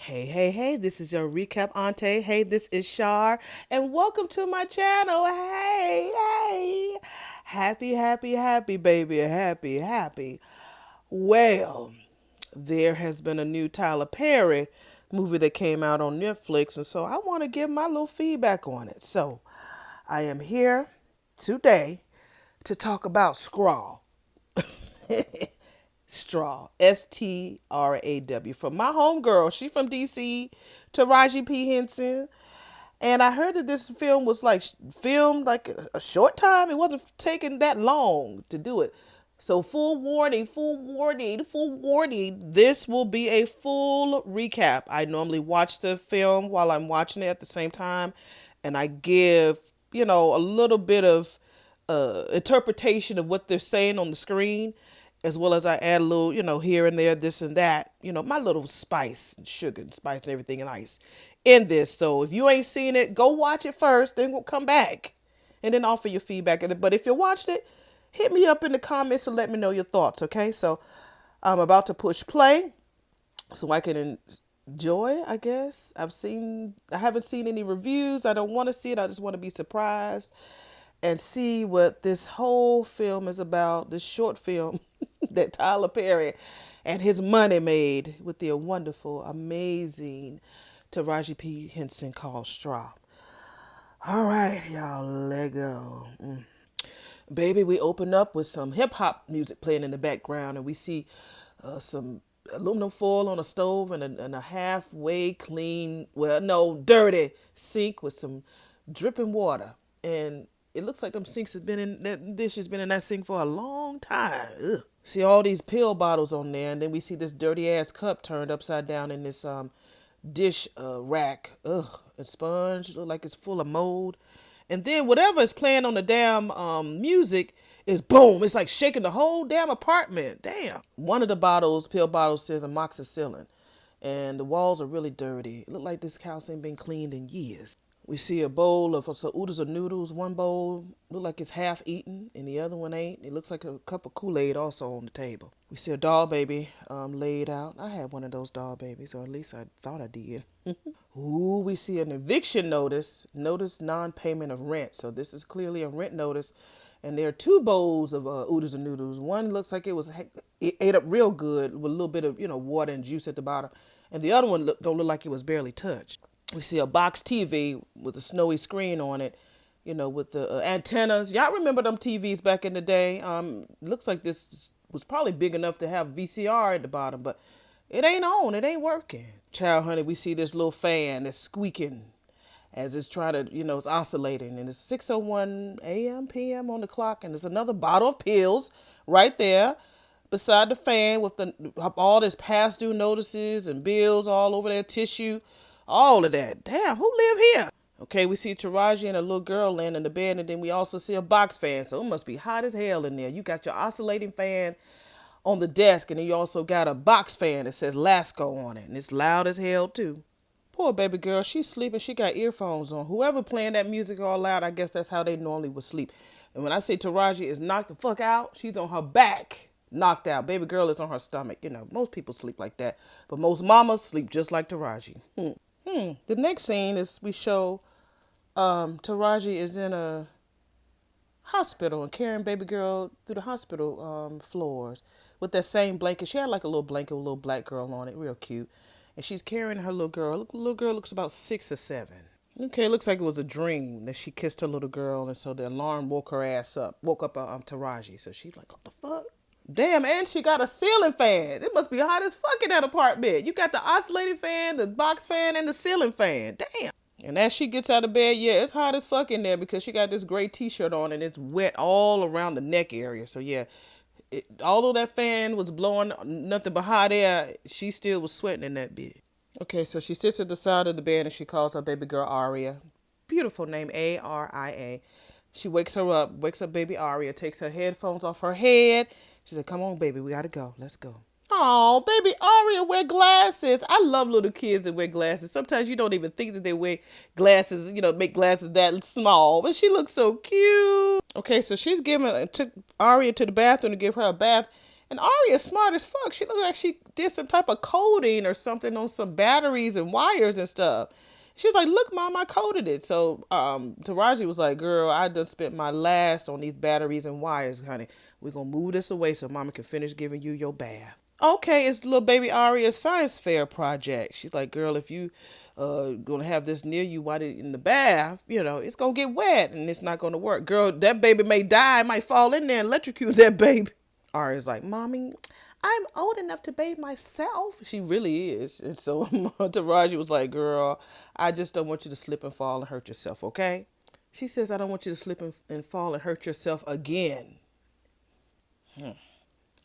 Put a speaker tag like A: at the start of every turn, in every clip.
A: Hey, hey, hey, this is your recap auntie. Hey, this is Shar, and welcome to my channel. Hey, hey. Happy, happy, happy, baby. Happy, happy. Well, there has been a new Tyler Perry movie that came out on Netflix, and so I want to give my little feedback on it. So I am here today to talk about Scrawl. Straw, Straw, from my homegirl. She from DC, Taraji P. Henson. And I heard that this film was like filmed like a short time. It wasn't taking that long to do it. So full warning, full warning, full warning. This will be a full recap. I normally watch the film while I'm watching it at the same time, and I give, a little bit of interpretation of what they're saying on the screen, as well as I add a little, here and there, this and that, my little spice, sugar and spice and everything and ice in this. So if you ain't seen it, go watch it first, then we'll come back and then offer your feedback. But if you watched it, hit me up in the comments and let me know your thoughts, okay? So I'm about to push play so I can enjoy, I guess. I haven't seen any reviews. I don't want to see it. I just want to be surprised and see what this whole film is about, this short film that Tyler Perry and his money made with the wonderful, amazing Taraji P. Henson called Straw. All right, y'all, let go. Baby, we open up with some hip hop music playing in the background, and we see some aluminum foil on a stove and a halfway clean, well, no, dirty sink with some dripping water. And it looks like them sinks has been in that dish has been in that sink for a long time. Ugh. See all these pill bottles on there, and then we see this dirty ass cup turned upside down in this dish rack. Ugh, a sponge look like it's full of mold. And then whatever is playing on the damn music is boom. It's like shaking the whole damn apartment. Damn. One of the bottles, pill bottles, says amoxicillin, and the walls are really dirty. It look like this house ain't been cleaned in years. We see a bowl of some oodles of noodles. One bowl look like it's half eaten, and the other one ain't. It looks like a cup of Kool-Aid also on the table. We see a doll baby laid out. I had one of those doll babies, or at least I thought I did. Ooh, we see an eviction notice. Notice non-payment of rent. So this is clearly a rent notice. And there are two bowls of oodles and noodles. One looks like it ate up real good with a little bit of water and juice at the bottom, and the other one don't look like it was barely touched. We see a box TV with a snowy screen on it, with the antennas. Y'all remember them TVs back in the day? Looks like this was probably big enough to have VCR at the bottom, but it ain't on. It ain't working. Child, honey, we see this little fan that's squeaking as it's trying to, it's oscillating. And it's 6:01 a.m., p.m. on the clock, and there's another bottle of pills right there beside the fan with all this past due notices and bills all over there, tissue, all of that. Damn, who live here? Okay, we see Taraji and a little girl laying in the bed, and then we also see a box fan. So it must be hot as hell in there. You got your oscillating fan on the desk, and then you also got a box fan that says Lasco on it, and it's loud as hell too. Poor baby girl, she's sleeping. She got earphones on. Whoever playing that music all loud, I guess that's how they normally would sleep. And when I say Taraji is knocked the fuck out, she's on her back, knocked out. Baby girl is on her stomach. Most people sleep like that, but most mamas sleep just like Taraji. The next scene is we show Taraji is in a hospital and carrying baby girl through the hospital floors with that same blanket. She had like a little blanket with a little black girl on it, real cute. And she's carrying her little girl. The little girl looks about 6 or 7. Okay, it looks like it was a dream that she kissed her little girl, and so the alarm woke her ass up, woke up Taraji. So she's like, what the fuck? Damn, and she got a ceiling fan. It must be hot as fuck in that apartment. You got the oscillating fan, the box fan, and the ceiling fan. Damn. And as she gets out of bed, yeah, it's hot as fuck in there because she got this gray t-shirt on and it's wet all around the neck area. So yeah, although that fan was blowing nothing but hot air, she still was sweating in that bed. Okay, so she sits at the side of the bed and she calls her baby girl Aria. Beautiful name, Aria. She wakes up baby Aria, takes her headphones off her head. She said, come on, baby, we gotta go. Let's go. Oh, baby Aria wear glasses. I love little kids that wear glasses. Sometimes you don't even think that they wear glasses, make glasses that small. But she looks so cute. Okay, so took Aria to the bathroom to give her a bath. And Arya's smart as fuck. She looked like she did some type of coding or something on some batteries and wires and stuff. She was like, look, mom, I coded it. So Taraji was like, girl, I done spent my last on these batteries and wires, honey. We're going to move this away so mama can finish giving you your bath. Okay, it's little baby Arya's science fair project. She's like, girl, if you gonna have this near you while they in the bath, it's gonna get wet and it's not gonna work. Girl, that baby may die, might fall in there and electrocute that baby. Arya's like, mommy, I'm old enough to bathe myself. She really is. And so Taraji was like, girl, I just don't want you to slip and fall and hurt yourself, okay? She says, I don't want you to slip and fall and hurt yourself again.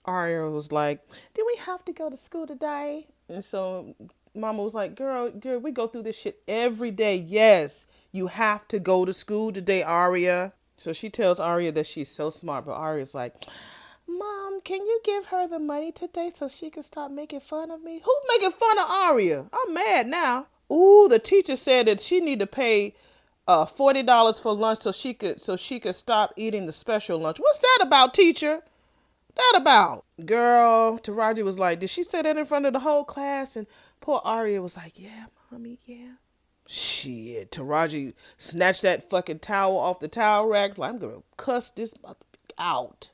A: Arya was like, do we have to go to school today? And so Mama was like, girl, we go through this shit every day. Yes, you have to go to school today, Arya. So she tells Arya that she's so smart, but Arya's like, Mom, can you give her the money today so she can stop making fun of me? Who's making fun of Arya? I'm mad now. Ooh, the teacher said that she need to pay $40 for lunch so she could stop eating the special lunch. What's that about, teacher? That about? Girl, Taraji was like, did she say that in front of the whole class? And poor Arya was like, yeah, mommy, yeah. Shit, Taraji snatched that fucking towel off the towel rack. Like, I'm gonna cuss this out.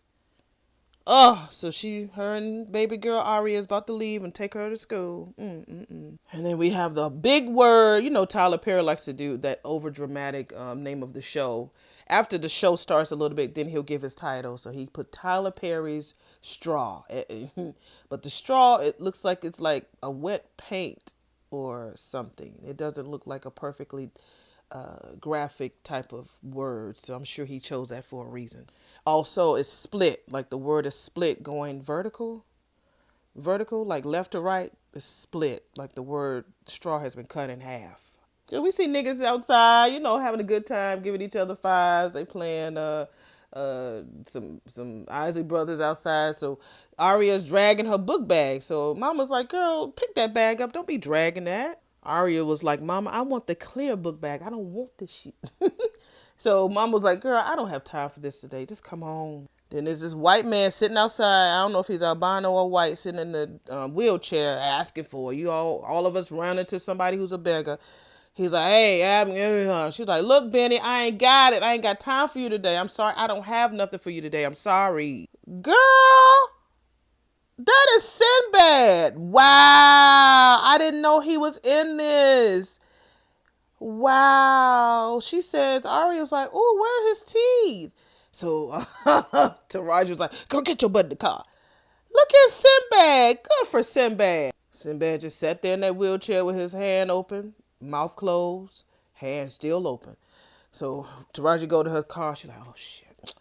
A: So her and baby girl Arya is about to leave and take her to school. And then we have the big word. Tyler Perry likes to do that over dramatic name of the show. After the show starts a little bit, then he'll give his title. So he put Tyler Perry's straw. But the straw, it looks like it's like a wet paint or something. It doesn't look like a perfectly graphic type of word. So I'm sure he chose that for a reason. Also, it's split. Like the word is split going vertical. Vertical, like left to right, is split. Like the word straw has been cut in half. So we see niggas outside, having a good time, giving each other fives. They playing some Isley Brothers outside. So Arya's dragging her book bag. So Mama's like, girl, pick that bag up. Don't be dragging that. Arya was like, Mama, I want the clear book bag. I don't want this shit. So Mama was like, girl, I don't have time for this today. Just come on. Then there's this white man sitting outside. I don't know if he's albino or white, sitting in the wheelchair asking for you. All of us round into somebody who's a beggar. He's like, hey, she's like, look, Benny, I ain't got it. I ain't got time for you today. I'm sorry. I don't have nothing for you today. I'm sorry. Girl, that is Sinbad. Wow. I didn't know he was in this. Wow. She says, Arya was like, oh, where are his teeth? So Taraji was like, go get your butt in the car. Look at Sinbad. Good for Sinbad. Sinbad just sat there in that wheelchair with his hand open, mouth closed, hand still open. So Taraji go to her car. She's like, oh, shit.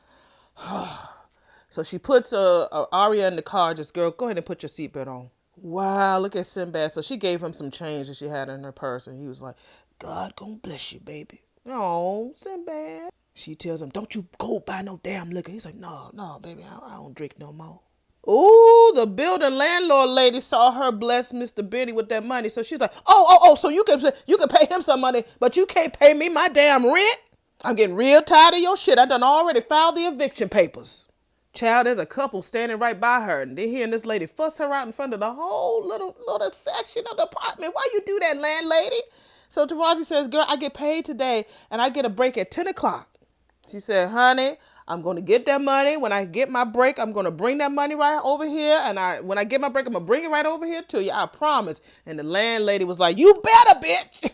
A: So she puts Arya in the car. Just, girl, go ahead and put your seatbelt on. Wow, look at Sinbad. So she gave him some change that she had in her purse. And he was like, God gonna bless you, baby. Oh, Sinbad. She tells him, don't you go buy no damn liquor. He's like, no, baby, I don't drink no more. Ooh, the building landlord lady saw her bless Mr. Benny with that money. So she's like, oh, so you can pay him some money, but you can't pay me my damn rent? I'm getting real tired of your shit. I done already filed the eviction papers. Child, there's a couple standing right by her, and they're hearing this lady fuss her out in front of the whole little section of the apartment. Why you do that, landlady? So Taraji says, girl, I get paid today, and I get a break at 10 o'clock. She said, honey, I'm going to get that money. When I get my break, I'm going to bring that money right over here. And when I get my break, I'm going to bring it right over here to you. I promise. And the landlady was like, you better, bitch.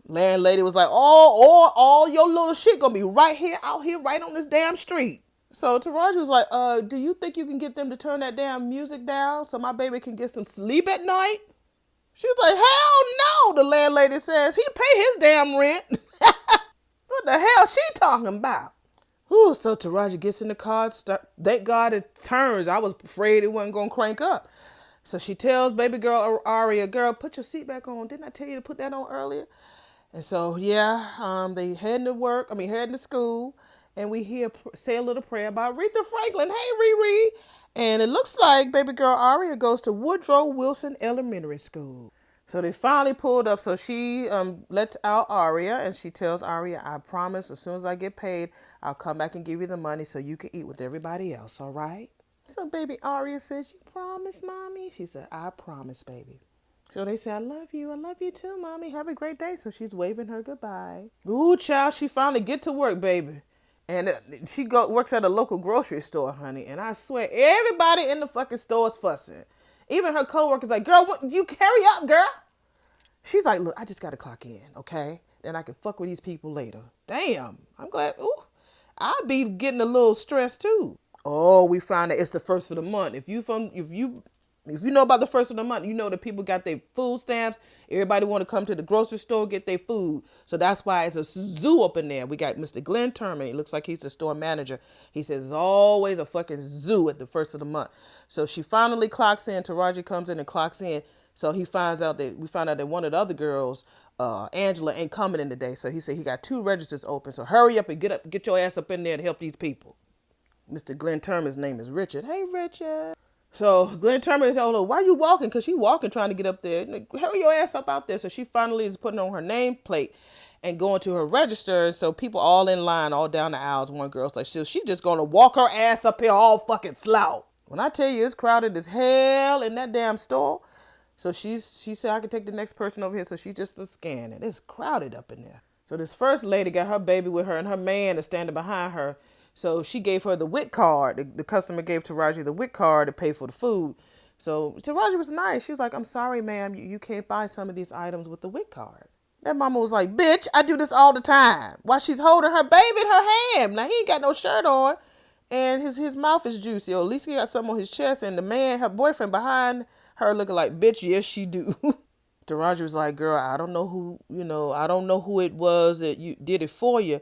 A: Landlady was like, all your little shit going to be right here, out here, right on this damn street. So Taraji was like, do you think you can get them to turn that damn music down so my baby can get some sleep at night? She was like, hell no, the landlady says. He pay his damn rent. What the hell she talking about? Ooh, so Taraji gets in the car. Thank God it turns. I was afraid it wasn't going to crank up. So she tells baby girl Arya, girl, put your seat back on. Didn't I tell you to put that on earlier? And so, they heading to school. And we say a little prayer about Aretha Franklin. Hey, Riri. And it looks like baby girl Arya goes to Woodrow Wilson Elementary School. So they finally pulled up. So she lets out Arya, and she tells Arya, I promise as soon as I get paid, I'll come back and give you the money so you can eat with everybody else, all right? So baby Aria says, you promise, mommy? She said, I promise, baby. So they say, I love you. I love you too, mommy. Have a great day. So she's waving her goodbye. Ooh, child, she finally get to work, baby. And she works at a local grocery store, honey. And I swear, everybody in the fucking store is fussing. Even her coworkers like, girl, what, you carry up, girl. She's like, look, I just got to clock in, okay? Then I can fuck with these people later. Damn, I'm glad. Ooh, I'd be getting a little stressed too. Oh, we found that it's the first of the month. If you know about the first of the month, you know that people got their food stamps. Everybody want to come to the grocery store get their food. So that's why it's a zoo up in there. We got Mr. Glenn Turman. He looks like he's the store manager. He says it's always a fucking zoo at the first of the month. So she finally clocks in. Taraji comes in and clocks in. So we found out that one of the other girls, Angela, ain't coming in today. So he said he got 2 registers open. So hurry up and get your ass up in there to help these people. Mr. Glenn Turman's name is Richard. Hey, Richard. So Glenn Turman told her, why you walking? Because she walking trying to get up there. Hurry your ass up out there. So she finally is putting on her nameplate and going to her register. So people all in line, all down the aisles. One girl's like, she just going to walk her ass up here all fucking slow. When I tell you it's crowded as hell in that damn store. So she said, I can take the next person over here. So she just scanning. It's crowded up in there. So this first lady got her baby with her and her man is standing behind her. So she gave her the WIC card. The customer gave Taraji the WIC card to pay for the food. So Taraji was nice. She was like, I'm sorry, ma'am. You can't buy some of these items with the WIC card. That mama was like, bitch, I do this all the time. While she's holding her baby in her hand. Now, he ain't got no shirt on. And his mouth is juicy. Or at least he got something on his chest. And the man, her boyfriend behind her looking like, bitch, yes, she do. Taraji was like, girl, I don't know who it was that you did it for you.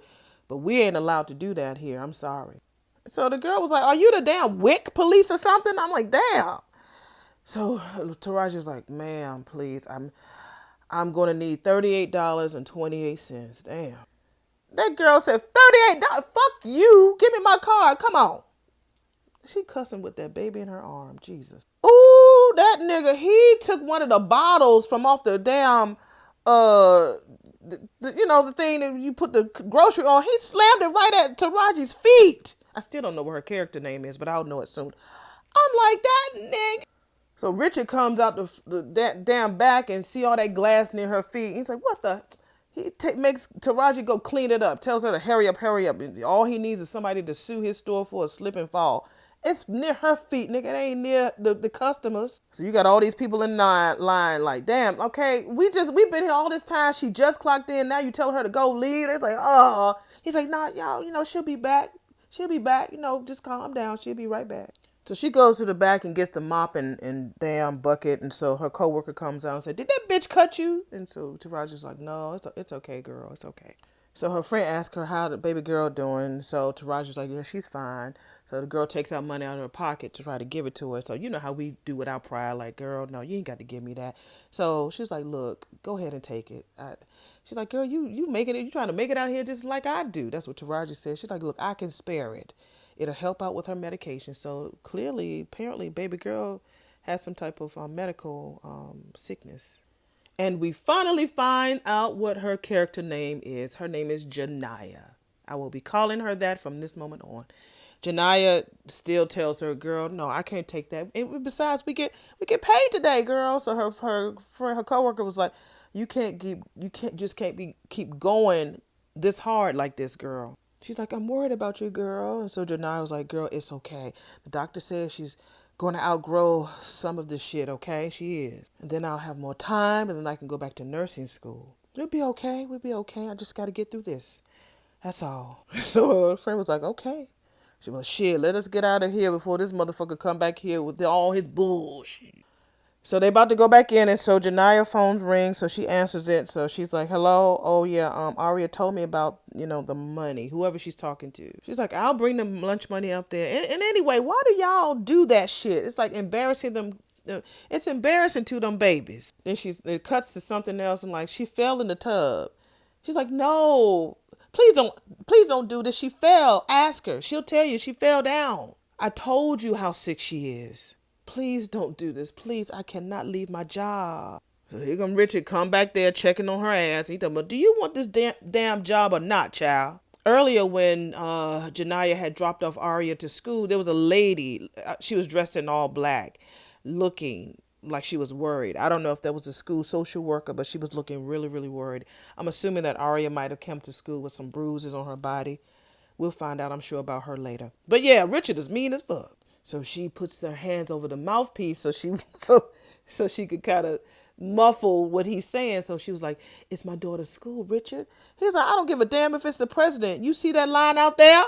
A: But we ain't allowed to do that here. I'm sorry. So the girl was like, are you the damn WIC police or something? I'm like, damn. So Taraji's like, ma'am, please. I'm going to need $38.28. Damn. That girl said, $38? Fuck you. Give me my card. Come on. She cussing with that baby in her arm. Jesus. Ooh, that nigga, he took one of the bottles from off the damn, the thing that you put the grocery on. He slammed it right at Taraji's feet. I still don't know what her character name is, but I'll know it soon. I'm like, that nigga. So Richard comes out that damn back and see all that glass near her feet. He's like, what the? He makes Taraji go clean it up. Tells her to hurry up, hurry up. All he needs is somebody to sue his store for a slip and fall. It's near her feet, nigga. It ain't near the customers. So you got all these people in line like, damn, okay, we've been here all this time. She just clocked in. Now you tell her to go leave. It's like, oh. He's like, nah, y'all, she'll be back. She'll be back. Just calm down. She'll be right back. So she goes to the back and gets the mop and damn bucket. And so her coworker comes out and said, did that bitch cut you? And so Taraji's like, no, it's okay, girl. It's okay. So her friend asked her how the baby girl doing. So Taraji's like, yeah, she's fine. So the girl takes out money out of her pocket to try to give it to her. So you know how we do with our pride. Like, girl, no, you ain't got to give me that. So she's like, look, go ahead and take it. She's like, girl, you making it. You trying to make it out here just like I do. That's what Taraji said. She's like, look, I can spare it. It'll help out with her medication. So clearly, apparently, baby girl has some type of medical sickness. And we finally find out what her character name is. Her name is Janiyah. I will be calling her that from this moment on. Janiyah still tells her, girl, no, I can't take that. And besides, we get paid today, girl. So her friend, her coworker was like, you can't keep going this hard like this, girl. She's like, I'm worried about you, girl. And so Janiyah was like, girl, it's okay. The doctor says she's going to outgrow some of this shit, okay? She is. And then I'll have more time, and then I can go back to nursing school. We'll be okay. I just got to get through this. That's all. So her friend was like, okay. She was like, shit, let us get out of here before this motherfucker come back here with all his bullshit. So they about to go back in, and so Janiyah's phone rings, so she answers it. So she's like, hello? Oh, yeah, Aria told me about, the money, whoever she's talking to. She's like, I'll bring them lunch money up there. And anyway, why do y'all do that shit? It's like embarrassing them. It's embarrassing to them babies. Then it cuts to something else, and like, she fell in the tub. She's like, no, please don't do this. She fell. Ask her. She'll tell you she fell down. I told you how sick she is. Please don't do this. Please, I cannot leave my job. So here come Richard, come back there checking on her ass. He told me, do you want this damn job or not, child? Earlier when Janiyah had dropped off Aria to school, there was a lady. She was dressed in all black, looking like she was worried. I don't know if that was a school social worker, but she was looking really, really worried. I'm assuming that Aria might have come to school with some bruises on her body. We'll find out, I'm sure, about her later. But yeah, Richard is mean as fuck. So she puts her hands over the mouthpiece so she could kind of muffle what he's saying. So she was like, "It's my daughter's school, Richard." He's like, "I don't give a damn if it's the president. You see that line out there?"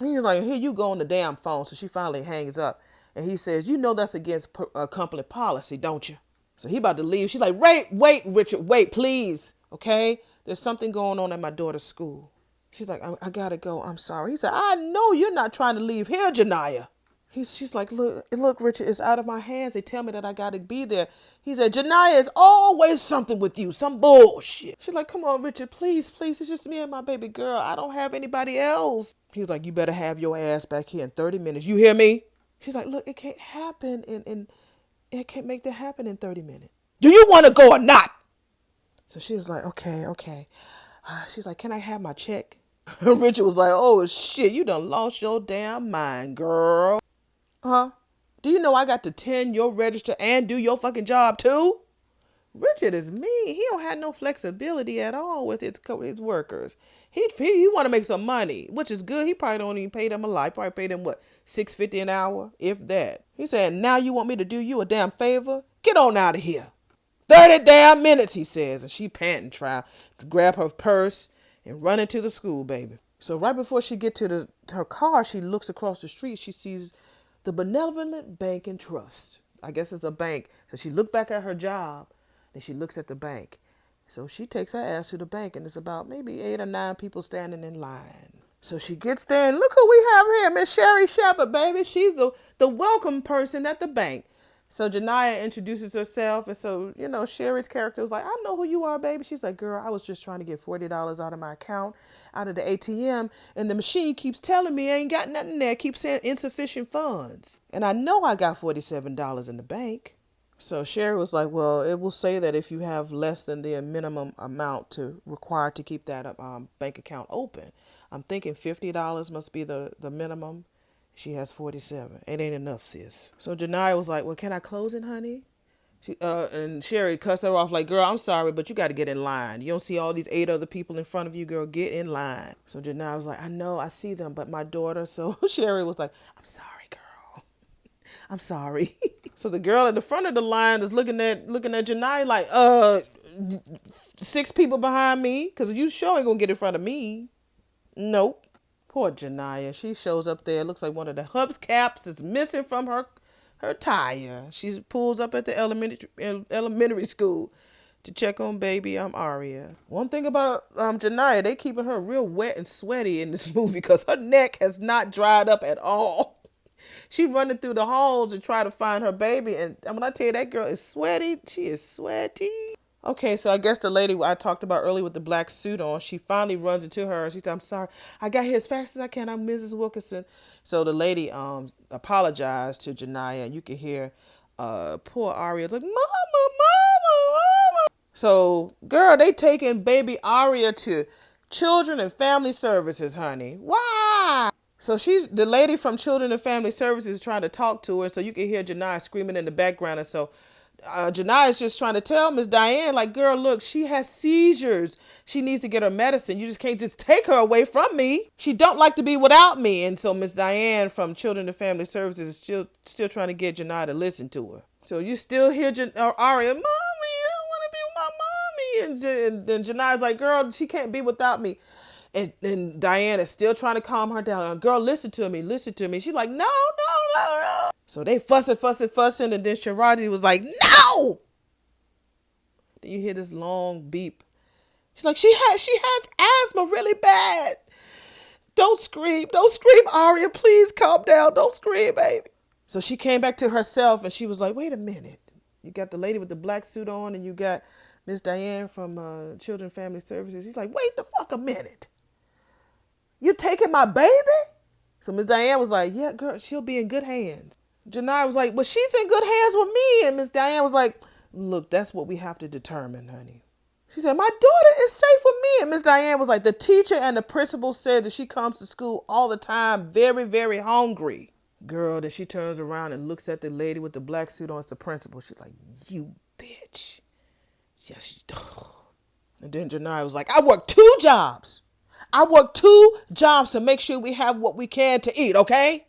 A: And he's like, "Here you go on the damn phone." So she finally hangs up. And he says, "You know that's against company policy, don't you?" So he about to leave. She's like, wait, Richard, wait, please. Okay? There's something going on at my daughter's school." She's like, I gotta go. I'm sorry. He said, "I know you're not trying to leave here, Janiyah." She's like, look, Richard, it's out of my hands. They tell me that I gotta be there. He said, "Janiyah, is always something with you, some bullshit." She's like, "Come on, Richard, please, please. It's just me and my baby girl. I don't have anybody else." He was like, "You better have your ass back here in 30 minutes. You hear me?" She's like, "Look, it can't happen in it can't make that happen in 30 minutes. Do you want to go or not?" So she was like, okay. She's like, "Can I have my check?" Richard was like, "Oh, shit, you done lost your damn mind, girl." Huh? "Do you know I got to tend your register and do your fucking job too?" Richard is mean. He don't have no flexibility at all with his workers. He want to make some money, which is good. He probably don't even pay them a lot. He probably pay them what, $6.50 an hour, if that. He said, "Now you want me to do you a damn favor? Get on out of here. 30 damn minutes," he says, and she panting, try to grab her purse and run into the school, baby. So right before she get to her car, she looks across the street. She sees the Benevolent Bank and Trust. I guess it's a bank. So she looked back at her job. Then she looks at the bank. So she takes her ass to the bank, and it's about maybe 8 or 9 people standing in line. So she gets there, and look who we have here, Miss Sherry Shepherd, baby. She's the welcome person at the bank. So Janiyah introduces herself, and so, Sherry's character was like, "I know who you are, baby." She's like, "Girl, I was just trying to get $40 out of my account, out of the ATM, and the machine keeps telling me I ain't got nothing there. It keeps saying insufficient funds. And I know I got $47 in the bank." So Sherry was like, "Well, it will say that if you have less than the minimum amount to required to keep that bank account open. I'm thinking $50 must be the minimum. She has 47. It ain't enough, sis." So Janiyah was like, "Well, can I close it, honey?" And Sherry cussed her off like, "Girl, I'm sorry, but you got to get in line. You don't see all these 8 other people in front of you, girl. Get in line." So Janiyah was like, "I know, I see them, but my daughter." So Sherry was like, "I'm sorry, girl. I'm sorry." So the girl at the front of the line is looking at Janiyah like, 6 people behind me, because you sure ain't going to get in front of me. Nope. Poor Janiyah. She shows up there. Looks like one of the hubcaps is missing from her tire. She pulls up at the elementary school to check on baby Aria. One thing about Janiyah, they keeping her real wet and sweaty in this movie because her neck has not dried up at all. She running through the halls and try to find her baby, and when I tell you that girl is sweaty, she is sweaty. Okay, so I guess the lady I talked about earlier with the black suit on, she finally runs into her. She said, "I'm sorry, I got here as fast as I can. I'm Mrs. Wilkinson." So the lady apologized to Janiyah, and you can hear poor Aria like, "Mama, mama, mama." So, girl, they taking baby Aria to Children and Family Services, honey. Why? So the lady from Children and Family Services trying to talk to her, so you can hear Janiyah screaming in the background, and so Janiyah is just trying to tell Miss Diane, like, "Girl, look, she has seizures. She needs to get her medicine. You just can't just take her away from me. She don't like to be without me." And so Miss Diane from Children and Family Services is still trying to get Janiyah to listen to her. So you still hear Aria, "Mommy, I don't want to be with my mommy." And then Janiyah's like, "Girl, she can't be without me." And Diane is still trying to calm her down. "Girl, listen to me. Listen to me." She's like, "No, no, no, no." So they fussing. And then Taraji was like, "No!" Then you hear this long beep. She's like, she has asthma really bad. Don't scream, Aria. Please calm down. Don't scream, baby." So she came back to herself, and she was like, "Wait a minute. You got the lady with the black suit on, and you got Miss Diane from Children Family Services." She's like, "Wait the fuck a minute. You taking my baby?" So Miss Diane was like, "Yeah, girl, she'll be in good hands." Janiyah was like, "Well, she's in good hands with me." And Miss Diane was like, "Look, that's what we have to determine, honey. She said, my daughter is safe with me. And Miss Diane was like, the teacher and the principal said that she comes to school all the time very, very hungry. Girl, then she turns around and looks at the lady with the black suit on. It's the principal. She's like, you bitch. Yes, you do. And then Janai was like, I work 2 jobs. I work 2 jobs to make sure we have what we can to eat, okay?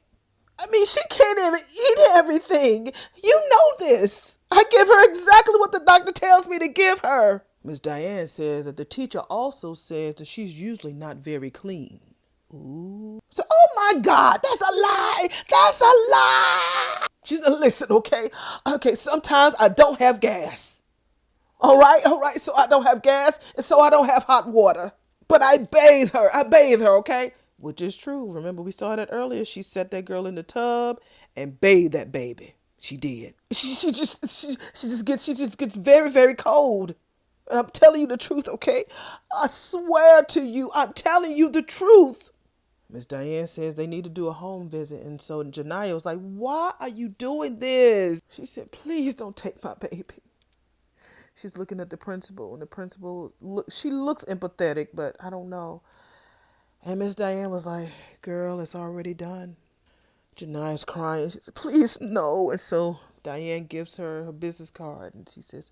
A: I mean, she can't even eat everything. You know this. I give her exactly what the doctor tells me to give her. Miss Diane says that the teacher also says that she's usually not very clean. Ooh. So, oh my God, that's a lie. That's a lie. She said, listen, okay? Okay, sometimes I don't have gas. All right, so I don't have gas, and so I don't have hot water. But I bathe her, okay? Which is true. Remember, we saw that earlier. She set that girl in the tub and bathed that baby. She did. She just gets very, very cold. And I'm telling you the truth, okay? I swear to you, I'm telling you the truth. Miss Diane says they need to do a home visit. And so Janiyah was like, why are you doing this? She said, please don't take my baby. She's looking at the principal, and the principal, she looks empathetic, but I don't know. And Miss Diane was like, girl, it's already done. Janiyah's crying. She said, please, no. And so Diane gives her business card, and she says,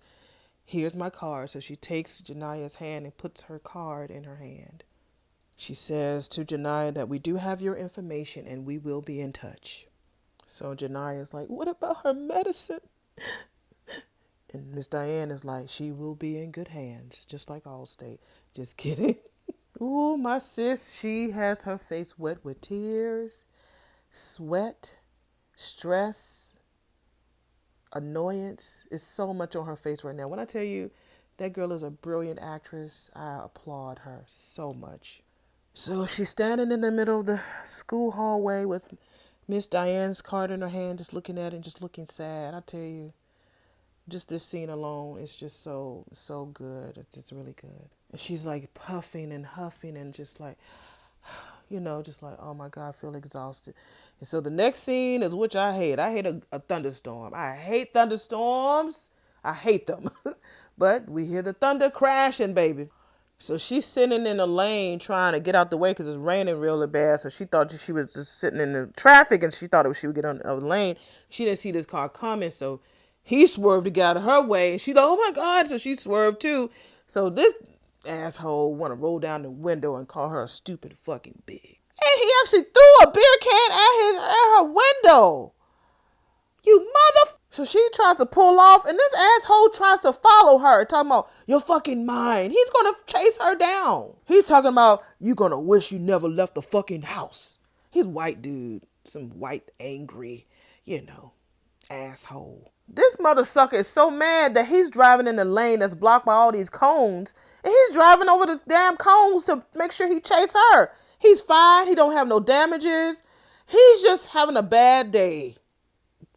A: here's my card. So she takes Janiyah's hand and puts her card in her hand. She says to Janiyah that we do have your information, and we will be in touch. So Janiyah's like, what about her medicine? And Miss Diane is like, she will be in good hands, just like Allstate. Just kidding. Ooh, my sis, she has her face wet with tears, sweat, stress, annoyance. It's so much on her face right now. When I tell you that girl is a brilliant actress, I applaud her so much. So she's standing in the middle of the school hallway with Miss Diane's card in her hand, just looking at it and just looking sad. I tell you. Just this scene alone is just so good. It's really good. And she's like puffing and huffing and just like, just like, oh my God, I feel exhausted. And so the next scene is, which I hate. I hate a thunderstorm. I hate thunderstorms. I hate them. But we hear the thunder crashing, baby. So she's sitting in a lane trying to get out the way because it's raining really bad. So she thought she was just sitting in the traffic and she thought she would get on the lane. She didn't see this car coming, so he swerved to get out of her way. And she thought, oh my God. So she swerved too. So this asshole want to roll down the window and call her a stupid fucking bitch. And he actually threw a beer can at her window. You mother. So she tries to pull off, and this asshole tries to follow her, talking about, you're fucking mine. He's going to chase her down. He's talking about, you're going to wish you never left the fucking house. He's a white dude. Some white, angry, asshole. This mother sucker is so mad that he's driving in the lane that's blocked by all these cones, and he's driving over the damn cones to make sure he chase her. He's fine. He don't have no damages. He's just having a bad day.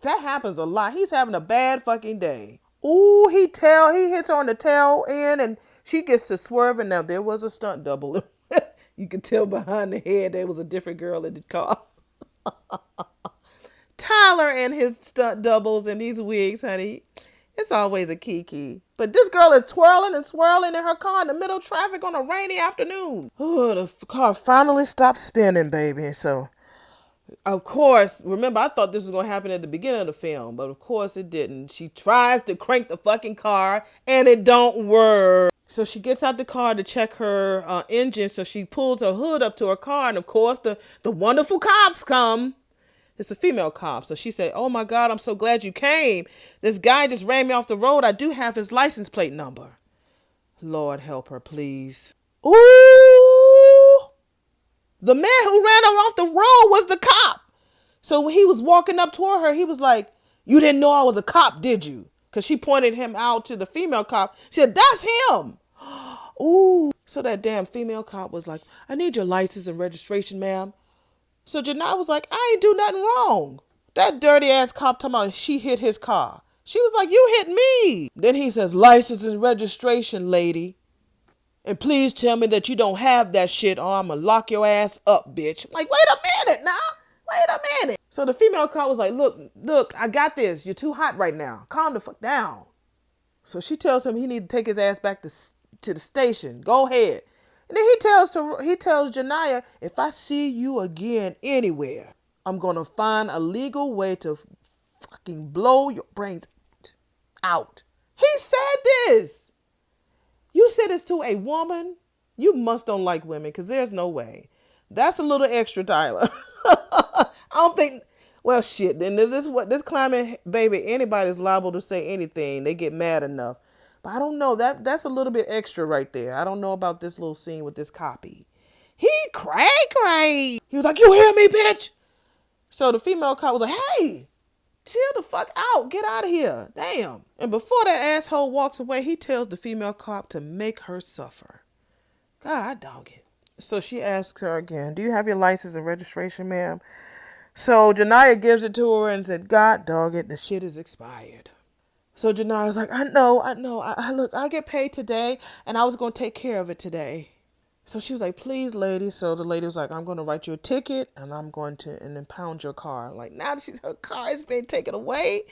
A: That happens a lot. He's having a bad fucking day. Ooh, he hits her on the tail end, and she gets to swerving. Now, there was a stunt double. You could tell behind the head there was a different girl in the car. Tyler and his stunt doubles and these wigs, honey. It's always a kiki. But this girl is twirling and swirling in her car in the middle of traffic on a rainy afternoon. Oh, the car finally stopped spinning, baby. So, of course, remember, I thought this was going to happen at the beginning of the film, but of course it didn't. She tries to crank the fucking car, and it don't work. So she gets out the car to check her engine, so she pulls her hood up to her car, and of course the wonderful cops come. It's a female cop. So she said, oh my God, I'm so glad you came. This guy just ran me off the road. I do have his license plate number. Lord help her, please. Ooh! The man who ran her off the road was the cop. So when he was walking up toward her, he was like, you didn't know I was a cop, did you? Because she pointed him out to the female cop. She said, that's him. Ooh. So that damn female cop was like, I need your license and registration, ma'am. So Janai was like, I ain't do nothing wrong. That dirty ass cop talking about she hit his car. She was like, you hit me. Then he says, license and registration, lady. And please tell me that you don't have that shit or I'm going to lock your ass up, bitch. I'm like, wait a minute now. Wait a minute. So the female cop was like, look, I got this. You're too hot right now. Calm the fuck down. So she tells him he need to take his ass back to to the station. Go ahead. And then he tells Janiyah, if I see you again anywhere, I'm gonna find a legal way to fucking blow your brains out. He said this. You said this to a woman. You must don't like women, because there's no way. That's a little extra, Tyler. I don't think. Well, shit. Then this climate, baby. Anybody's liable to say anything. They get mad enough. But I don't know. That's a little bit extra right there. I don't know about this little scene with this copy. He cray. He was like, "You hear me, bitch?" So the female cop was like, "Hey, chill the fuck out. Get out of here. Damn." And before that asshole walks away, he tells the female cop to make her suffer. God dog it. So she asks her again, "Do you have your license and registration, ma'am?" So Janiyah gives it to her and said, "God dog it, the shit is expired." So Janiyah's like, I know. Look, I get paid today, and I was going to take care of it today. So she was like, "Please, lady." So the lady was like, "I'm going to write you a ticket, and I'm going to impound your car." Like, now that her car has been taken away.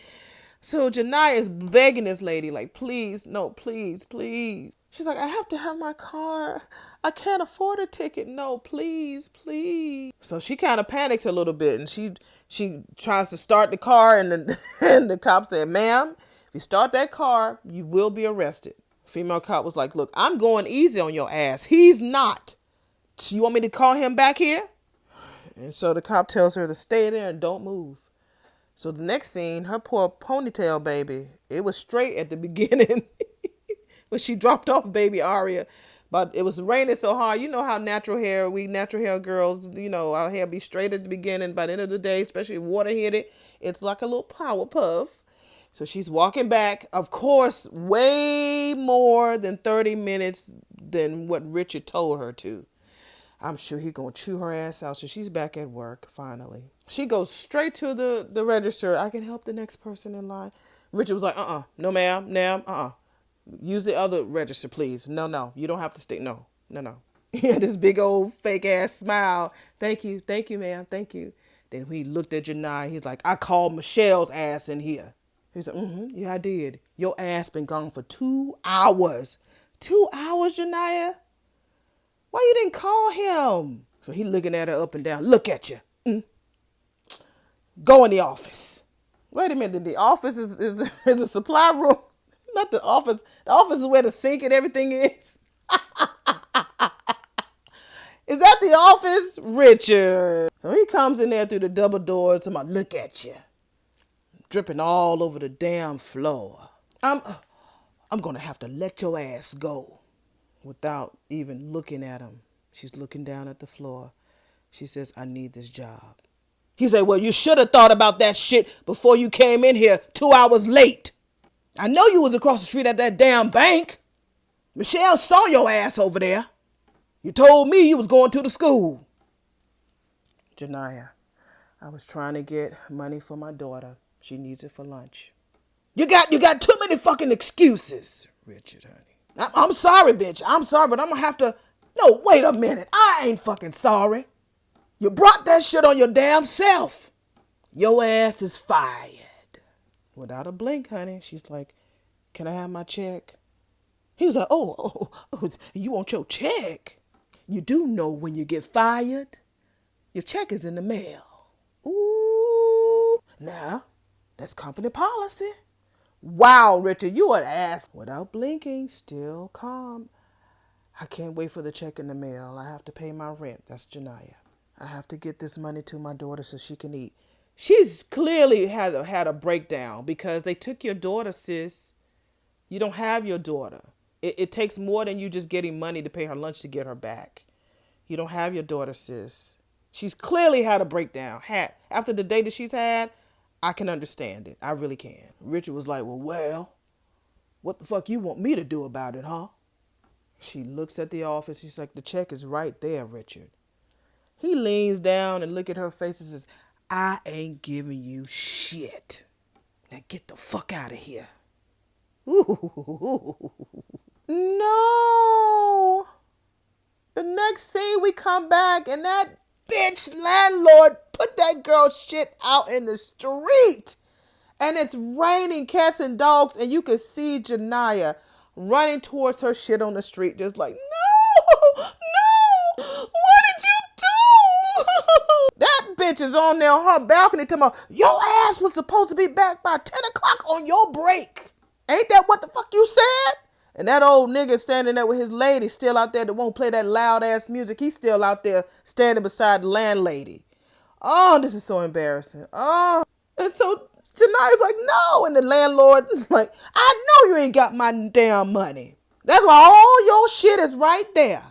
A: So Janiyah is begging this lady, like, "Please, no, please, please." She's like, "I have to have my car. I can't afford a ticket. No, please, please." So she kind of panics a little bit, and she tries to start the car, and and the cop said, "Ma'am, if you start that car, you will be arrested." Female cop was like, "Look, I'm going easy on your ass. He's not. So you want me to call him back here?" And so the cop tells her to stay there and don't move. So the next scene, her poor ponytail baby, it was straight at the beginning when she dropped off baby Aria. But it was raining so hard. You know how natural hair girls, our hair be straight at the beginning. By the end of the day, especially if water hit it, it's like a little power puff. So she's walking back, of course, way more than 30 minutes than what Richard told her to. I'm sure he's going to chew her ass out. So she's back at work, finally. She goes straight to the register. "I can help the next person in line." Richard was like, "No, ma'am, use the other register, please. No, you don't have to stay. No. He had this big old fake ass smile. Thank you, ma'am, thank you." Then he looked at Janiyah. He's like, "I called Michelle's ass in here." He said, "Yeah, I did. Your ass been gone for 2 hours. 2 hours, Janiyah? Why you didn't call him?" So he looking at her up and down. "Look at you. Go in the office." Wait a minute. The office is a supply room. Not the office. The office is where the sink and everything is. Is that the office? Richard. So he comes in there through the double doors. I'm like, "Look at you. Dripping all over the damn floor. I'm going to have to let your ass go." Without even looking at him, she's looking down at the floor. She says, "I need this job." He said, "Well, you should have thought about that shit before you came in here 2 hours late. I know you was across the street at that damn bank. Michelle saw your ass over there. You told me you was going to the school." "Janiyah, I was trying to get money for my daughter. She needs it for lunch." You got too many fucking excuses, Richard, honey. I'm sorry, bitch. I'm sorry, but I'm going to have to... No, wait a minute. I ain't fucking sorry. You brought that shit on your damn self. Your ass is fired. Without a blink, honey, she's like, "Can I have my check?" He was like, oh, you want your check? You do know when you get fired, your check is in the mail. Ooh. Now, that's company policy. Wow, Richard, you an ass. Without blinking, still calm. "I can't wait for the check in the mail. I have to pay my rent." That's Janiyah. "I have to get this money to my daughter so she can eat." She's clearly had a breakdown because they took your daughter, sis. You don't have your daughter. It takes more than you just getting money to pay her lunch to get her back. You don't have your daughter, sis. She's clearly had a breakdown. After the day that she's had, I can understand it. I really can. Richard was like, well, what the fuck you want me to do about it, huh? She looks at the office. She's like, "The check is right there, Richard." He leans down and look at her face and says, "I ain't giving you shit. Now get the fuck out of here." Ooh. No. The next scene we come back and that bitch landlord put that girl's shit out in the street. And it's raining cats and dogs, and you can see Janiyah running towards her shit on the street, just like, no, no, what did you do? That bitch is on there on her balcony talking about, your ass was supposed to be back by 10 o'clock on your break. Ain't that what the fuck you said? And that old nigga standing there with his lady still out there that won't play that loud ass music. He's still out there standing beside the landlady. Oh, this is so embarrassing. Oh. And so Jania's like, no. And the landlord is like, I know you ain't got my damn money. That's why all your shit is right there.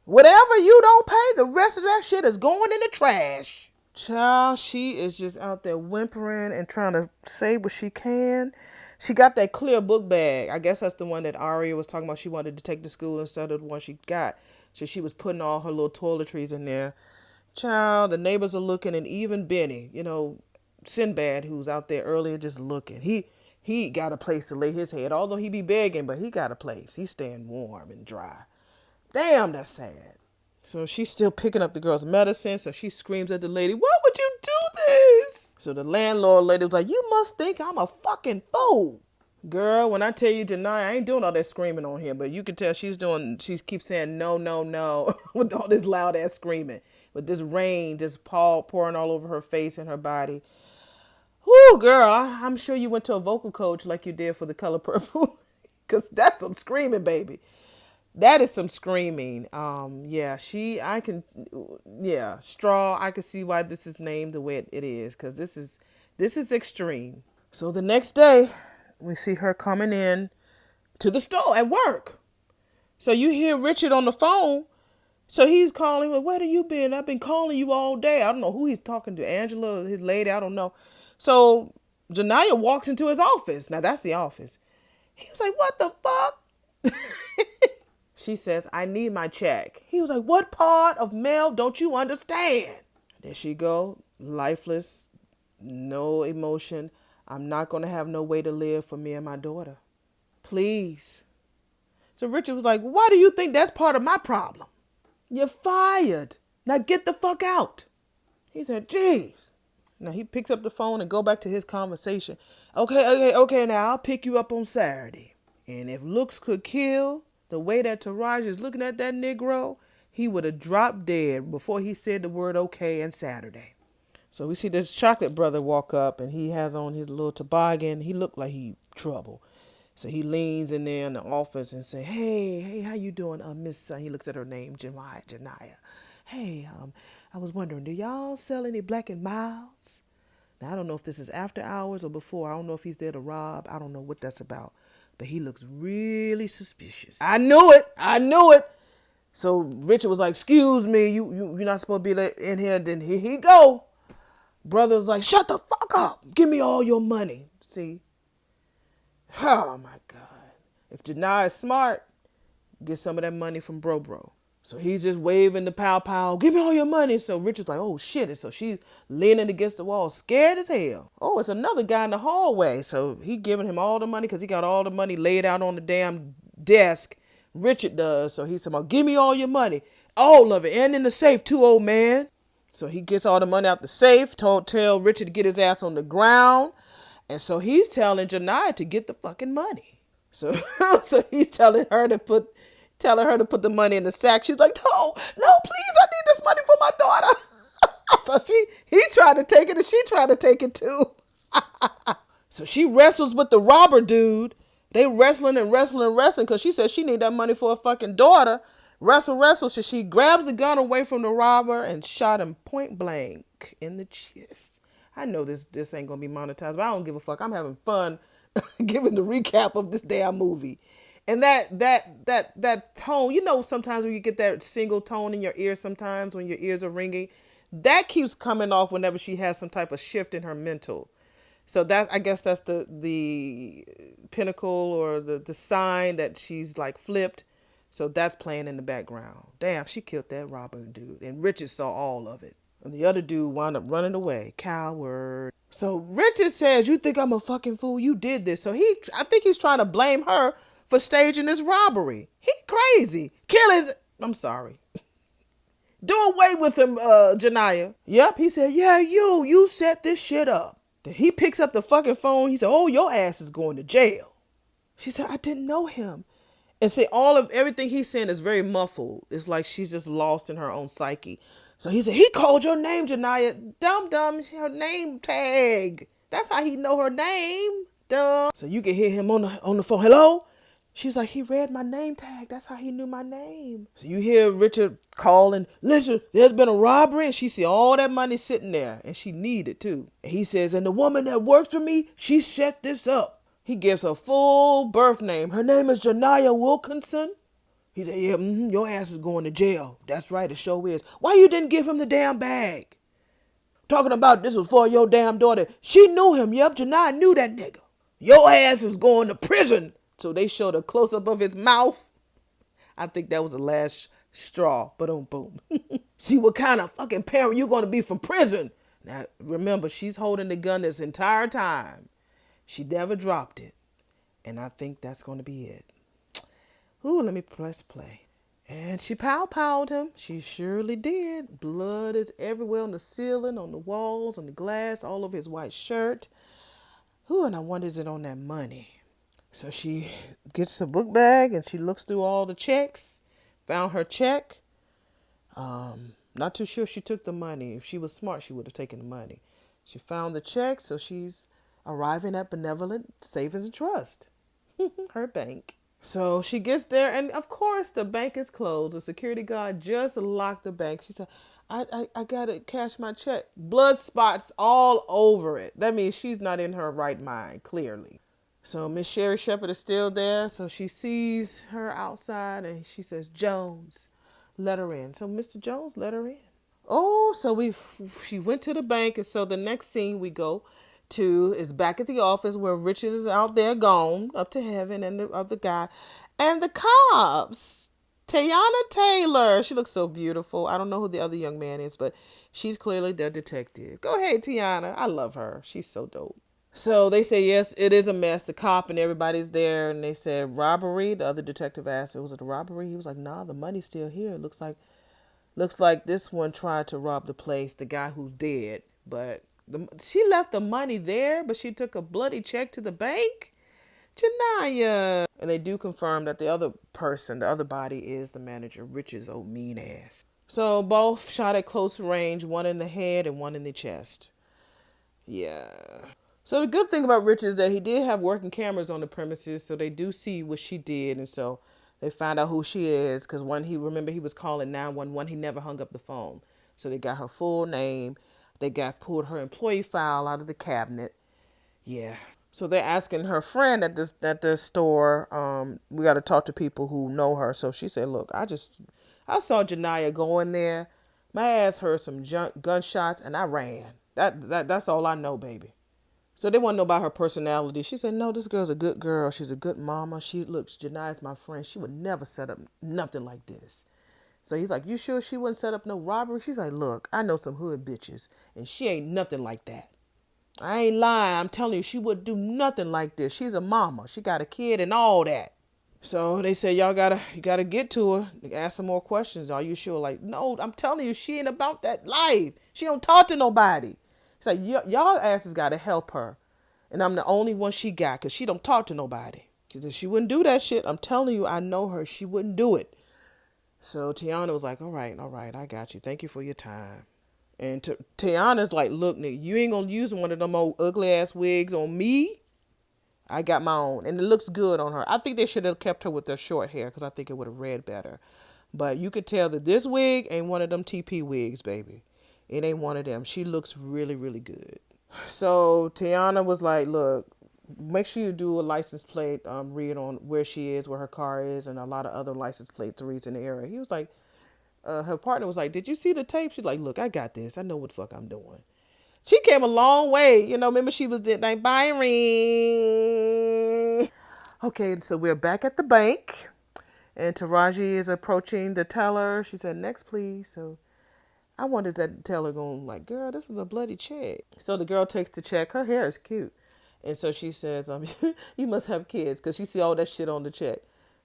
A: Whatever you don't pay, the rest of that shit is going in the trash. Child, she is just out there whimpering and trying to say what she can. She got that clear book bag. I guess that's the one that Aria was talking about. She wanted to take to school instead of the one she got. So she was putting all her little toiletries in there. Child, the neighbors are looking, and even Benny, Sinbad, who's out there earlier just looking. He got a place to lay his head, although he be begging, but he got a place. He's staying warm and dry. Damn, that's sad. So she's still picking up the girl's medicine, so she screams at the lady, why would you do this? So the landlord lady was like, you must think I'm a fucking fool. Girl, when I tell you tonight, I ain't doing all that screaming on here, but you can tell she keeps saying no, no, no, with all this loud ass screaming, with this rain just pouring all over her face and her body. Whoo, girl, I'm sure you went to a vocal coach like you did for The Color Purple, because that's some screaming, baby. That is some screaming. Straw. I can see why this is named the way it is, because this is extreme. So the next day, we see her coming in to the store at work. So you hear Richard on the phone. So he's calling, well, where have you been? I've been calling you all day. I don't know who he's talking to, Angela or his lady. I don't know. So Jania walks into his office. Now that's the office. He was like, what the fuck? She says, I need my check. He was like, what part of mail don't you understand? There she go, lifeless, no emotion. I'm not going to have no way to live for me and my daughter. Please. So Richard was like, why do you think that's part of my problem? You're fired. Now get the fuck out. He said, jeez. Now he picks up the phone and go back to his conversation. Okay, now I'll pick you up on Saturday. And if looks could kill, the way that Taraji is looking at that Negro, he would have dropped dead before he said the word okay and Saturday. So we see this chocolate brother walk up, and he has on his little toboggan. He looked like he trouble. So he leans in there in the office and say, hey, how you doing, Miss? He looks at her name, Janiah. Hey, I was wondering, do y'all sell any Black and Milds? Now, I don't know if this is after hours or before. I don't know if he's there to rob. I don't know what that's about. But he looks really suspicious. I knew it. So Richard was like, excuse me, you're not supposed to be in here. Then here he go. Brother was like, shut the fuck up. Give me all your money. See? Oh, my God. If Janai is smart, get some of that money from Bro. So he's just waving the pow. Give me all your money. So Richard's like, oh, shit. And so she's leaning against the wall, scared as hell. Oh, it's another guy in the hallway. So he giving him all the money because he got all the money laid out on the damn desk. Richard does. So he's talking about, give me all your money. All of it. And in the safe too, old man. So he gets all the money out the safe. Tell Richard to get his ass on the ground. And so he's telling Janiyah to get the fucking money. So he's telling her to put the money in the sack. She's like, no, please, I need this money for my daughter. So he tried to take it and she tried to take it too. So she wrestles with the robber dude. They wrestling because she said she need that money for her fucking daughter. Wrestle. So she grabs the gun away from the robber and shot him point blank in the chest. I know this ain't gonna be monetized, but I don't give a fuck. I'm having fun giving the recap of this damn movie. And that tone, sometimes when you get that single tone in your ear, sometimes when your ears are ringing, that keeps coming off whenever she has some type of shift in her mental. So I guess that's the pinnacle or the sign that she's like flipped. So that's playing in the background. Damn, she killed that robber dude. And Richard saw all of it. And the other dude wound up running away. Coward. So Richard says, you think I'm a fucking fool? You did this. So I think he's trying to blame her for staging this robbery. He crazy. I'm sorry. Do away with him, Janiyah. Yep, he said, yeah, you set this shit up. Then he picks up the fucking phone. He said, oh, your ass is going to jail. She said, I didn't know him. And say all of everything he's saying is very muffled. It's like she's just lost in her own psyche. So he said, he called your name, Janaya. Dumb, her name tag. That's how he know her name. Dumb. So you can hear him on the phone. Hello? She's like, he read my name tag. That's how he knew my name. So you hear Richard calling, listen, there's been a robbery. And she see all that money sitting there. And she need it too. And he says, and the woman that works for me, she set this up. He gives her full birth name. Her name is Janaya Wilkinson. He said, yeah, your ass is going to jail. That's right, it sure is. Why you didn't give him the damn bag? Talking about this was for your damn daughter. She knew him. Yep, Janaya knew that nigga. Your ass is going to prison. So they showed a close-up of his mouth. I think that was the last straw. Boom, boom. See what kind of fucking parent you going to be from prison. Now, remember, she's holding the gun this entire time. She never dropped it. And I think that's going to be it. Ooh, let me press play. And she pow-powed him. She surely did. Blood is everywhere on the ceiling, on the walls, on the glass, all over his white shirt. Ooh, and I wonder, is it on that money? So she gets the book bag and she looks through all the checks. Found her check. Not too sure she took the money. If she was smart, she would have taken the money. She found the check, so she's arriving at Benevolent Savings and Trust, her bank. So she gets there, and of course the bank is closed. The security guard just locked the bank. She said, I gotta cash my check. Blood spots all over it. That means she's not in her right mind, clearly. So Miss Sherry Shepherd is still there. So she sees her outside and she says, Jones, let her in. So Mr. Jones let her in. Oh, so she went to the bank, and so the next scene we go to is back at the office where Richard is out there gone up to heaven, and the other guy, and the cops. Tayana Taylor, she looks so beautiful. I don't know who the other young man is, but she's clearly the detective. Go ahead, Tiana. I love her. She's so dope. So they say, yes, it is a mess. The cop and everybody's there, and they said robbery. The other detective asked, was it a robbery? He was like, nah, the money's still here. It looks like this one tried to rob the place, the guy who's dead. But she left the money there, but she took a bloody check to the bank? Janaya. And they do confirm that the other person, the other body, is the manager, Rich's old mean ass. So both shot at close range, one in the head and one in the chest. Yeah. So the good thing about Rich is that he did have working cameras on the premises, so they do see what she did, and so they find out who she is, because when he was calling 911, he never hung up the phone. So they got her full name. They pulled her employee file out of the cabinet. Yeah. So they're asking her friend at the store, we got to talk to people who know her. So she said, look, I saw Janaya go in there. My ass heard some gunshots and I ran. That's all I know, baby. So they want to know about her personality. She said, no, this girl's a good girl. She's a good mama. Janaya's my friend. She would never set up nothing like this. So he's like, you sure she wouldn't set up no robbery? She's like, look, I know some hood bitches, and she ain't nothing like that. I ain't lying. I'm telling you, she wouldn't do nothing like this. She's a mama. She got a kid and all that. So they said, you gotta get to her. They ask some more questions. Are you sure? Like, no, I'm telling you, she ain't about that life. She don't talk to nobody. It's like, y'all asses gotta help her. And I'm the only one she got, because she don't talk to nobody. She said she wouldn't do that shit. I'm telling you, I know her. She wouldn't do it. So Tiana was like, all right, I got you. Thank you for your time. And Tiana's like, look, nigga, you ain't gonna use one of them old ugly ass wigs on me. I got my own, and it looks good on her. I think they should have kept her with their short hair, because I think it would have read better. But you could tell that this wig ain't one of them TP wigs, baby. It ain't one of them. She looks really, really good. So Tiana was like, look, make sure you do a license plate read on where she is, where her car is, and a lot of other license plate reads in the area. He was like, her partner was like, did you see the tape? She's like, look, I got this. I know what the fuck I'm doing. She came a long way. Remember she was like, Byron. Okay, so we're back at the bank. And Taraji is approaching the teller. She said, next, please. So I wondered that teller going like, girl, this is a bloody check. So the girl takes the check. Her hair is cute. And so she says, you must have kids, because she see all that shit on the check.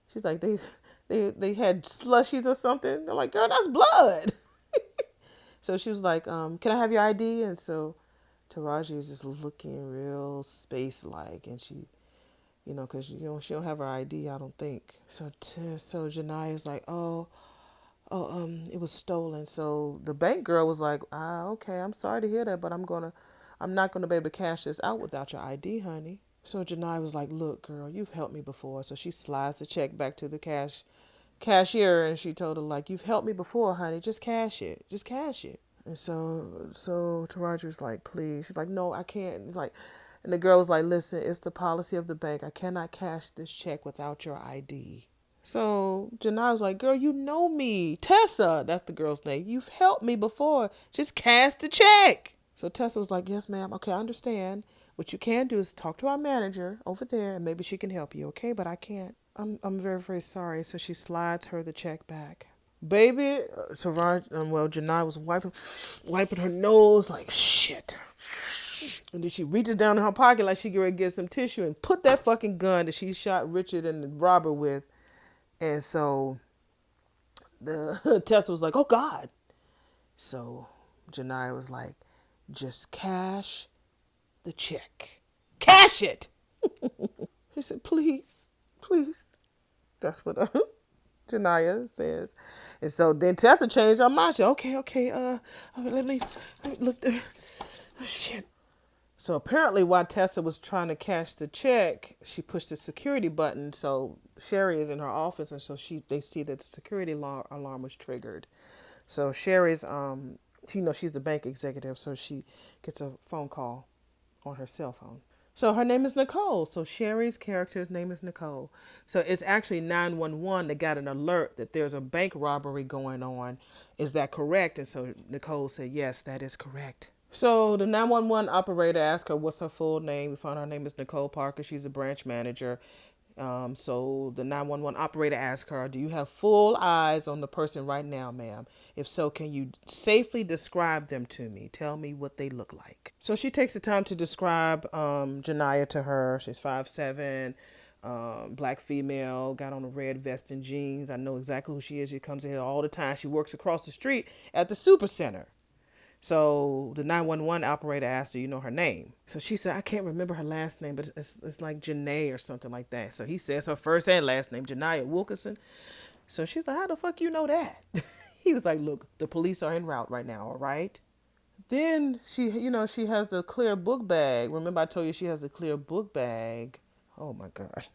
A: She's like, they had slushies or something. They're like, girl, that's blood. So she was like, can I have your ID? And so Taraji is just looking real space-like. And she, because she don't have her ID, I don't think. So Jania's like, it was stolen. So the bank girl was like, okay, I'm sorry to hear that, but I'm not gonna be able to cash this out without your ID, honey. So Jania was like, look, girl, you've helped me before. So she slides the check back to the cashier, and she told her, like, you've helped me before, honey. Just cash it. Just cash it. And so Taraji was like, please. She's like, no, I can't. He's like, and the girl was like, listen, it's the policy of the bank. I cannot cash this check without your ID. So Janai was like, girl, you know me. Tessa, that's the girl's name. You've helped me before. Just cash the check. So Tessa was like, yes, ma'am. Okay, I understand. What you can do is talk to our manager over there, and maybe she can help you, okay? But I can't. I'm very, very sorry. So she slides her the check back. Baby, Janai was wiping her nose like shit. And then she reaches down in her pocket like she get ready to get some tissue and put that fucking gun that she shot Richard and the robber with. And so the Tessa was like, oh God. So Janai was like, just cash the check. Cash it. He said, please, please. That's what Janaya says. And so then Tessa changed her mind. She said, okay, let me look there. Oh, shit. So apparently while Tessa was trying to cash the check, she pushed the security button. So Sherry is in her office, and so they see that the security alarm was triggered. So Sherry's she's the bank executive, so she gets a phone call on her cell phone. So her name is Nicole. So Sherry's character's name is Nicole. So it's actually 911 that got an alert that there's a bank robbery going on. Is that correct? And so Nicole said, yes, that is correct. So the 911 operator asked her what's her full name. We found her name is Nicole Parker. She's a branch manager. So the 911 operator asked her, do you have full eyes on the person right now, ma'am? If so, can you safely describe them to me? Tell me what they look like. So she takes the time to describe Janaya to her. She's 5'7", black female, got on a red vest and jeans. I know exactly who she is. She comes in here all the time. She works across the street at the super center. So the 911 operator asked her, you know her name? So she said, I can't remember her last name, but it's like Janae or something like that. So he says her first and last name, Janaya Wilkinson. So she's like, how the fuck you know that? He was like, look, the police are en route right now, all right? Then she has the clear book bag. Remember I told you she has the clear book bag. Oh my God.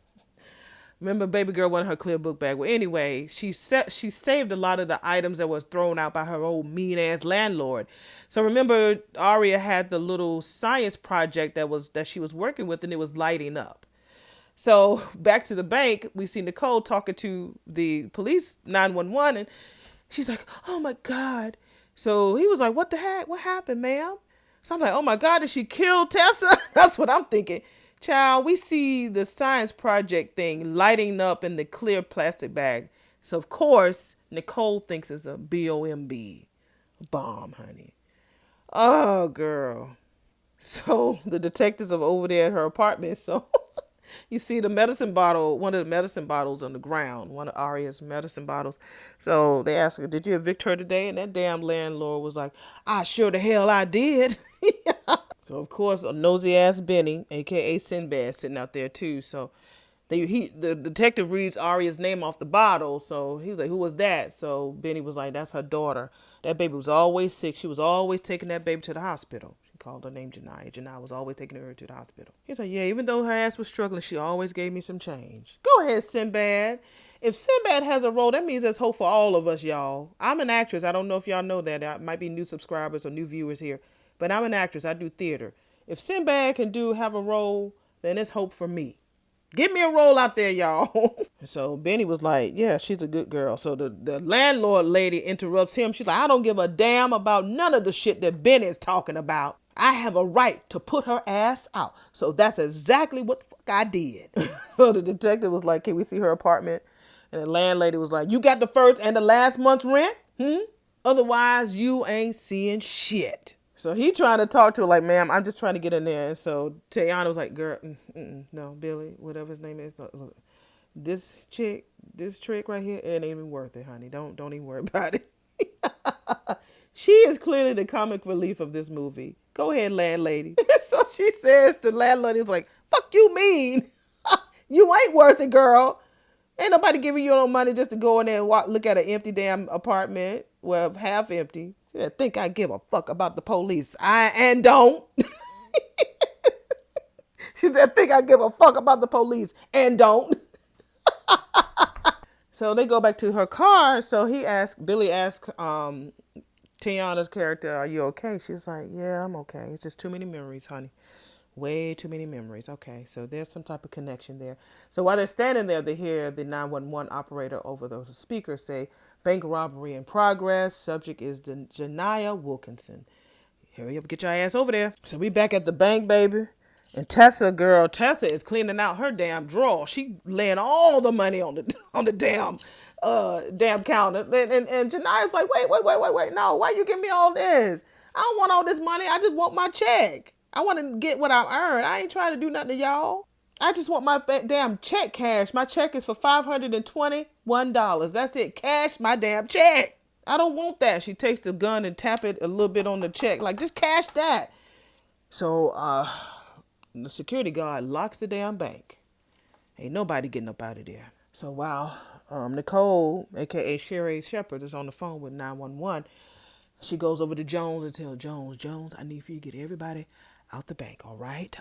A: Remember, baby girl wanted her clear book bag. Well, anyway, she saved a lot of the items that was thrown out by her old mean ass landlord. So remember, Aria had the little science project that she was working with, and it was lighting up. So back to the bank, we see Nicole talking to the police 911, and she's like, "Oh my God!" So he was like, "What the heck? What happened, ma'am?" So I'm like, "Oh my God, did she kill Tessa?" That's what I'm thinking. Child, we see the science project thing lighting up in the clear plastic bag. So, of course, Nicole thinks it's a BOMB. Bomb, honey. Oh, girl. So, the detectives are over there at her apartment. So, you see the medicine bottle, one of the medicine bottles on the ground, one of Aria's medicine bottles. So, they asked her, did you evict her today? And that damn landlord was like, I sure the hell I did. So, of course, a nosy-ass Benny, a.k.a. Sinbad, sitting out there, too. So, the detective reads Aria's name off the bottle. So, he was like, who was that? So, Benny was like, that's her daughter. That baby was always sick. She was always taking that baby to the hospital. She called her name Janai. Janai was always taking her to the hospital. He's like, yeah, even though her ass was struggling, she always gave me some change. Go ahead, Sinbad. If Sinbad has a role, that means there's hope for all of us, y'all. I'm an actress. I don't know if y'all know that. There might be new subscribers or new viewers here. But I'm an actress. I do theater. If Sinbad can have a role, then it's hope for me. Get me a role out there, y'all. So Benny was like, yeah, she's a good girl. So the landlord lady interrupts him. She's like, I don't give a damn about none of the shit that Benny's talking about. I have a right to put her ass out. So that's exactly what the fuck I did. So the detective was like, can we see her apartment? And the landlady was like, you got the first and the last month's rent? Otherwise, you ain't seeing shit. So he trying to talk to her like, ma'am, I'm just trying to get in there. And so Tayana was like, girl, no, Billy, whatever his name is. Look, this trick right here, it ain't even worth it, honey. Don't even worry about it. She is clearly the comic relief of this movie. Go ahead, landlady. So she says the landlady is like, fuck you mean? You ain't worth it, girl. Ain't nobody giving you no money just to go in there and look at an empty damn apartment. Well, half empty. Yeah, think I give a fuck about the police. And don't. She said, think I give a fuck about the police and don't. So they go back to her car. So Billy asks Tiana's character, are you okay? She's like, yeah, I'm okay. It's just too many memories, honey. Way too many memories. Okay, so there's some type of connection there. So while they're standing there, they hear the 911 operator over those speakers say, bank robbery in progress. Subject is Janiyah Wilkinson. Hurry up, get your ass over there. So we back at the bank, baby. And Tessa is cleaning out her damn drawer. She laying all the money on the damn counter. And Janiyah's like, wait. No, why you give me all this? I don't want all this money. I just want my check. I want to get what I earned. I ain't trying to do nothing to y'all. I just want my damn check cash. My check is for $521. That's it. Cash my damn check. I don't want that. She takes the gun and tap it a little bit on the check. Like, just cash that. So, the security guard locks the damn bank. Ain't nobody getting up out of there. So while Nicole, a.k.a. Sherry Shepherd, is on the phone with 911, she goes over to Jones and tells Jones, I need for you to get everybody out the bank, all right?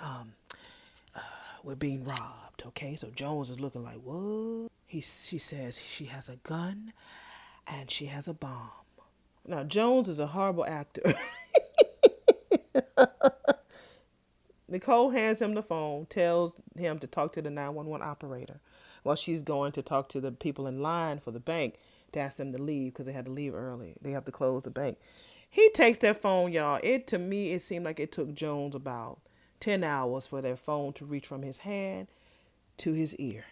A: We're being robbed, okay? So Jones is looking like, what? She says she has a gun and she has a bomb. Now, Jones is a horrible actor. Nicole hands him the phone, tells him to talk to the 911 operator while she's going to talk to the people in line for the bank to ask them to leave because they had to leave early. They have to close the bank. He takes that phone, y'all. To me, it seemed like it took Jones about 10 hours for that phone to reach from his hand to his ear.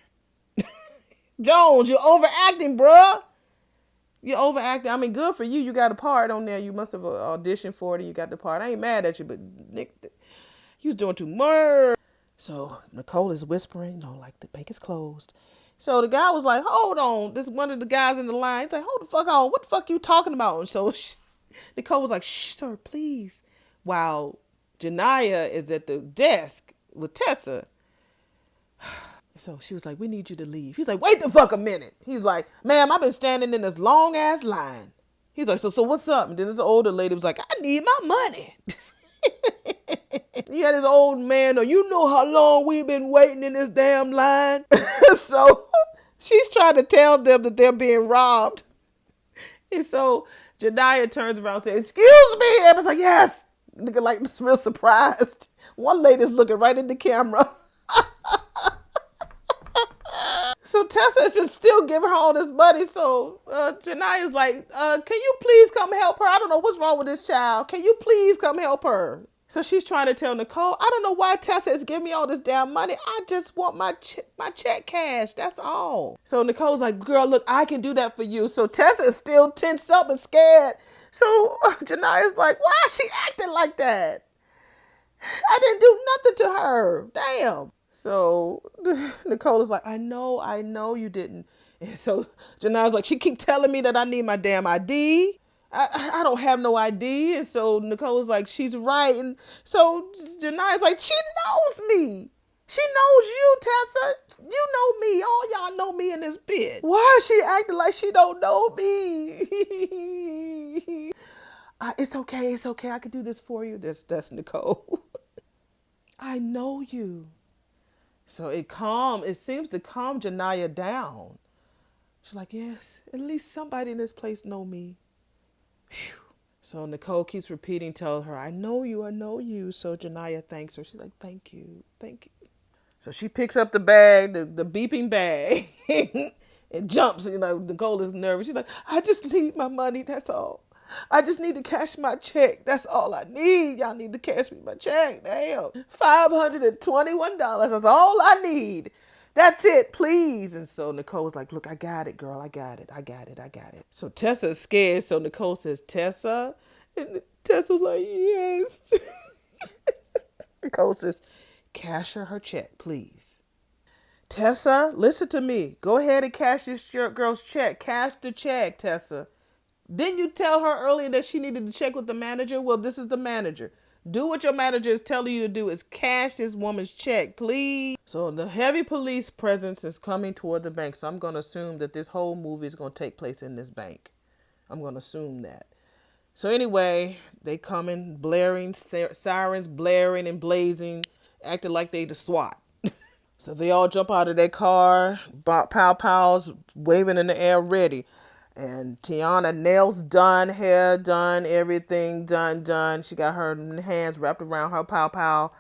A: Jones, you're overacting, bruh. You're overacting. I mean, good for you. You got a part on there. You must have auditioned for it and you got the part. I ain't mad at you, but Nick, you was doing too much. So Nicole is whispering, like the bank is closed. So the guy was like, hold on. This is one of the guys in the line. He's like, hold the fuck on. What the fuck you talking about? And so Nicole was like, shh, sir, please. While Janiyah is at the desk with Tessa. So she was like, we need you to leave. He's like, wait the fuck a minute. He's like, ma'am, I've been standing in this long ass line. He's like, so what's up? And then this older lady was like, I need my money. You had this old man, you know how long we've been waiting in this damn line? So she's trying to tell them that they're being robbed. And so Janiyah turns around and says, excuse me. And I was like, yes. Nigga like real surprised. One lady's looking right in the camera. So Tessa is just still giving her all this money. So Janiyah's like, can you please come help her? I don't know what's wrong with this child. Can you please come help her? So she's trying to tell Nicole, I don't know why Tessa is giving me all this damn money. I just want my check cash. That's all. So Nicole's like, girl, look, I can do that for you. So Tessa is still tensed up and scared. So Janiyah's like, why is she acting like that? I didn't do nothing to her. Damn. So Nicole is like, I know you didn't. And so Janiyah's like, she keep telling me that I need my damn ID. I don't have no ID. And so Nicole's like, she's right. And so Janiyah's like, she knows me. She knows you, Tessa. You know me. All y'all know me in this bit. Why is she acting like she don't know me? It's okay. I can do this for you. That's Nicole. I know you. So it seems to calm Janiyah down. She's like, yes, at least somebody in this place know me. Whew. So Nicole keeps repeating, tell her, I know you. So Janiyah thanks her. She's like, thank you. So she picks up the bag, the beeping bag, and jumps. Nicole is nervous. She's like, I just need my money. That's all. I just need to cash my check. That's all I need. Y'all need to cash me my check. Damn. $521. That's all I need. That's it, please. And so Nicole was like, look, I got it, girl. I got it. So Tessa is scared. So Nicole says, Tessa? And Tessa was like, yes. Nicole says, cash her check, please. Tessa, listen to me. Go ahead and cash this girl's check. Cash the check, Tessa. Didn't you tell her earlier that she needed to check with the manager? Well, this is the manager. Do what your manager is telling you to do, is cash this woman's check, please. So the heavy police presence is coming toward the bank. So I'm going to assume that this whole movie is going to take place in this bank. I'm going to assume that. So anyway, they coming, blaring, sirens blaring and blazing, acting like they the SWAT. So they all jump out of their car, pow pows waving in the air, ready. And Tiana, nails done, hair done, everything done. She got her hands wrapped around her pow pow.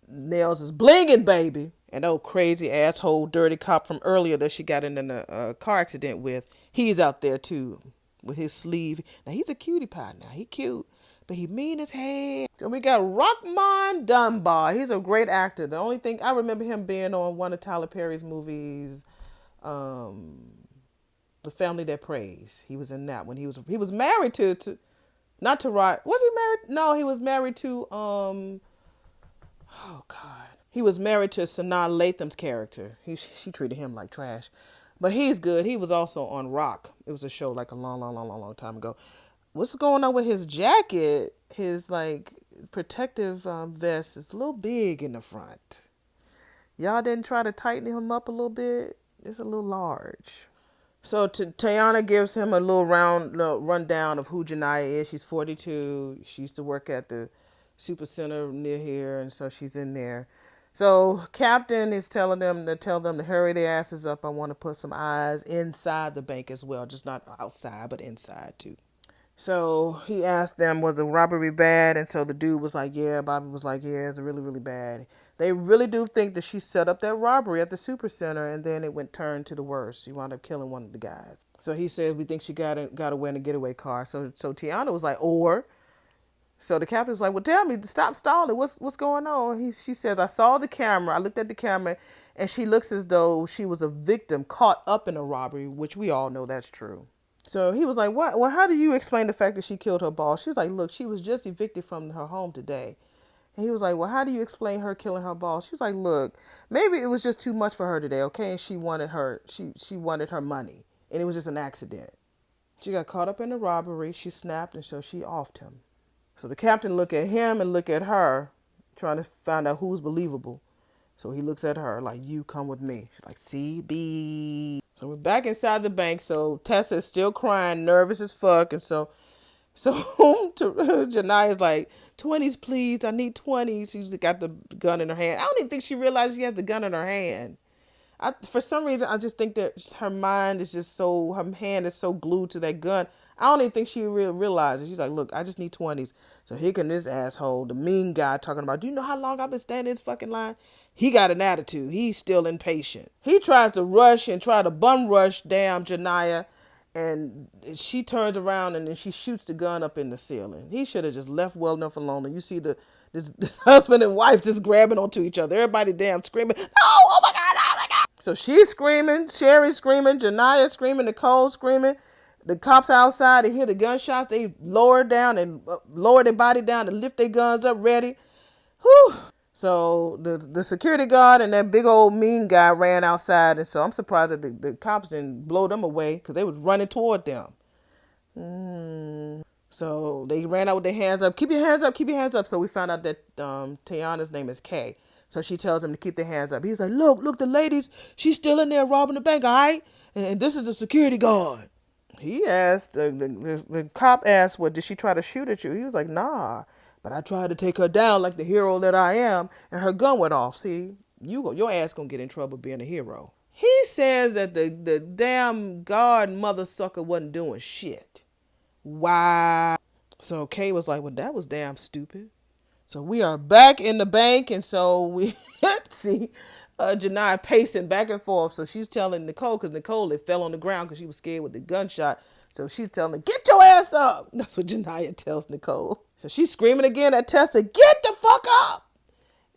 A: Nails is blinging, baby. And that old crazy asshole, dirty cop from earlier that she got in a car accident with, he's out there too with his sleeve. Now he's a cutie pie now. He cute, but he mean as hell. So we got Rockmond Dunbar. He's a great actor. The only thing I remember him being on one of Tyler Perry's movies, The Family That Prays. He was in that when he was married to not to Rod. Was he married? No, he was married to oh God. He was married to Sanaa Latham's character. She treated him like trash. But he's good. He was also on Rock. It was a show like a long time ago. What's going on with his jacket? His like protective vest is a little big in the front. Y'all didn't try to tighten him up a little bit? It's a little large. So Tiana gives him a little rundown of who Janiyah is. She's 42. She used to work at the super center near here, and so she's in there. So Captain is telling them to hurry their asses up. I want to put some eyes inside the bank as well, just not outside, but inside too. So he asked them, was the robbery bad? And so the dude was like, yeah. Bobby was like, yeah, it's really, really bad. They really do think that she set up that robbery at the super center, and then it went turned to the worst. She wound up killing one of the guys. So he said, we think she got away in a getaway car. So Tiana was like, or. So the captain was like, well, tell me, stop stalling. What's going on? She says, I saw the camera. I looked at the camera, and she looks as though she was a victim caught up in a robbery, which we all know that's true. So he was like, what? Well, how do you explain the fact that she killed her boss? She was like, look, she was just evicted from her home today. And he was like, well, how do you explain her killing her boss? She was like, look, maybe it was just too much for her today, okay? And she wanted she wanted her money. And it was just an accident. She got caught up in the robbery. She snapped, and so she offed him. So the captain looked at him and looked at her, trying to find out who's believable. So he looks at her like, you come with me. She's like, CB. So we're back inside the bank. So Tessa is still crying, nervous as fuck. And so Janiyah's like, 20s, please. I need 20s. She's got the gun in her hand. I don't even think she realized she has the gun in her hand. For some reason, I just think that her mind is just so, her hand is so glued to that gun. I don't even think she realizes. She's like, look, I just need 20s. So here can this asshole, the mean guy, talking about, do you know how long I've been standing in this fucking line? He got an attitude. He's still impatient. He tries to rush and try to bum rush damn Janiyah, and she turns around and then she shoots the gun up in the ceiling. He should have just left well enough alone. And you see this husband and wife just grabbing onto each other. Everybody damn screaming, no, oh my God, oh my God. So she's screaming, Sherry's screaming, Janiyah screaming, Nicole screaming. The cops outside, they hear the gunshots. They lower down and lower their body down and lift their guns up ready. Whew. So the security guard and that big old mean guy ran outside. And so I'm surprised that the cops didn't blow them away because they was running toward them. So they ran out with their hands up. Keep your hands up. Keep your hands up. So we found out that Tiana's name is Kay. So she tells him to keep their hands up. He's like, look, the ladies, she's still in there robbing the bank, all right? And this is the security guard. He asked, the cop asked, well, did she try to shoot at you? He was like, nah, but I tried to take her down like the hero that I am, and her gun went off. See, your ass gonna get in trouble being a hero. He says that the damn guard mother sucker wasn't doing shit. Wow. So Kay was like, well, that was damn stupid. So we are back in the bank, and so we see Janiyah pacing back and forth. So she's telling Nicole, because Nicole, it fell on the ground because she was scared with the gunshot. So she's telling her, get your ass up. That's what Janiyah tells Nicole. So she's screaming again at Tessa, get the fuck up.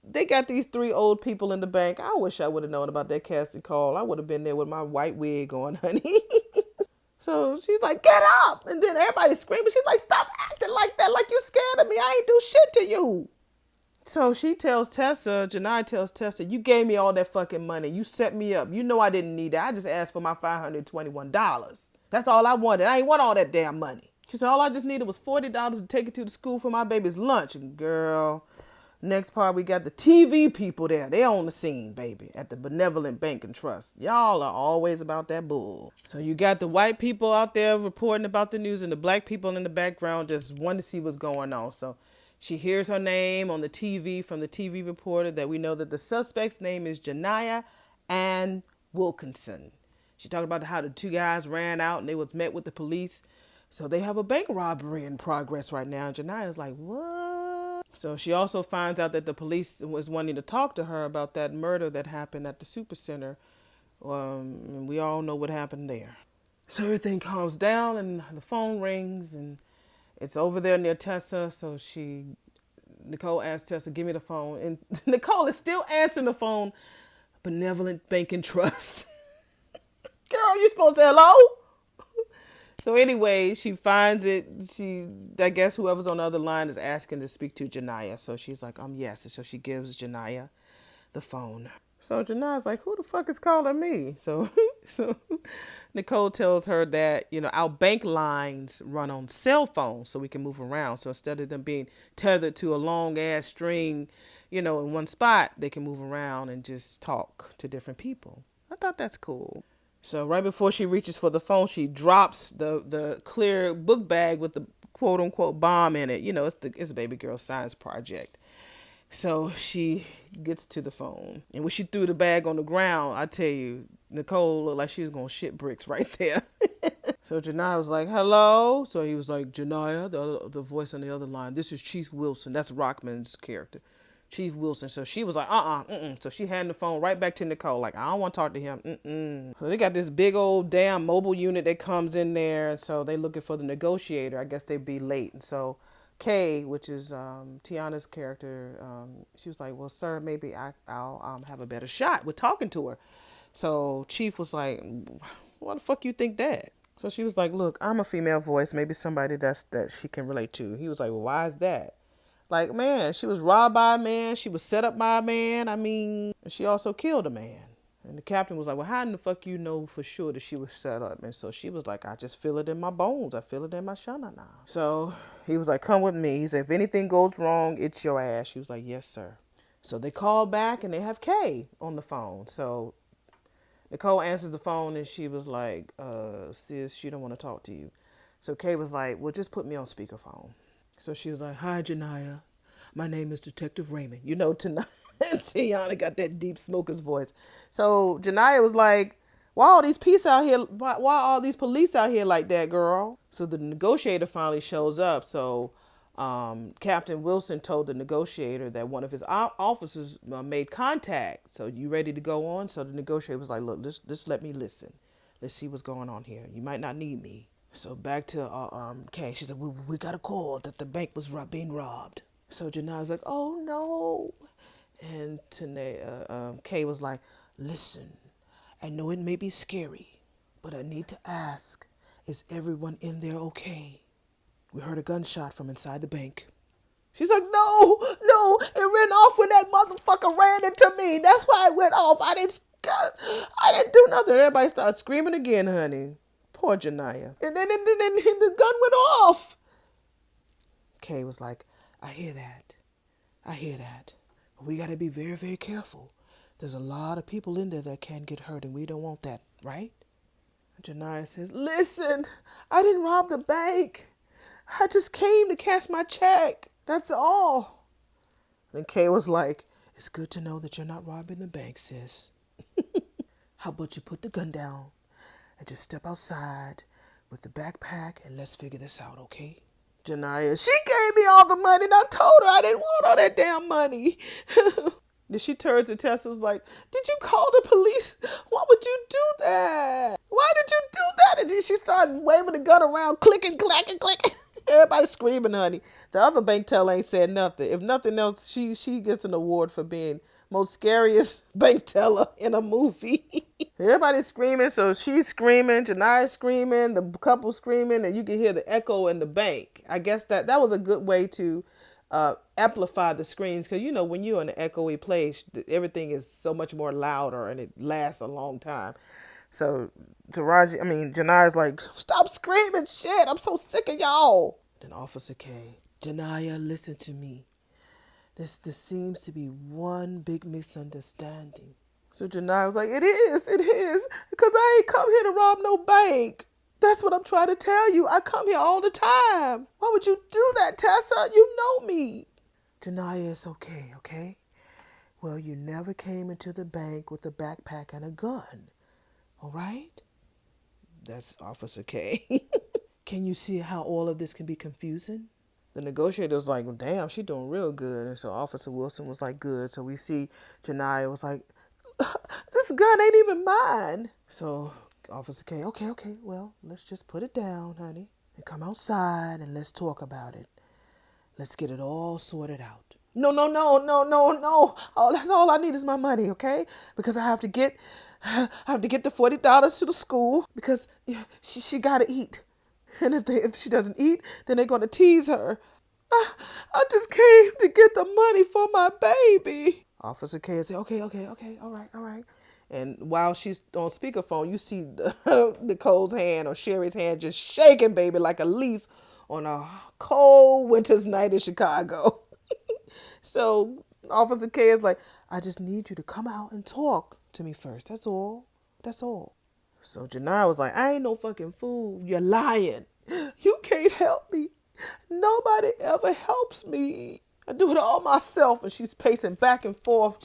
A: They got these 3 old people in the bank. I wish I would have known about that casting call. I would have been there with my white wig on, honey. So she's like, get up. And then everybody's screaming. She's like, stop acting like that, like you scared of me. I ain't do shit to you. So she tells Tessa, Janiyah tells Tessa, you gave me all that fucking money. You set me up. You know I didn't need that. I just asked for my $521. That's all I wanted. I ain't want all that damn money. She said, all I just needed was $40 to take it to the school for my baby's lunch. And girl, next part, we got the TV people there. They on the scene, baby, at the Benevolent Bank and Trust. Y'all are always about that bull. So you got the white people out there reporting about the news and the black people in the background just want to see what's going on. So she hears her name on the TV from the TV reporter that we know that the suspect's name is Janiyah Ann Wilkinson. She talked about how the two guys ran out and they was met with the police. So they have a bank robbery in progress right now. And Janiyah's like, what? So she also finds out that the police was wanting to talk to her about that murder that happened at the super center. And we all know what happened there. So everything calms down and the phone rings and it's over there near Tessa. So Nicole asks Tessa, give me the phone. And Nicole is still answering the phone. Benevolent Bank and Trust. Girl, you supposed to say hello? So anyway, she finds it. I guess whoever's on the other line is asking to speak to Janiyah. So she's like, yes. And so she gives Janiyah the phone. So Janiyah's like, who the fuck is calling me? So Nicole tells her that, our bank lines run on cell phones so we can move around. So instead of them being tethered to a long ass string, in one spot, they can move around and just talk to different people. I thought that's cool. So right before she reaches for the phone, she drops the clear book bag with the quote unquote bomb in it. It's a baby girl science project. So she gets to the phone. And when she threw the bag on the ground, I tell you, Nicole looked like she was going to shit bricks right there. So Janiyah was like, hello. So he was like, Janiyah, the voice on the other line. This is Chief Wilson. That's Rockman's character. Chief Wilson. So she was like, So she handed the phone right back to Nicole. Like, I don't want to talk to him. So they got this big old damn mobile unit that comes in there. And so they looking for the negotiator. I guess they'd be late. And so Kay, which is Tiana's character, she was like, well, sir, maybe I'll have a better shot with talking to her. So Chief was like, why the fuck you think that? So she was like, look, I'm a female voice. Maybe somebody that she can relate to. He was like, well, why is that? Like, man, she was robbed by a man. She was set up by a man. I mean, she also killed a man. And the captain was like, well, how in the fuck you know for sure that she was set up? And so she was like, I just feel it in my bones. I feel it in my shana now. So he was like, come with me. He said, if anything goes wrong, it's your ass. She was like, yes, sir. So they call back and they have Kay on the phone. So Nicole answered the phone and she was like, sis, she don't want to talk to you. So Kay was like, well, just put me on speakerphone. So she was like, hi, Janiyah. My name is Detective Raymond. Tiana got that deep smoker's voice. So Janiyah was like, why all these police out here like that, girl? So the negotiator finally shows up. So Captain Wilson told the negotiator that one of his officers made contact. So you ready to go on? So the negotiator was like, look, just let me listen. Let's see what's going on here. You might not need me. So back to Kay. She said, we got a call that the bank was being robbed. So Janiyah was like, oh, no. And Kay was like, listen, I know it may be scary, but I need to ask, is everyone in there okay? We heard a gunshot from inside the bank. She's like, no, it ran off when that motherfucker ran into me. That's why it went off. I didn't do nothing. Everybody started screaming again, honey. Poor Janiyah. And then the gun went off. Kay was like, I hear that. But we got to be very, very careful. There's a lot of people in there that can get hurt, and we don't want that, right? Janiyah says, listen, I didn't rob the bank. I just came to cash my check. That's all. And Kay was like, it's good to know that you're not robbing the bank, sis. How about you put the gun down and just step outside with the backpack and let's figure this out, okay? Janiyah, she gave me all the money and I told her I didn't want all that damn money. Then she turns to Tessa was like, did you call the police? Why would you do that? Why did you do that? And then she started waving the gun around, clicking, clacking, clicking. Everybody screaming, honey. The other bank teller ain't said nothing. If nothing else, she gets an award for being most scariest bank teller in a movie. Everybody's screaming, so she's screaming, Janiyah's screaming, the couple screaming, and you can hear the echo in the bank. I guess that was a good way to amplify the screams, because when you're in an echoey place, everything is so much more louder and it lasts a long time. So Jania's like, stop screaming shit. I'm so sick of y'all. Then Officer K, Janiyah, listen to me. This seems to be one big misunderstanding. So Janiyah was like, it is. Because I ain't come here to rob no bank. That's what I'm trying to tell you. I come here all the time. Why would you do that, Tessa? You know me. Janiyah, it's okay, okay? Well, you never came into the bank with a backpack and a gun, all right? That's Officer K. Can you see how all of this can be confusing? The negotiator was like, well, damn, she doing real good. And so Officer Wilson was like, good. So we see Janiyah was like, this gun ain't even mine. So Officer K, okay, well, let's just put it down, honey, and come outside and let's talk about it. Let's get it all sorted out. No. Oh, that's all I need is my money, okay? Because I have to get the $40 to the school because she gotta eat. And if she doesn't eat, then they're gonna tease her. I just came to get the money for my baby. Officer K said, okay, all right. And while she's on speakerphone, you see Nicole's hand or Sherry's hand just shaking, baby, like a leaf on a cold winter's night in Chicago. So Officer K is like, I just need you to come out and talk to me first. That's all. That's all. So Janiyah was like, I ain't no fucking fool. You're lying. You can't help me. Nobody ever helps me. I do it all myself. And she's pacing back and forth,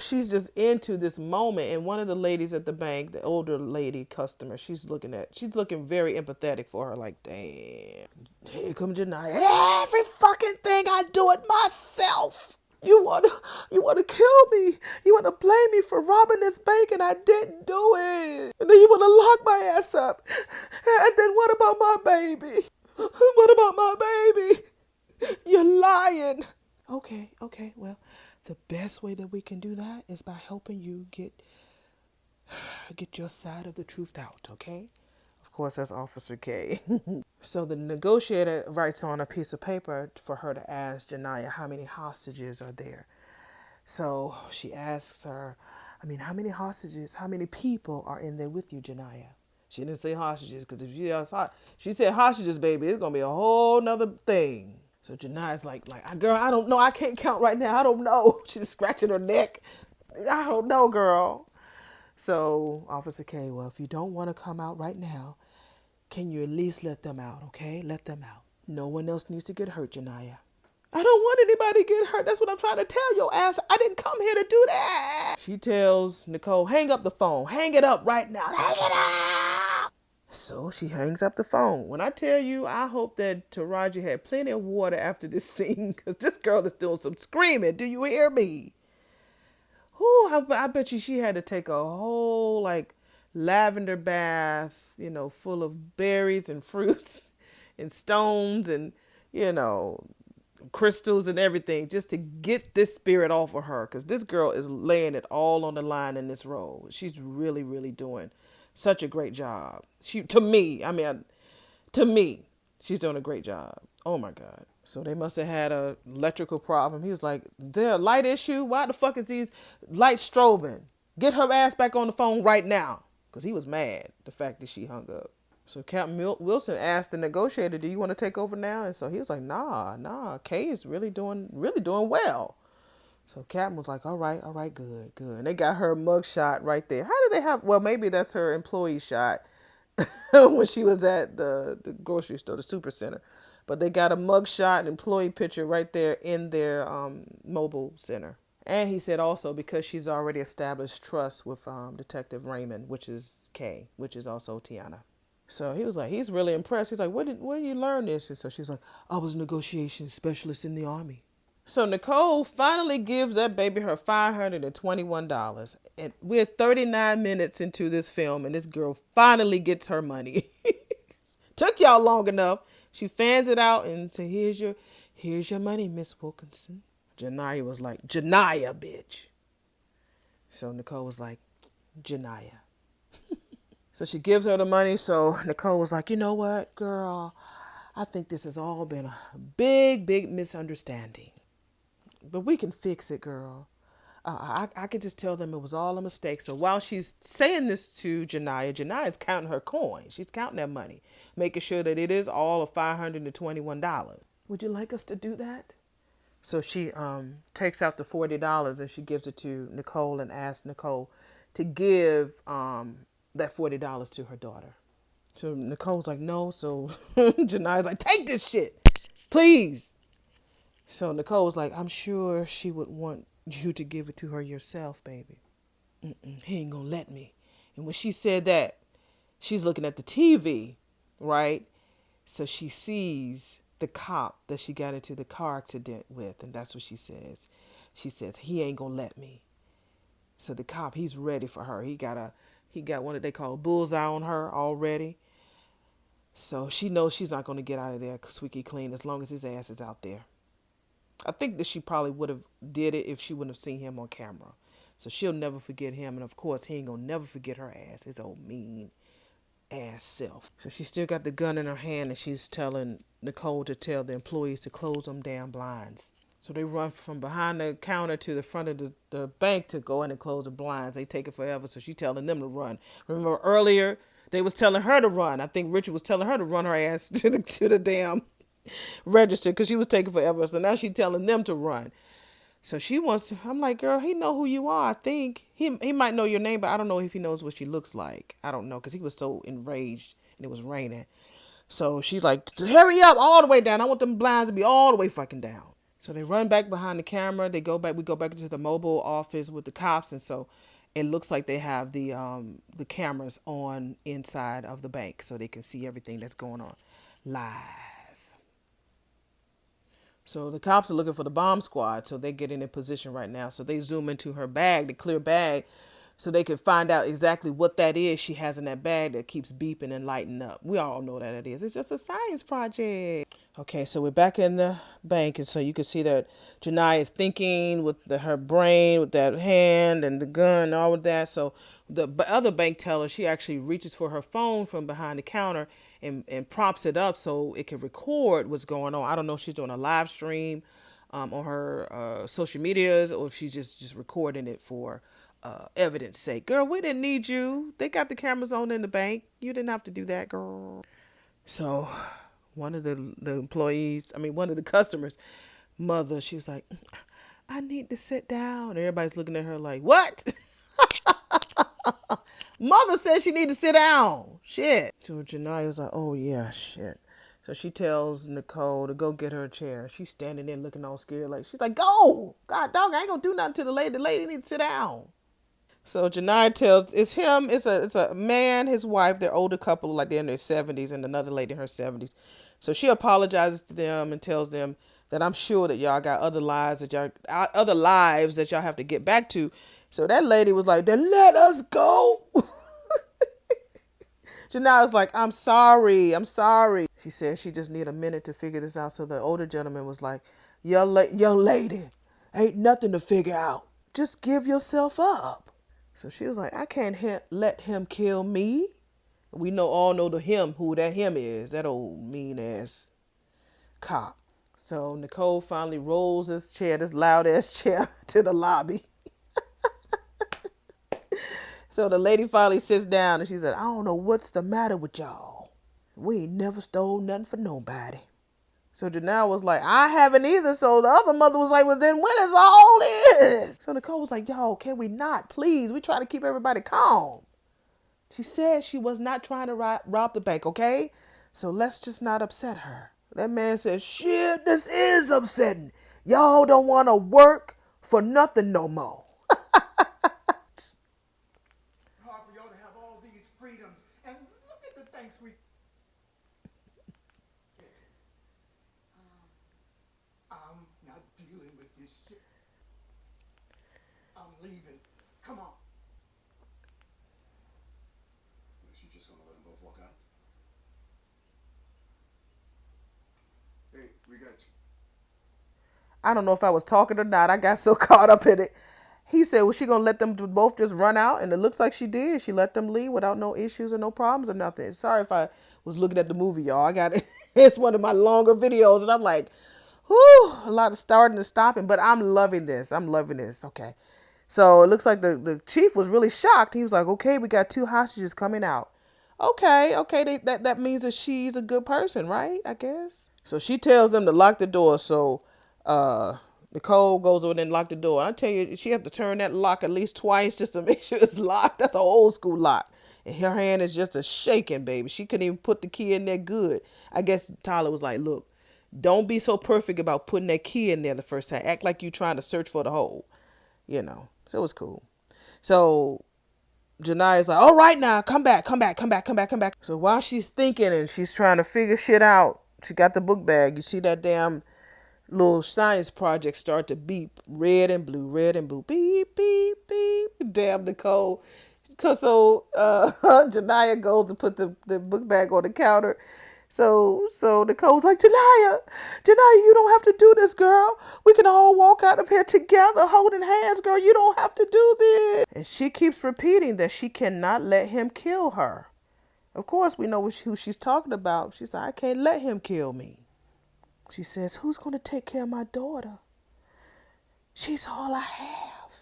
A: she's just into this moment. And one of the ladies at the bank, the older lady customer, she's looking very empathetic for her, like, damn. Here comes Janiyah. Every fucking thing I do it myself. You wanna kill me. You wanna blame me for robbing this bank and I didn't do it. And then you wanna lock my ass up. And then what about my baby? What about my baby? You're lying. Okay, well, the best way that we can do that is by helping you get your side of the truth out, okay? Of course, that's Officer K. So the negotiator writes on a piece of paper for her to ask Janiyah how many hostages are there. So she asks her, how many people are in there with you, Janiyah? She didn't say hostages, because if she said hostages, baby, it's going to be a whole nother thing. So Janiyah's like, girl, I don't know. I can't count right now. I don't know. She's scratching her neck. I don't know, girl. So Officer K, well, if you don't want to come out right now, can you at least let them out, okay? Let them out. No one else needs to get hurt, Janiyah. I don't want anybody to get hurt. That's what I'm trying to tell your ass. I didn't come here to do that. She tells Nicole, hang up the phone. Hang it up right now. Hang it up. So she hangs up the phone. When I tell you, I hope that Taraji had plenty of water after this scene, because this girl is doing some screaming. Do you hear me? I bet you she had to take a whole, lavender bath, full of berries and fruits and stones and, crystals and everything just to get this spirit off of her, because this girl is laying it all on the line in this role. She's really, really doing such a great job. To me, she's doing a great job. Oh my God. So they must have had a electrical problem. He was like, there a light issue? Why the fuck is these lights strobing? Get her ass back on the phone right now. Because he was mad, the fact that she hung up. So Captain Wilson asked the negotiator, do you want to take over now? And so he was like, nah. Kay is really doing well. So Captain was like, all right, good. And they got her mug shot right there. How did they have, well, maybe that's her employee shot when she was at the grocery store, the super center. But they got a mug shot, employee picture right there in their mobile center. And he said also because she's already established trust with Detective Raymond, which is Kay, which is also Tiana. So he was like, he's really impressed. He's like, where did you learn this? And so she's like, I was a negotiation specialist in the Army. So Nicole finally gives that baby her $521. And we're 39 minutes into this film, and this girl finally gets her money. Took y'all long enough. She fans it out and said, here's your money, Miss Wilkinson. Janiyah was like, Janiyah, bitch. So Nicole was like, Janiyah. So she gives her the money. So Nicole was like, you know what, girl? I think this has all been a big, big misunderstanding. But we can fix it, girl. I could just tell them it was all a mistake. So while she's saying this to Janiyah, Janiah's counting her coins. She's counting that money, making sure that it is all of $521. Would you like us to do that? So she takes out the $40 and she gives it to Nicole and asks Nicole to give that $40 to her daughter. So Nicole's like, no. So Janiyah's like, take this shit, please. So Nicole's like, I'm sure she would want you to give it to her yourself, baby. He ain't gonna let me. And when she said that, she's looking at the TV, right? So she sees the cop that she got into the car accident with, and that's what she says. She says, he ain't gonna let me. So the cop, he's ready for her. He got one that they call a bullseye on her already. So she knows she's not gonna get out of there squeaky clean as long as his ass is out there. I think that she probably would have did it if she wouldn't have seen him on camera. So she'll never forget him, and of course he ain't gonna never forget her ass, his old mean ass self. So she still got the gun in her hand, and she's telling Nicole to tell the employees to close them damn blinds. So they run from behind the counter to the front of the bank to go in and close the blinds. They take it forever, so she's telling them to run. Remember earlier they was telling her to run. I think Richard was telling her to run her ass to the damn register because she was taking forever. So now she's telling them to run. So she wants to, I'm like, girl, he know who you are. I think he might know your name, but I don't know if he knows what she looks like. I don't know because he was so enraged and it was raining. So she's like, hurry up all the way down. I want them blinds to be all the way fucking down. So they run back behind the camera. They go back. We go back into the mobile office with the cops, and so it looks like they have the cameras on inside of the bank, so they can see everything that's going on live. So the cops are looking for the bomb squad, so they're getting in position right now. So they zoom into her bag, the clear bag, so they can find out exactly what that is she has in that bag that keeps beeping and lighting up. We all know that it is. It's just a science project. Okay, so we're back in the bank, and so you can see that Janiyah is thinking with her brain, with that hand and the gun and all of that. So the other bank teller, she actually reaches for her phone from behind the counter and props it up so it can record what's going on. I don't know if she's doing a live stream on her social medias or if she's just recording it for evidence sake. Girl, we didn't need you. They got the cameras on in the bank. You didn't have to do that, girl. So one of the employees, one of the customers' mother, she was like, I need to sit down. And everybody's looking at her like, what? Mother said she need to sit down. Shit. So Janiyah was like, oh yeah, shit. So she tells Nicole to go get her a chair. She's standing there looking all scared. Like, she's like, go. God dog, I ain't gonna do nothing to the lady. The lady needs to sit down. So Janiyah tells, it's him, it's a man, his wife, they're older couple, like they're in their 70s, and another lady in her 70s. So she apologizes to them and tells them that I'm sure that y'all got other lives that y'all have to get back to. So that lady was like, then let us go. Janiyah's like, I'm sorry. She said she just need a minute to figure this out. So the older gentleman was like, young lady, ain't nothing to figure out. Just give yourself up. So she was like, I can't let him kill me. We all know the him, who that him is, that old mean ass cop. So Nicole finally rolls this loud ass chair to the lobby. So the lady finally sits down and she said, I don't know what's the matter with y'all. We ain't never stole nothing for nobody. So Janelle was like, I haven't either. So the other mother was like, well, then when is all this? So Nicole was like, yo, can we not? Please, we try to keep everybody calm. She said she was not trying to rob the bank, okay? So let's just not upset her. That man said, shit, this is upsetting. Y'all don't want to work for nothing no more.
B: Hard for y'all to have all these freedoms. And look at the things we... I'm not dealing with this shit. I'm leaving. Come on.
C: Is she just gonna let them both walk out? Hey, we got you.
A: I don't know if I was talking or not. I got so caught up in it. He said, was she going to let them both just run out? And it looks like she did. She let them leave without no issues or no problems or nothing. Sorry if I was looking at the movie, y'all. I got it. It's one of my longer videos. And I'm like, whew, a lot of starting and stopping. But I'm loving this. Okay. So it looks like the chief was really shocked. He was like, okay, we got two hostages coming out. Okay, that means that she's a good person, right? I guess. So she tells them to lock the door. So Nicole goes over there and lock the door. I tell you, she has to turn that lock at least twice just to make sure it's locked. That's an old school lock. And her hand is just a shaking, baby. She couldn't even put the key in there good. I guess Tyler was like, look, don't be so perfect about putting that key in there the first time. Act like you're trying to search for the hole, you know. So it was cool. So Jania's like, all right now, come back. So while she's thinking and she's trying to figure shit out, she got the book bag. You see that damn little science project start to beep, red and blue, beep, beep, beep. Damn, Nicole. Cause so Janiyah goes to put the book bag on the counter. So Nicole's like, Janiyah, you don't have to do this, girl. We can all walk out of here together, holding hands, girl. You don't have to do this. And she keeps repeating that she cannot let him kill her. Of course, we know who she's talking about. She's like, I can't let him kill me. She says, who's going to take care of my daughter? She's all I have.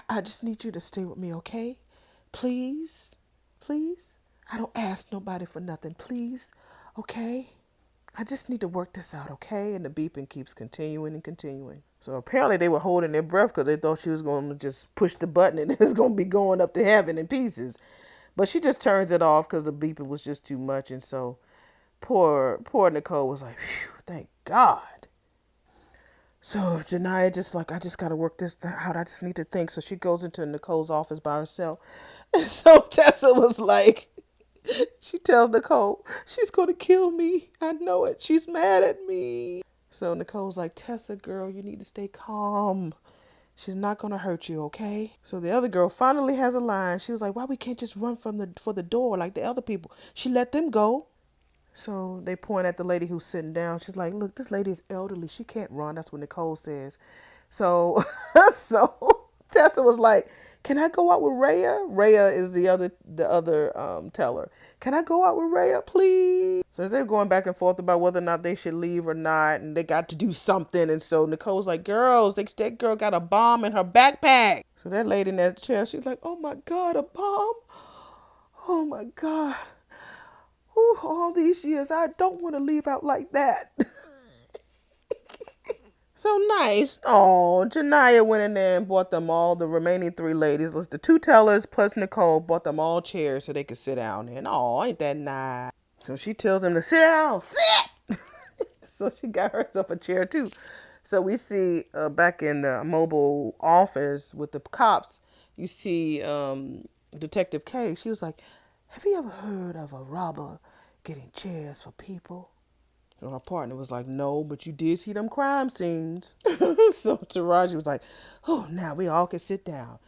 A: I just need you to stay with me, okay? Please? Please? I don't ask nobody for nothing. Please? Okay? I just need to work this out, okay? And the beeping keeps continuing and continuing. So apparently they were holding their breath because they thought she was going to just push the button and it was going to be going up to heaven in pieces. But she just turns it off because the beeping was just too much. And so poor Nicole was like, phew, thank God. So Janiyah just like, I just got to work this out. I just need to think. So she goes into Nicole's office by herself. And so Tessa was like, she tells Nicole, she's going to kill me. I know it. She's mad at me. So Nicole's like, Tessa, girl, you need to stay calm. She's not going to hurt you, okay? So the other girl finally has a line. She was like, why we can't just run for the door like the other people? She let them go. So they point at the lady who's sitting down. She's like, look, this lady is elderly. She can't run. That's what Nicole says. So so Tessa was like, can I go out with Rhea? Rhea is the other teller. Can I go out with Rhea, please? So they're going back and forth about whether or not they should leave or not. And they got to do something. And so Nicole's like, girls, that girl got a bomb in her backpack. So that lady in that chair, she's like, oh my God, a bomb? Oh my God. Ooh, all these years, I don't want to leave out like that. So nice. Oh, Janiyah went in there and bought them all, the remaining three ladies, was the two tellers plus Nicole, bought them all chairs so they could sit down. And oh, ain't that nice? So she tells them to sit down. Sit! So she got herself a chair too. So we see back in the mobile office with the cops, you see Detective K. She was like, have you ever heard of a robber getting chairs for people? So her partner was like, no, but you did see them crime scenes. So Taraji was like, oh, now we all can sit down.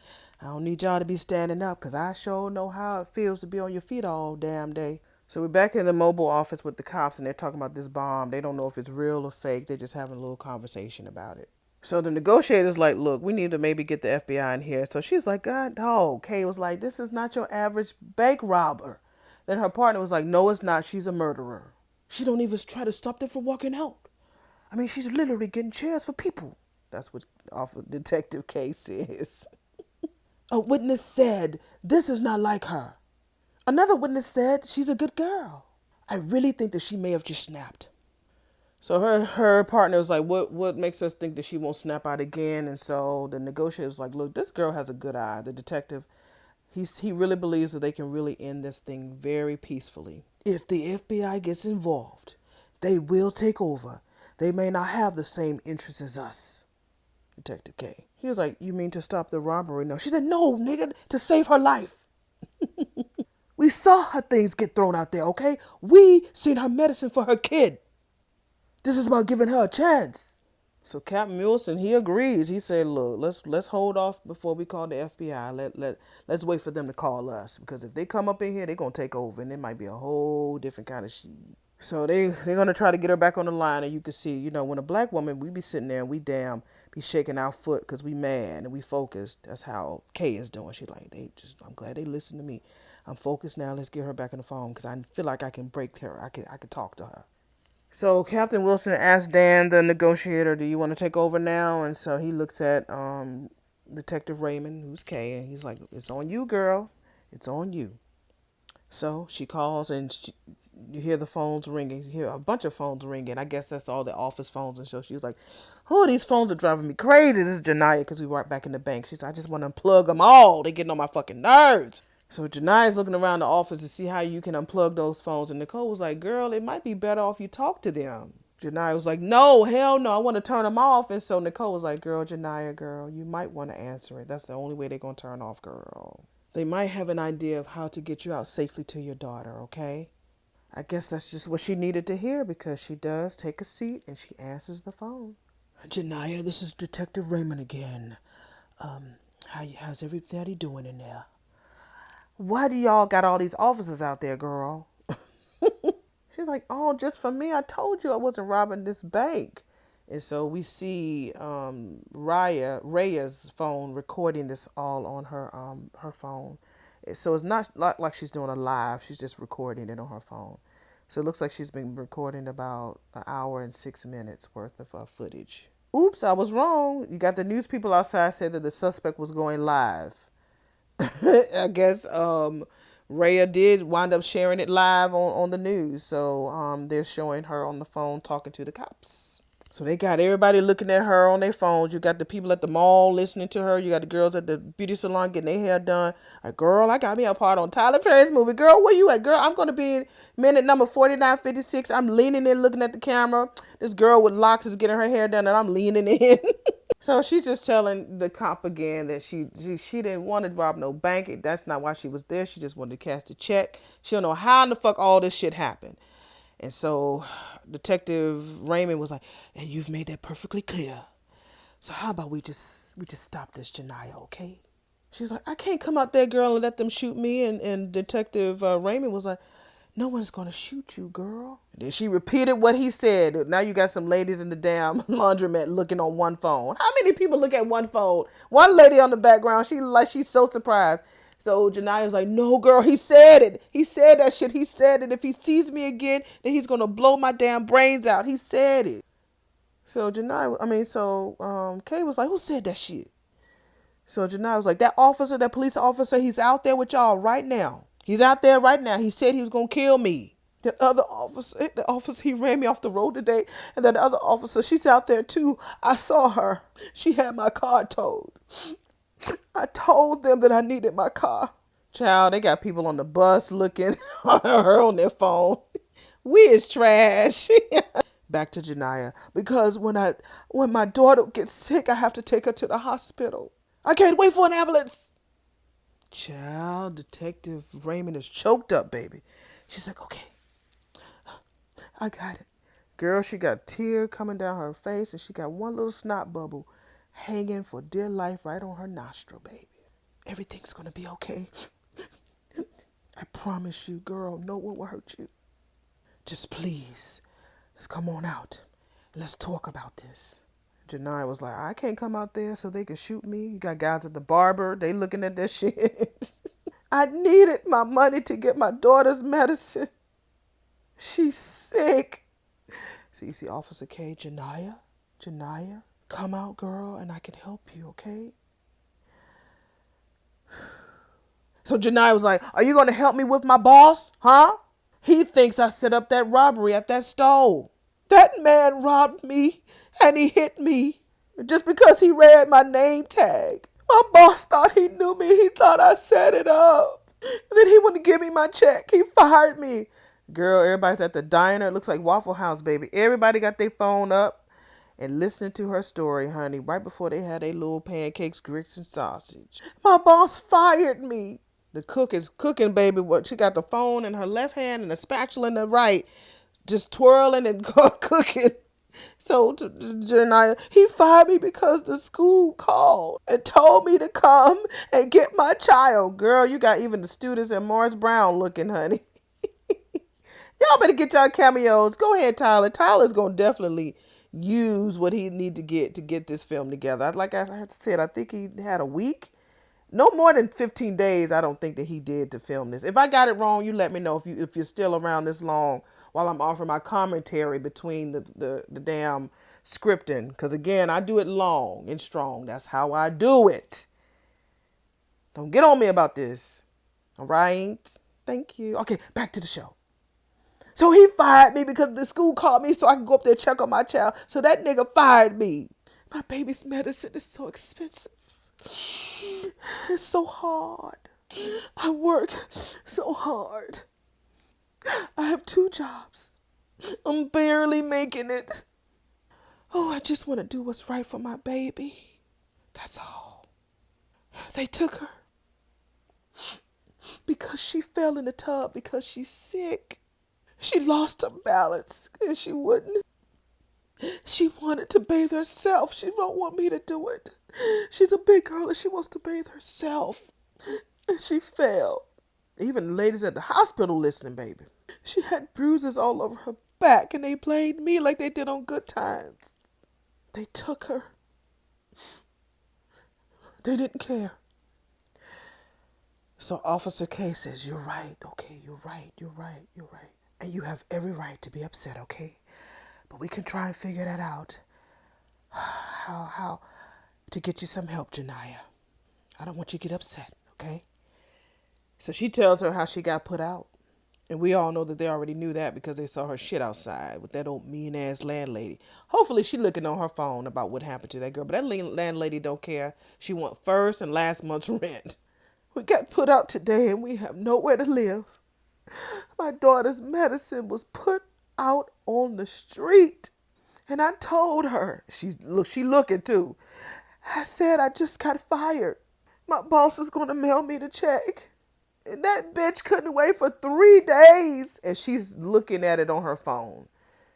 A: I don't need y'all to be standing up because I sure know how it feels to be on your feet all damn day. So we're back in the mobile office with the cops and they're talking about this bomb. They don't know if it's real or fake. They're just having a little conversation about it. So the negotiator's like, look, we need to maybe get the FBI in here. So she's like, God, dog. Kay was like, this is not your average bank robber. Then her partner was like, no, it's not. She's a murderer. She don't even try to stop them from walking out. I mean, she's literally getting chairs for people. That's what Detective K says. A witness said, this is not like her. Another witness said, she's a good girl. I really think that she may have just snapped. So her partner was like, what makes us think that she won't snap out again? And so the negotiator was like, look, this girl has a good eye. The detective, he really believes that they can really end this thing very peacefully. If the FBI gets involved, they will take over. They may not have the same interests as us. Detective K. He was like, you mean to stop the robbery? No. She said, no, nigga, to save her life. We saw her things get thrown out there, okay? We seen her medicine for her kid. This is about giving her a chance. So Captain Wilson, he agrees. He said, look, let's hold off before we call the FBI. Let's wait for them to call us. Because if they come up in here, they're going to take over. And it might be a whole different kind of shit. So they're going to try to get her back on the line. And you can see, you know, when a black woman, we be sitting there and we damn be shaking our foot because we mad and we focused. That's how Kay is doing. She's like, I'm glad they listen to me. I'm focused now. Let's get her back on the phone because I feel like I can break her. I could talk to her. So Captain Wilson asked Dan, the negotiator, "Do you want to take over now?" And so he looks at Detective Raymond, who's Kay, and he's like, "It's on you, girl. It's on you." So she calls, and you hear the phones ringing. You hear a bunch of phones ringing. I guess that's all the office phones. And so she was like, "Oh, these phones are driving me crazy." This is Janiyah, because we work back in the bank. She's like, "I just want to unplug them all. They're getting on my fucking nerves." So Jania's looking around the office to see how you can unplug those phones. And Nicole was like, "Girl, it might be better off you talk to them." Janiyah was like, "No, hell no, I want to turn them off." And so Nicole was like, "Girl, Janiyah, girl, you might want to answer it. That's the only way they're going to turn off, girl. They might have an idea of how to get you out safely to your daughter, okay?" I guess that's just what she needed to hear, because she does take a seat and she answers the phone. "Janiyah, this is Detective Raymond again. How's everybody doing in there? Why do y'all got all these officers out there, girl?" She's like, "Oh, just for me. I told you I wasn't robbing this bank." And so we see Raya's phone recording this all on her phone. So it's not like she's doing a live. She's just recording it on her phone. So it looks like she's been recording about an hour and 6 minutes worth of footage. Oops, I was wrong. You got the news people outside said that the suspect was going live. I guess Raya did wind up sharing it live on the news. So they're showing her on the phone talking to the cops. So they got everybody looking at her on their phones. You got the people at the mall listening to her. You got the girls at the beauty salon getting their hair done. Like, "Girl, I got me a part on Tyler Perry's movie. Girl, where you at? Girl, I'm going to be in minute number 49:56. I'm leaning in looking at the camera. This girl with locks is getting her hair done and I'm leaning in." So she's just telling the cop again that she didn't want to rob no bank. That's not why she was there. She just wanted to cash a check. She don't know how in the fuck all this shit happened. And so Detective Raymond was like, "And you've made that perfectly clear. So how about we just stop this, Janiyah, okay?" She's like, "I can't come out there, girl, and let them shoot me." And Detective Raymond was like, "No one's gonna shoot you, girl." And then she repeated what he said. Now you got some ladies in the damn laundromat looking on one phone. How many people look at one phone? One lady on the background, she's so surprised. So Janiyah was like, "No, girl, he said it. He said that shit. He said it. If he sees me again, then he's gonna blow my damn brains out. He said it." So Kay was like, "Who said that shit?" So Janiyah was like, that police officer, he's out there with y'all right now. He's out there right now. He said he was gonna kill me. The officer, he ran me off the road today. And then the other officer, she's out there too. I saw her. She had my car towed. I told them that I needed my car." Child, they got people on the bus looking at her on their phone. We is trash. Back to Janiyah. "Because when my daughter gets sick, I have to take her to the hospital. I can't wait for an ambulance." Child, Detective Raymond is choked up, baby. She's like, "Okay, I got it." Girl, she got a tear coming down her face, and she got one little snot bubble hanging for dear life right on her nostril, baby. "Everything's gonna be okay. I promise you, girl, no one will hurt you. Just please, just come on out and let's talk about this." Janiyah was like, "I can't come out there so they can shoot me. You got guys at the barber, they looking at that shit." "I needed my money to get my daughter's medicine. She's sick." So you see Officer K, Janiyah, come out, girl, and I can help you, okay? So Janiyah was like, "Are you going to help me with my boss, huh? He thinks I set up that robbery at that store. That man robbed me and he hit me just because he read my name tag. My boss thought he knew me. He thought I set it up. And then he wouldn't give me my check. He fired me." Girl, everybody's at the diner. It looks like Waffle House, baby. Everybody got their phone up and listening to her story, honey, right before they had their little pancakes, grits, and sausage. "My boss fired me." The cook is cooking, baby. What, she got the phone in her left hand and the spatula in the right, just twirling and cooking. So to Janiyah, "He fired me because the school called and told me to come and get my child." Girl, you got even the students at Morris Brown looking, honey. Y'all better get y'all cameos. Go ahead, Tyler. Tyler's gonna definitely use what he need to get this film together. Like I said, I think he had a week, No more than 15 days. I don't think that he did to film this. If I got it wrong, you let me know. If you're still around this long while I'm offering my commentary between the damn scripting, because again, I do it long and strong. That's how I do it. Don't get on me about this. All right. Thank you. Okay, back to the show. So he fired me because the school called me so I could go up there and check on my child. So that nigga fired me. My baby's medicine is so expensive. It's so hard. I work so hard. I have 2 jobs. I'm barely making it. Oh, I just want to do what's right for my baby. That's all. They took her because she fell in the tub because she's sick. She lost her balance and she wouldn't. She wanted to bathe herself. She don't want me to do it. She's a big girl and she wants to bathe herself. And she fell. Even the ladies at the hospital listening, baby. She had bruises all over her back and they blamed me like they did on Good Times. They took her. They didn't care. So Officer K says, you're right, okay, you're right. And you have every right to be upset, okay? But we can try and figure that out. How to get you some help, Janiyah. I don't want you to get upset, okay? So she tells her how she got put out. And we all know that they already knew that because they saw her shit outside with that old mean ass landlady. Hopefully she looking on her phone about what happened to that girl. But that landlady don't care. She want first and last month's rent. We got put out today and we have nowhere to live. My daughter's medicine was put out on the street. And I told her, she looking too. I said I just got fired. My boss is going to mail me the check. And that bitch couldn't wait for 3 days. And she's looking at it on her phone.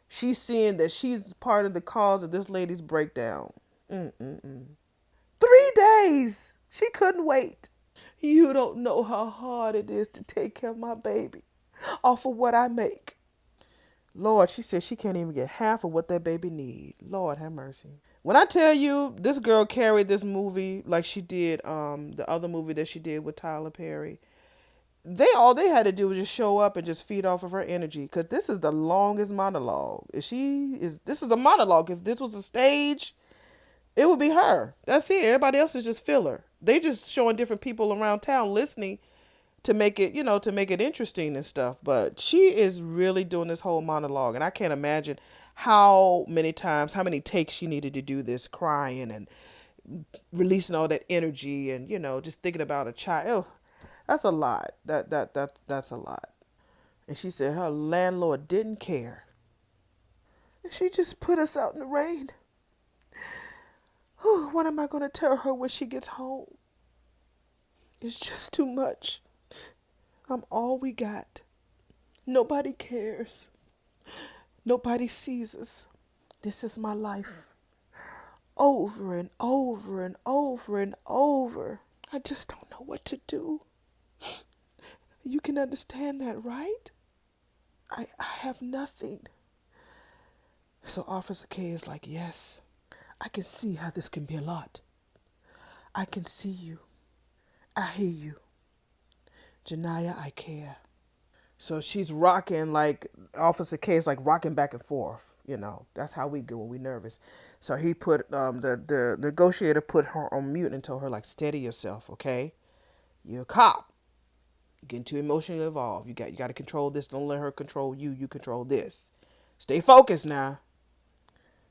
A: She's seeing that she's part of the cause of this lady's breakdown. 3 days. She couldn't wait. You don't know how hard it is to take care of my baby off of what I make. Lord, she said she can't even get half of what that baby need. Lord have mercy. When I tell you this girl carried this movie like she did the other movie that she did with Tyler Perry, all they had to do was just show up and just feed off of her energy. Because this is the longest monologue. This is a monologue. If this was a stage, it would be her. That's it. Everybody else is just filler. They just showing different people around town listening to make it, to make it interesting and stuff. But she is really doing this whole monologue. And I can't imagine how many takes she needed to do this, crying and releasing all that energy and, just thinking about a child. That's a lot. That's a lot. And she said her landlord didn't care. And she just put us out in the rain. Whew, what am I going to tell her when she gets home? It's just too much. I'm all we got. Nobody cares. Nobody sees us. This is my life. Over and over and over and over. I just don't know what to do. You can understand that, right? I have nothing. So Officer K is like, yes, I can see how this can be a lot. I can see you. I hear you. Janiyah, I care. So she's rocking like Officer K is like rocking back and forth. That's how we go when we nervous. So he put the negotiator put her on mute and told her like, steady yourself, okay? You're a cop. You're getting too emotionally involved. You got to control this. Don't let her control you. You control this. Stay focused now.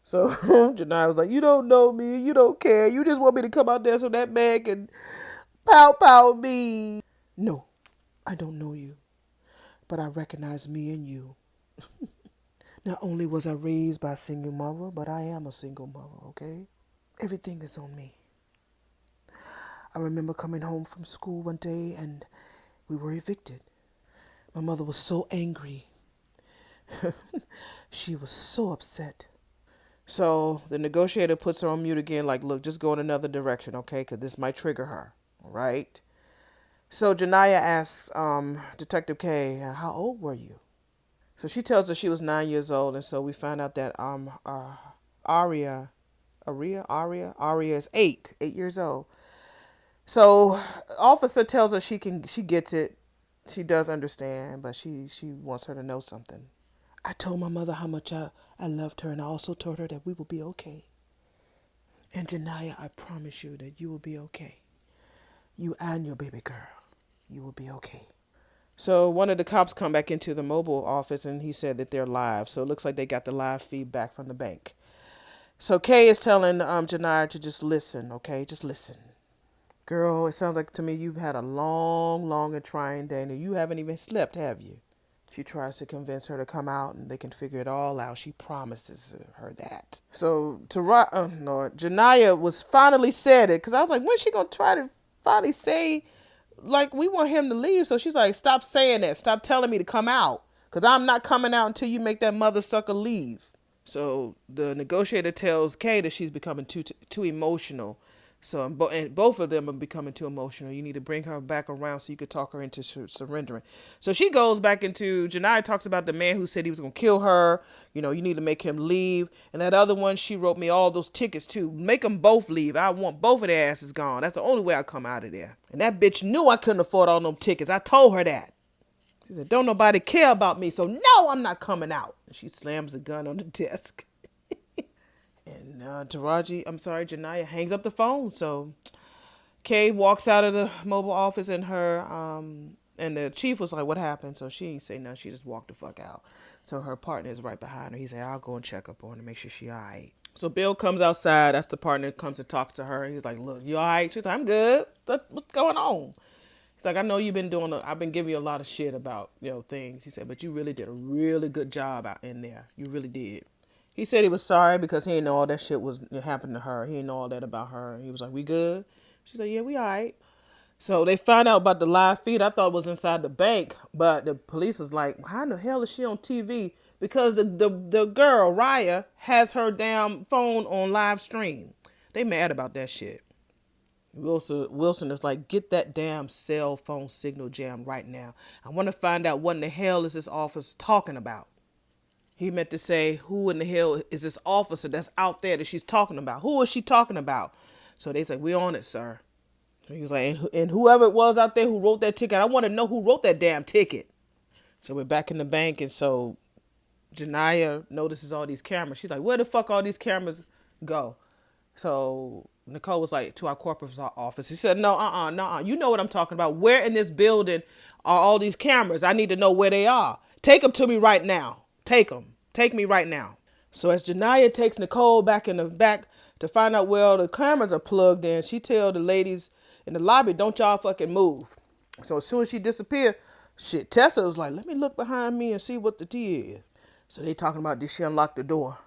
A: So Janiyah was like, you don't know me. You don't care. You just want me to come out there so that man can pow me. No, I don't know you. But I recognize me and you. Not only was I raised by a single mother, but I am a single mother, okay? Everything is on me. I remember coming home from school one day and we were evicted. My mother was so angry. She was so upset. So the negotiator puts her on mute again, like, look, just go in another direction, okay? Because this might trigger her, all right? So Janiyah asks Detective K, how old were you? So she tells her she was 9 years old, and so we find out that Aria is 8 years old. So officer tells her she gets it. She does understand, but she wants her to know something. I told my mother how much I loved her, and I also told her that we will be okay. And Janaya, I promise you that you will be okay. You and your baby girl. You will be okay. So one of the cops come back into the mobile office and he said that they're live. So it looks like they got the live feedback from the bank. So Kay is telling Janaya to just listen, okay? Just listen. Girl, it sounds like to me you've had a long, long and trying day and you haven't even slept, have you? She tries to convince her to come out and they can figure it all out. She promises her that. So no, Janaya was finally said it because I was like, when's she gonna try to finally say like we want him to leave? So she's like, stop saying that. Stop telling me to come out because I'm not coming out until you make that mother sucker leave. So the negotiator tells Kay that she's becoming too emotional. So and both of them are becoming too emotional. You need to bring her back around so you could talk her into surrendering. So she goes back into Janai talks about the man who said he was gonna kill her. You know, you need to make him leave. And that other one, she wrote me all those tickets too. Make them both leave. I want both of their asses gone. That's the only way I come out of there. And that bitch knew I couldn't afford all them tickets. I told her that. She said, don't nobody care about me, so no, I'm not coming out. And she slams the gun on the desk. And Janaya hangs up the phone. So Kay walks out of the mobile office and and the chief was like, what happened? So she ain't say nothing. She just walked the fuck out. So her partner is right behind her. He said, I'll go and check up on her, make sure she all right. So Bill comes outside. That's the partner that comes to talk to her. He's like, look, you all right? She's like, I'm good. What's going on? He's like, I know you've been I've been giving you a lot of shit about, things. He said, but you really did a really good job out in there. You really did. He said he was sorry because he didn't know all that shit was happening to her. He didn't know all that about her. He was like, we good? She's like, yeah, we all right. So they find out about the live feed. I thought it was inside the bank, but the police was like, how in the hell is she on TV? Because the girl, Raya, has her damn phone on live stream. They mad about that shit. Wilson is like, get that damn cell phone signal jammed right now. I want to find out what in the hell is this officer talking about. He meant to say, who in the hell is this officer that's out there that she's talking about? Who is she talking about? So they said, we on it, sir. So he was like, and whoever it was out there who wrote that ticket, I want to know who wrote that damn ticket. So we're back in the bank, and so Janaya notices all these cameras. She's like, where the fuck all these cameras go? So Nicole was like, to our corporate office. He said, no, no. You know what I'm talking about. Where in this building are all these cameras? I need to know where they are. Take them to me right now. Take them. Take me right now. So as Janaya takes Nicole back in the back to find out where all the cameras are plugged in, she tell the ladies in the lobby, don't y'all fucking move. So as soon as she disappeared, shit, Tessa was like, let me look behind me and see what the tea is. So they talking about did she unlock the door?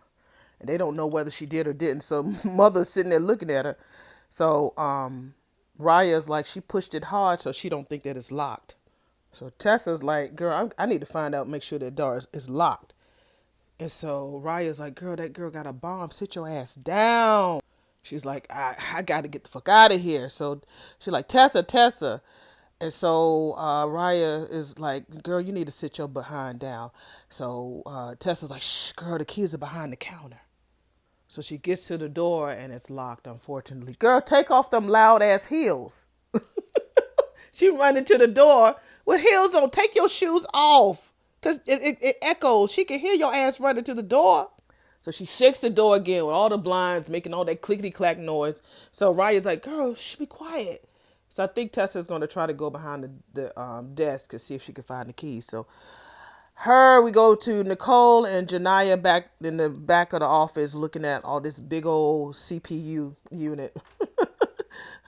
A: And they don't know whether she did or didn't. So mother's sitting there looking at her. So Raya's like, she pushed it hard so she don't think that it's locked. So Tessa's like, girl, I need to find out, make sure that door is locked. And so Raya's like, girl, that girl got a bomb. Sit your ass down. She's like, I got to get the fuck out of here. So she's like, Tessa. And so Raya is like, girl, you need to sit your behind down. So Tessa's like, shh, girl, the keys are behind the counter. So she gets to the door and it's locked, unfortunately. Girl, take off them loud ass heels. She running to the door with heels on. Take your shoes off. Because it echoes. She can hear your ass running to the door. So she shakes the door again with all the blinds making all that clickety clack noise. So Raya's like, girl, shh, be quiet. So I think Tessa's going to try to go behind the desk to see if she can find the keys. So we go to Nicole and Janaya back in the back of the office looking at all this big old CPU unit.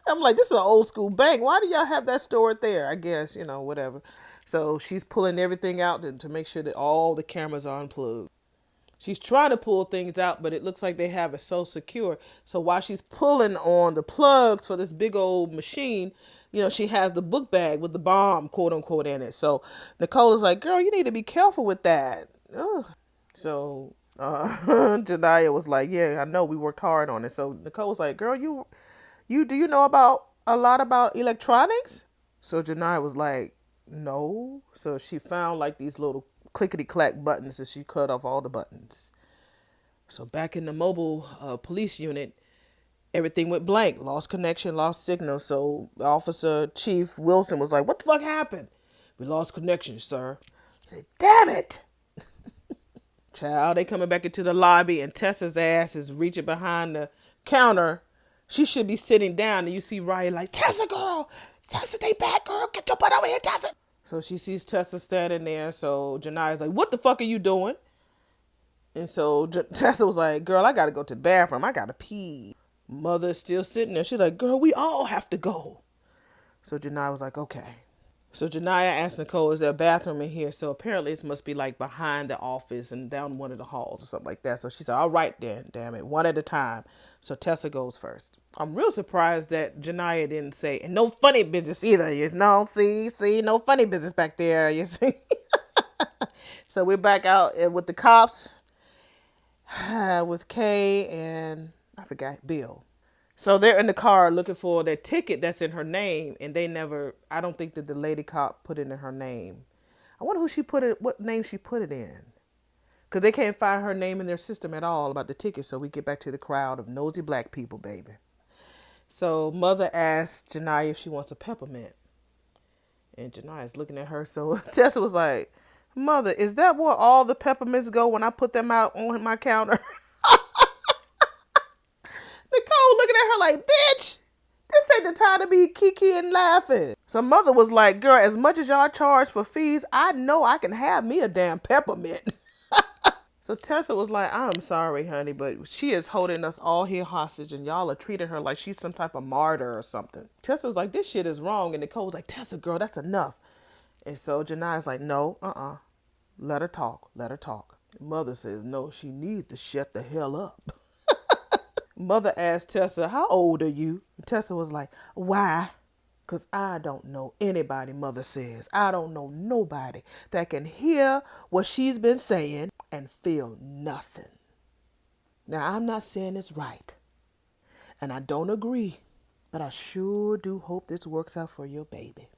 A: I'm like, this is an old school bank. Why do y'all have that stored there? I guess, whatever. So she's pulling everything out to make sure that all the cameras are unplugged. She's trying to pull things out, but it looks like they have it so secure. So while she's pulling on the plugs for this big old machine, she has the book bag with the bomb, quote unquote, in it. So Nicole is like, girl, you need to be careful with that. Ugh. So Janaya was like, yeah, I know, we worked hard on it. So Nicole was like, girl, do you know about a lot about electronics? So Janaya was like, no. So she found like these little clickety clack buttons and she cut off all the buttons. So back in the mobile police unit, everything went blank, lost connection, lost signal. So Officer Chief Wilson was like, "What the fuck happened?" "We lost connection, sir." I said, "Damn it." Child, they coming back into the lobby and Tessa's ass is reaching behind the counter. She should be sitting down and you see Raya like, "Tessa, girl, Tessa, they back, girl. Get your butt over here, Tessa." So she sees Tessa standing there. So Jania's like, "What the fuck are you doing?" And so Tessa was like, "Girl, I gotta go to the bathroom. I gotta pee." Mother's still sitting there. She's like, "Girl, we all have to go." So Jania was like, "Okay." So Jania asked Nicole, "Is there a bathroom in here?" So apparently it must be like behind the office and down one of the halls or something like that. So she said, "All right then, damn it, one at a time." So Tessa goes first. I'm real surprised that Jania didn't say, "And no funny business either." You know, see, no funny business back there. You see. So we're back out with the cops, with Kay and I forgot Bill. So they're in the car looking for their ticket that's in her name, and I don't think that the lady cop put it in her name. I wonder what name she put it in. Because they can't find her name in their system at all about the ticket, so we get back to the crowd of nosy black people, baby. So Mother asked Janiyah if she wants a peppermint. And Janiah's looking at her, so Tessa was like, "Mother, is that where all the peppermints go when I put them out on my counter?" Nicole looking at her like, "Bitch, this ain't the time to be kiki and laughing." So Mother was like, "Girl, as much as y'all charge for fees, I know I can have me a damn peppermint." So Tessa was like, "I'm sorry, honey, but she is holding us all here hostage and y'all are treating her like she's some type of martyr or something." Tessa was like, "This shit is wrong." And Nicole was like, "Tessa, girl, that's enough." And so Jania's like, "No, let her talk, let her talk." Mother says, "No, she needs to shut the hell up." Mother asked Tessa, "How old are you?" And Tessa was like, "Why?" "Because I don't know anybody," Mother says. "I don't know nobody that can hear what she's been saying and feel nothing." Now, I'm not saying it's right, and I don't agree, but I sure do hope this works out for your baby.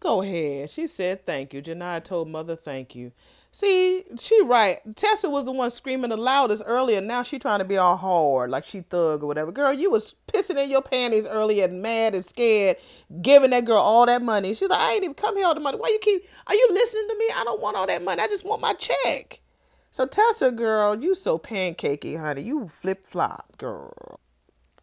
A: "Go ahead." She said thank you. Janiyah told Mother thank you. See, she right. Tessa was the one screaming the loudest earlier. Now she trying to be all hard, like she thug or whatever. Girl, you was pissing in your panties earlier and mad and scared, giving that girl all that money. She's like, "I ain't even come here all the money. Are you listening to me? I don't want all that money. I just want my check." So Tessa, girl, you so pancakey, honey. You flip-flop, girl.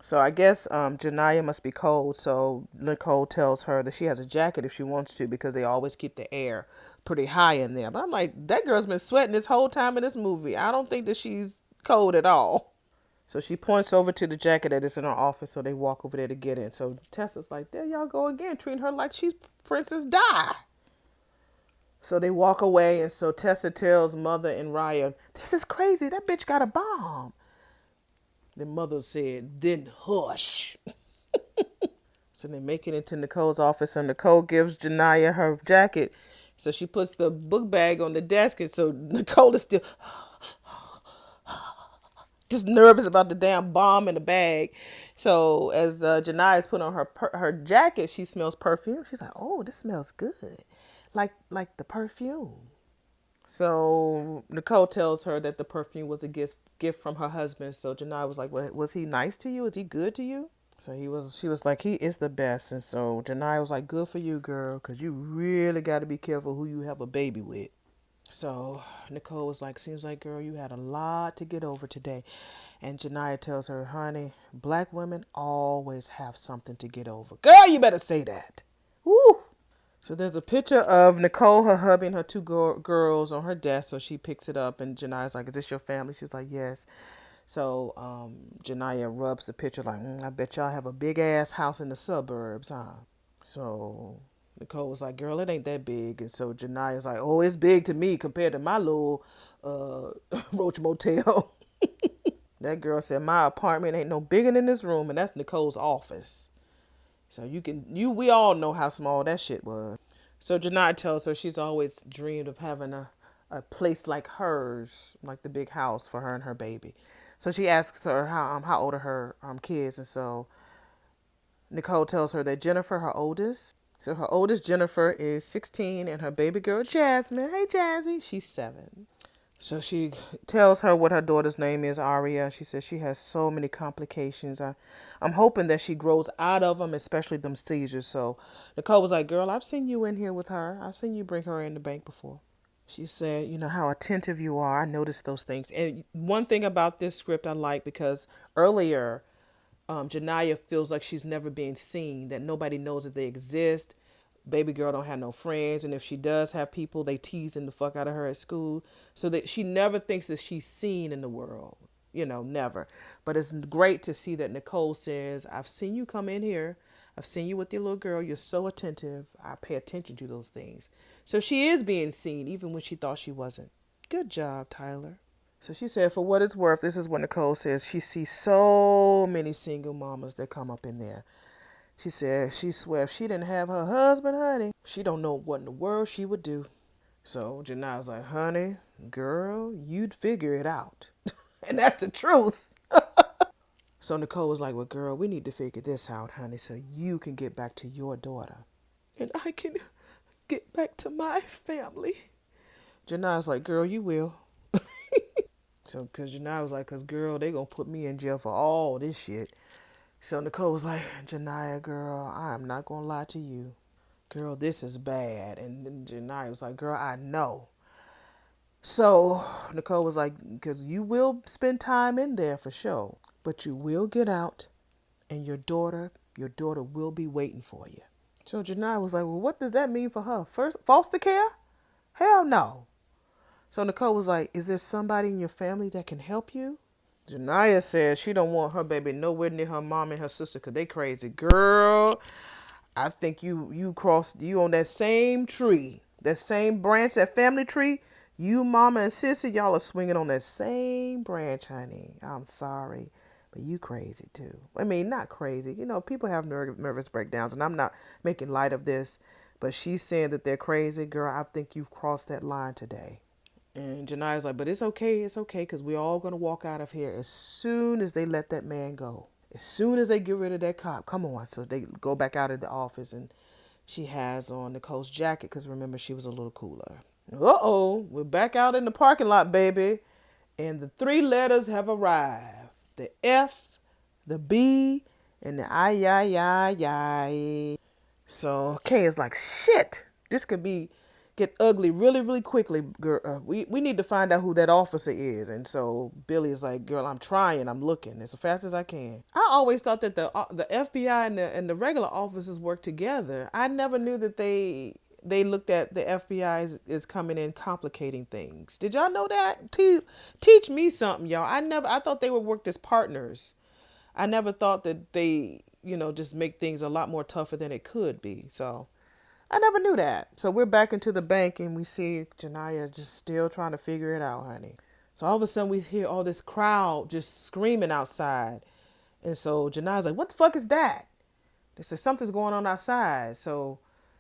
A: So I guess Janiyah must be cold, so Nicole tells her that she has a jacket if she wants to because they always keep the air pretty high in there. But I'm like, that girl's been sweating this whole time in this movie. I don't think that she's cold at all. So she points over to the jacket that is in her office, so they walk over there to get it. So Tessa's like, "There y'all go again, treating her like she's Princess Di." So they walk away, and so Tessa tells Mother and Raya, "This is crazy. That bitch got a bomb." The Mother said, "Then hush." So they make it into Nicole's office, and Nicole gives Janiyah her jacket. So she puts the book bag on the desk, and so Nicole is still just nervous about the damn bomb in the bag. So as Janiyah's put on her jacket, she smells perfume. She's like, "Oh, this smells good, like the perfume." So Nicole tells her that the perfume was a gift from her husband. So Janiyah was like, "Well, was he nice to you? Was he good to you?" So she was like, "He is the best." And so Janiyah was like, "Good for you, girl, because you really got to be careful who you have a baby with." So Nicole was like, "Seems like, girl, you had a lot to get over today." And Janiyah tells her, "Honey, black women always have something to get over." Girl, you better say that. Woo! So there's a picture of Nicole, her hubby, and her two girls on her desk. So she picks it up, and Janiyah's like, "Is this your family?" She's like, "Yes." So Janiyah rubs the picture like, "I bet y'all have a big ass house in the suburbs, huh?" So Nicole was like, "Girl, it ain't that big." And so Janiyah's like, "Oh, it's big to me compared to my little Roach Motel." That girl said, "My apartment ain't no bigger than this room," and that's Nicole's office. So we all know how small that shit was. So Janiyah tells her she's always dreamed of having a place like hers, like the big house for her and her baby. So she asks her how old are her kids, and so Nicole tells her that Jennifer, her oldest, so her oldest Jennifer is 16, and her baby girl Jasmine, hey Jazzy, she's 7. So she tells her what her daughter's name is, Aria. She says she has so many complications. I'm hoping that she grows out of them, especially them seizures. So Nicole was like, girl, I've seen you in here with her. I've seen you bring her in the bank before. She said, you know, how attentive you are. I noticed those things. And one thing about this script I like because earlier, Janiyah feels like she's never being seen, that nobody knows that they exist. Baby girl don't have no friends, and if she does have people, they teasing the fuck out of her at school. So that she never thinks that she's seen in the world. You know, never. But it's great to see that Nicole says, I've seen you come in here. I've seen you with your little girl. You're so attentive. I pay attention to those things. So she is being seen, even when she thought she wasn't. Good job, Tyler. So she said, for what it's worth, this is what Nicole says. She sees so many single mamas that come up in there. She said she swear if she didn't have her husband, honey, she don't know what in the world she would do. So Janai was like, honey, girl, you'd figure it out. And that's the truth. So Nicole was like, well, girl, we need to figure this out, honey, so you can get back to your daughter. And I can get back to my family. Janai was like, girl, you will. So, because Janai was like, because, girl, they going to put me in jail for all this shit. So Nicole was like, Janiyah, girl, I am not going to lie to you. Girl, this is bad. And then Janiyah was like, girl, I know. So Nicole was like, because you will spend time in there for sure, but you will get out and your daughter will be waiting for you. So Janiyah was like, well, what does that mean for her? First, foster care? Hell no. So Nicole was like, is there somebody in your family that can help you? Janiyah says she don't want her baby nowhere near her mom and her sister because they crazy. Girl, I think you on that same tree, that same branch, that family tree. You, mama, and sister, y'all are swinging on that same branch, honey. I'm sorry, but you crazy too. I mean, not crazy. You know, people have nervous breakdowns, and I'm not making light of this, but she's saying that they're crazy. Girl, I think you've crossed that line today. And Janiyah's like, but it's okay, because we're all going to walk out of here as soon as they let that man go. As soon as they get rid of that cop. Come on. So they go back out of the office, and she has on Nicole's jacket, because remember, she was a little cooler. Uh-oh, we're back out in the parking lot, baby. And the three letters have arrived. The F, the B, and the I. So Kay is like, shit, this could get ugly really, really quickly. Girl, we need to find out who that officer is. And so Billy is like, girl, I'm trying. I'm looking as fast as I can. I always thought that the FBI and the regular officers work together. I never knew that they looked at the FBI as coming in complicating things. Did y'all know that? Teach me something, y'all. I thought they would work as partners. I never thought that they, just make things a lot more tougher than it could be. So I never knew that. So we're back into the bank and we see Janiyah just still trying to figure it out, honey. So all of a sudden we hear all this crowd just screaming outside. And so Janiyah's like, what the fuck is that? They said something's going on outside. So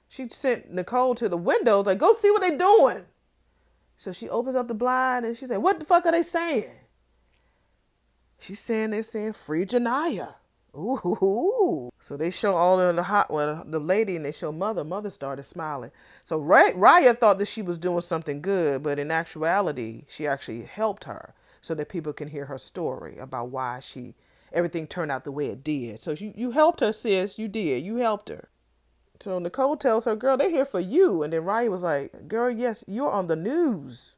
A: she sent Nicole to the window, like, go see what they're doing. So she opens up the blind and she said, what the fuck are they saying? She's saying they're saying free Janiyah. Ooh. So they show all of the lady, and they show mother. Mother started smiling. So Raya thought that she was doing something good, but in actuality, she actually helped her so that people can hear her story about why everything turned out the way it did. So you helped her, sis. You did. You helped her. So Nicole tells her, girl, they're here for you. And then Raya was like, girl, yes, you're on the news.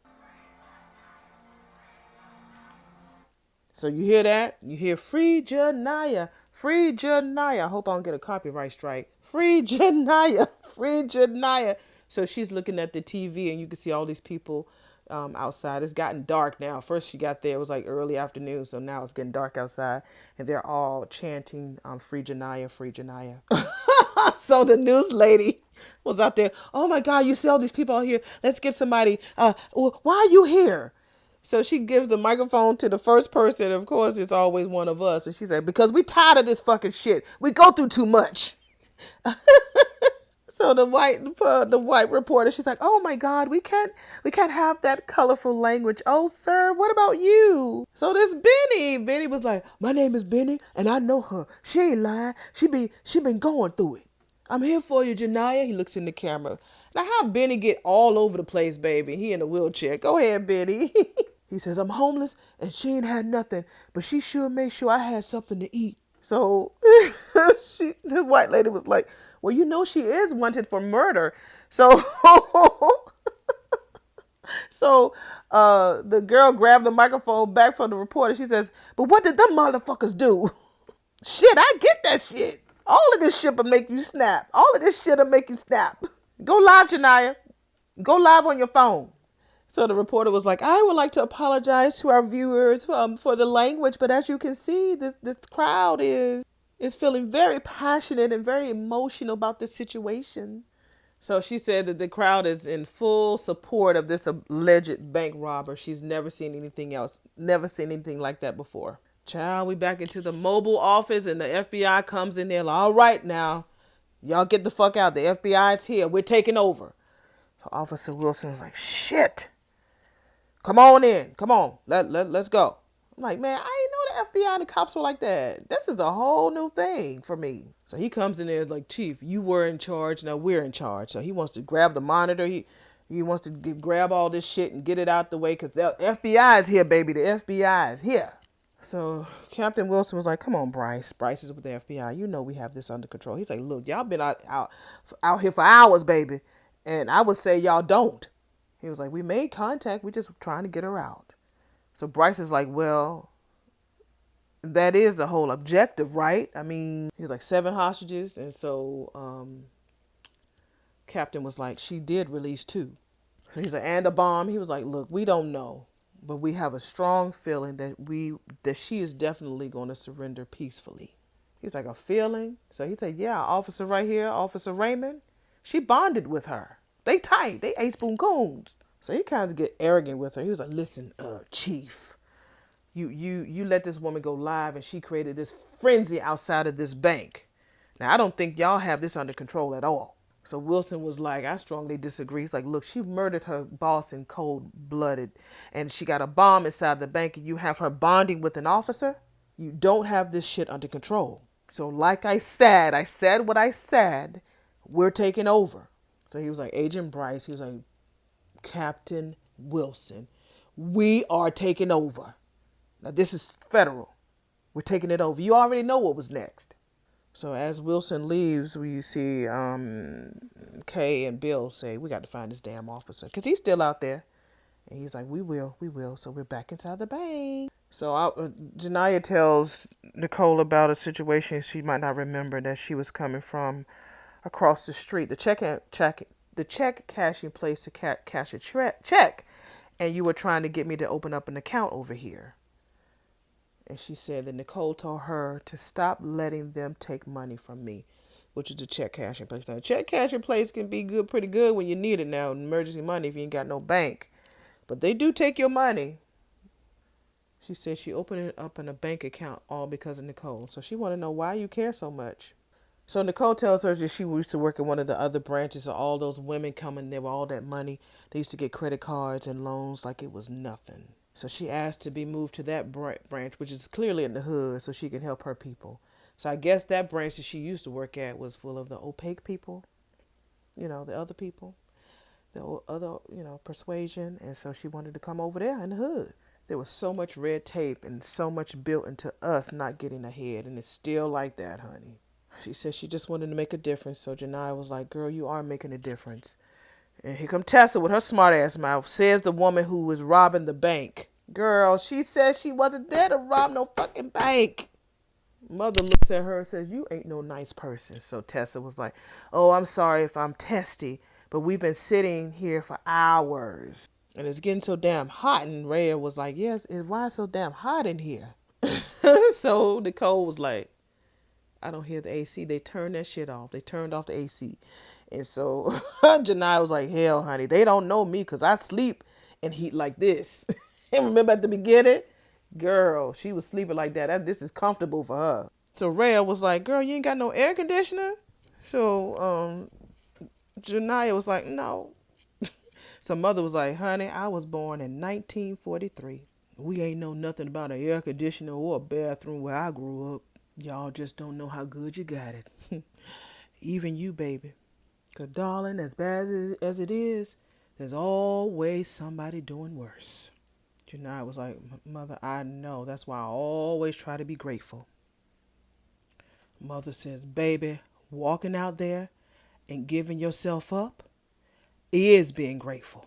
A: So you hear that? You hear free Janiyah. Free Janiyah. I hope I don't get a copyright strike. Free Janiyah. Free Janiyah. So she's looking at the TV and you can see all these people outside. It's gotten dark now. First she got there, it was like early afternoon. So now it's getting dark outside. And they're all chanting free Janiyah, free Janiyah. So the news lady was out there. Oh my God, you see all these people out here. Let's get somebody. Why are you here? So she gives the microphone to the first person. Of course, it's always one of us. And she said, because we tired of this fucking shit. We go through too much. So the white reporter, she's like, oh my God, we can't have that colorful language. Oh, sir, what about you? So this Benny was like, my name is Benny and I know her. She ain't lying. She been going through it. I'm here for you, Janiyah. He looks in the camera. Now, how Benny get all over the place, baby? He in a wheelchair. Go ahead, Benny. He says, I'm homeless and she ain't had nothing, but she sure made sure I had something to eat. So the white lady was like, well, you know she is wanted for murder. So the girl grabbed the microphone back from the reporter. She says, but what did them motherfuckers do? Shit, I get that shit. All of this shit will make you snap. All of this shit will make you snap. Go live, Janiyah. Go live on your phone. So the reporter was like, I would like to apologize to our viewers for the language, but as you can see, this crowd is feeling very passionate and very emotional about this situation. So she said that the crowd is in full support of this alleged bank robber. She's never seen anything else, never seen anything like that before. Child, we back into the mobile office and the FBI comes in there. Like, all right now, y'all get the fuck out. The FBI is here. We're taking over. So Officer Wilson's like, shit. Come on in. Come on. Let's go. I'm like, man, I didn't know the FBI and the cops were like that. This is a whole new thing for me. So he comes in there like, Chief, you were in charge. Now we're in charge. So he wants to grab the monitor. He wants to grab all this shit and get it out the way because the FBI is here, baby. The FBI is here. So Captain Wilson was like, come on, Bryce. Bryce is with the FBI. You know we have this under control. He's like, look, y'all been out here for hours, baby. And I would say y'all don't. He was like, we made contact. We just trying to get her out. So Bryce is like, well, that is the whole objective, right? I mean, he was like 7 hostages. And so Captain was like, she did release 2. So he's like, and a bomb. He was like, look, we don't know. But we have a strong feeling that she is definitely going to surrender peacefully. He's like, a feeling? So he said, yeah, officer right here, Officer Raymond, she bonded with her. They tight. They ace spoon coons. So he kind of get arrogant with her. He was like, listen, Chief, you let this woman go live and she created this frenzy outside of this bank. Now, I don't think y'all have this under control at all. So Wilson was like, I strongly disagree. He's like, look, she murdered her boss in cold blooded and she got a bomb inside the bank and you have her bonding with an officer? You don't have this shit under control. So like I said what I said, we're taking over. So he was like, Agent Bryce, he was like, Captain Wilson, we are taking over. Now this is federal. We're taking it over. You already know what was next. So as Wilson leaves, we see Kay and Bill say, we got to find this damn officer. Because he's still out there. And he's like, we will. So we're back inside the bank. So Janiyah tells Nicole about a situation she might not remember that she was coming from across the street. The check cashing place to cash a check. And you were trying to get me to open up an account over here. And she said that Nicole told her to stop letting them take money from me, which is the check cashing place. Now, check cashing place can be good, pretty good when you need it now, emergency money if you ain't got no bank. But they do take your money. She said she opened it up in a bank account all because of Nicole. So she want to know why you care so much. So Nicole tells her that she used to work in one of the other branches. So all those women coming there with all that money, they used to get credit cards and loans like it was nothing. So she asked to be moved to that branch, which is clearly in the hood, so she can help her people. So I guess that branch that she used to work at was full of the opaque people, the other people, the other, persuasion. And so she wanted to come over there in the hood. There was so much red tape and so much built into us not getting ahead. And it's still like that, honey. She said she just wanted to make a difference. So Janiyah was like, girl, you are making a difference. And here come Tessa with her smart ass mouth. Says the woman who was robbing the bank. Girl, she said she wasn't there to rob no fucking bank. Mother looks at her and says, you ain't no nice person. So Tessa was like, oh, I'm sorry if I'm testy, but we've been sitting here for hours. And it's getting so damn hot. And Rhea was like, yes, why is it so damn hot in here? So Nicole was like, I don't hear the AC. They turned that shit off. They turned off the AC. And so Janiyah was like, hell, honey, they don't know me because I sleep in heat like this. And remember at the beginning? Girl, she was sleeping like that. This is comfortable for her. So Rhea was like, girl, you ain't got no air conditioner? So Janiyah was like, no. So mother was like, honey, I was born in 1943. We ain't know nothing about an air conditioner or a bathroom where I grew up. Y'all just don't know how good you got it. Even you, baby. 'Cause darling, as bad as it is, there's always somebody doing worse. Janai was like, Mother, I know. That's why I always try to be grateful. Mother says, baby, walking out there and giving yourself up is being grateful.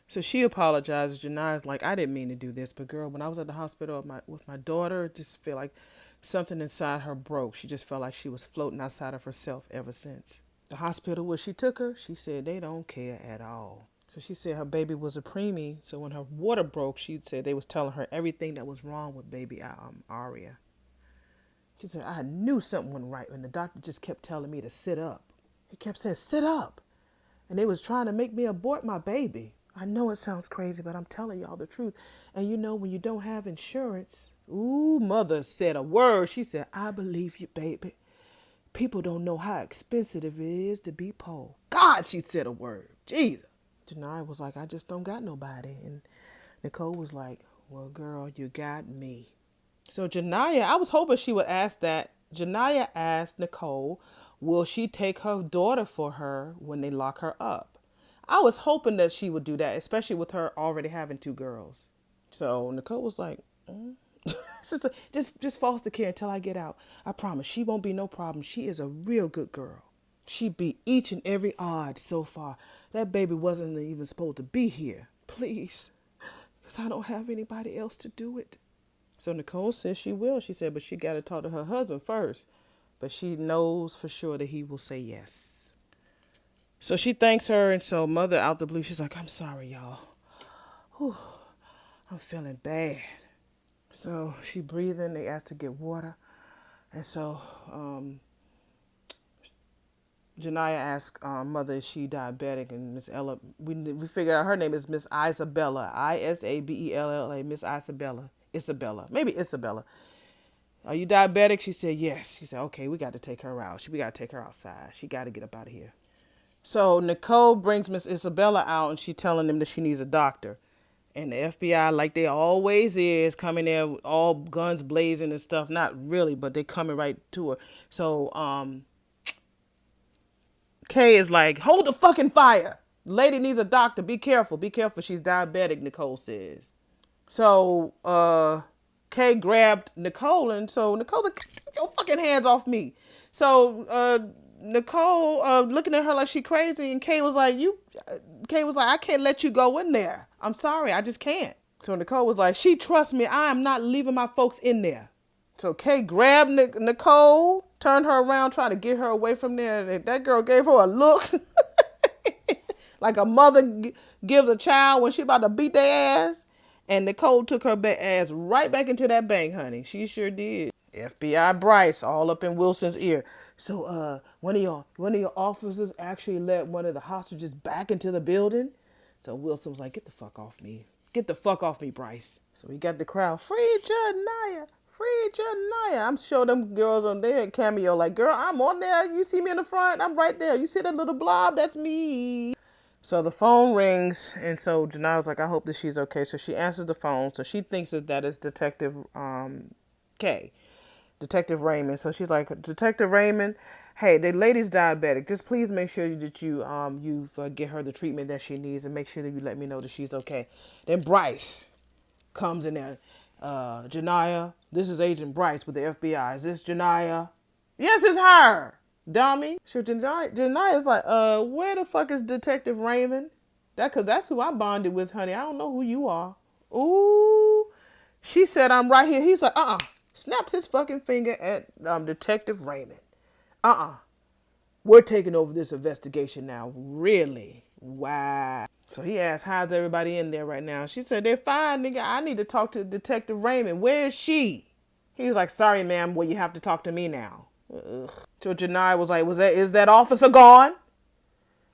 A: So she apologizes. Janai's like, I didn't mean to do this, but girl, when I was at the hospital with my daughter, it just feel like something inside her broke. She just felt like she was floating outside of herself ever since. The hospital where she took her, she said they don't care at all. So she said her baby was a preemie. So when her water broke, she said they was telling her everything that was wrong with baby Aria. She said, I knew something wasn't right when the doctor just kept telling me to sit up. He kept saying, sit up. And they was trying to make me abort my baby. I know it sounds crazy, but I'm telling y'all the truth. And you know, when you don't have insurance, ooh, Mother said a word. She said, I believe you, baby. People don't know how expensive it is to be poor. God, she said a word. Jesus. Janai was like, I just don't got nobody. And Nicole was like, well, girl, you got me. So Janaya, I was hoping she would ask that. Janaya asked Nicole, will she take her daughter for her when they lock her up? I was hoping that she would do that, especially with her already having two girls. So Nicole was like, just foster care until I get out. I promise she won't be no problem. She is a real good girl. She beat each and every odd so far. That baby wasn't even supposed to be here. Please, because I don't have anybody else to do it. So Nicole says she will. She said, but she got to talk to her husband first. But she knows for sure that he will say yes. So she thanks her, and so Mother out the blue, she's like, I'm sorry, y'all. Whew, I'm feeling bad. So she breathing. They asked to get water. And so Janaya asked Mother, is she diabetic? And Miss Ella, we figured out her name is Miss Isabella. Isabella. Miss Isabella. Isabella. Maybe Isabella. Are you diabetic? She said, yes. She said, okay, we got to take her out. We got to take her outside. She got to get up out of here. So Nicole brings Miss Isabella out, and she telling them that she needs a doctor. And the FBI, like they always is, coming there with all guns blazing and stuff. Not really, but they coming right to her. So Kay is like, hold the fucking fire. Lady needs a doctor. Be careful. Be careful. She's diabetic, Nicole says. So Kay grabbed Nicole, and so Nicole's like, get your fucking hands off me. So Nicole looking at her like she crazy, and Kay was like, I can't let you go in there. I'm sorry, I just can't. So Nicole was like, she trusts me. I am not leaving my folks in there. So Kay grabbed Nicole, turned her around, trying to get her away from there. That girl gave her a look like a mother gives a child when she about to beat their ass. And Nicole took her ass right back into that bank, honey. She sure did. FBI Bryce all up in Wilson's ear. So one of your officers actually let one of the hostages back into the building. So Wilson was like, get the fuck off me. Get the fuck off me, Bryce. So he got the crowd, free Janaya. Free Janaya. I'm sure them girls on there cameo like, girl, I'm on there. You see me in the front? I'm right there. You see that little blob? That's me. So the phone rings, and so Janai was like, I hope that she's okay. So she answers the phone. So she thinks that is Detective K, Detective Raymond. So she's like, Detective Raymond, hey, the lady's diabetic. Just please make sure that you get her the treatment that she needs, and make sure that you let me know that she's okay. Then Bryce comes in there. Janaya, this is Agent Bryce with the FBI. Is this Janaya? Yes, it's her. Dummy. So Janaya's like, where the fuck is Detective Raymond? Cause that's who I bonded with, honey. I don't know who you are. Ooh. She said, I'm right here. He's like, snaps his fucking finger at Detective Raymond. We're taking over this investigation now. Really? Wow. So he asked, how's everybody in there right now? She said, they're fine, nigga. I need to talk to Detective Raymond. Where is she? He was like, sorry, ma'am. Well, you have to talk to me now. Ugh. So Janai was like, is that officer gone?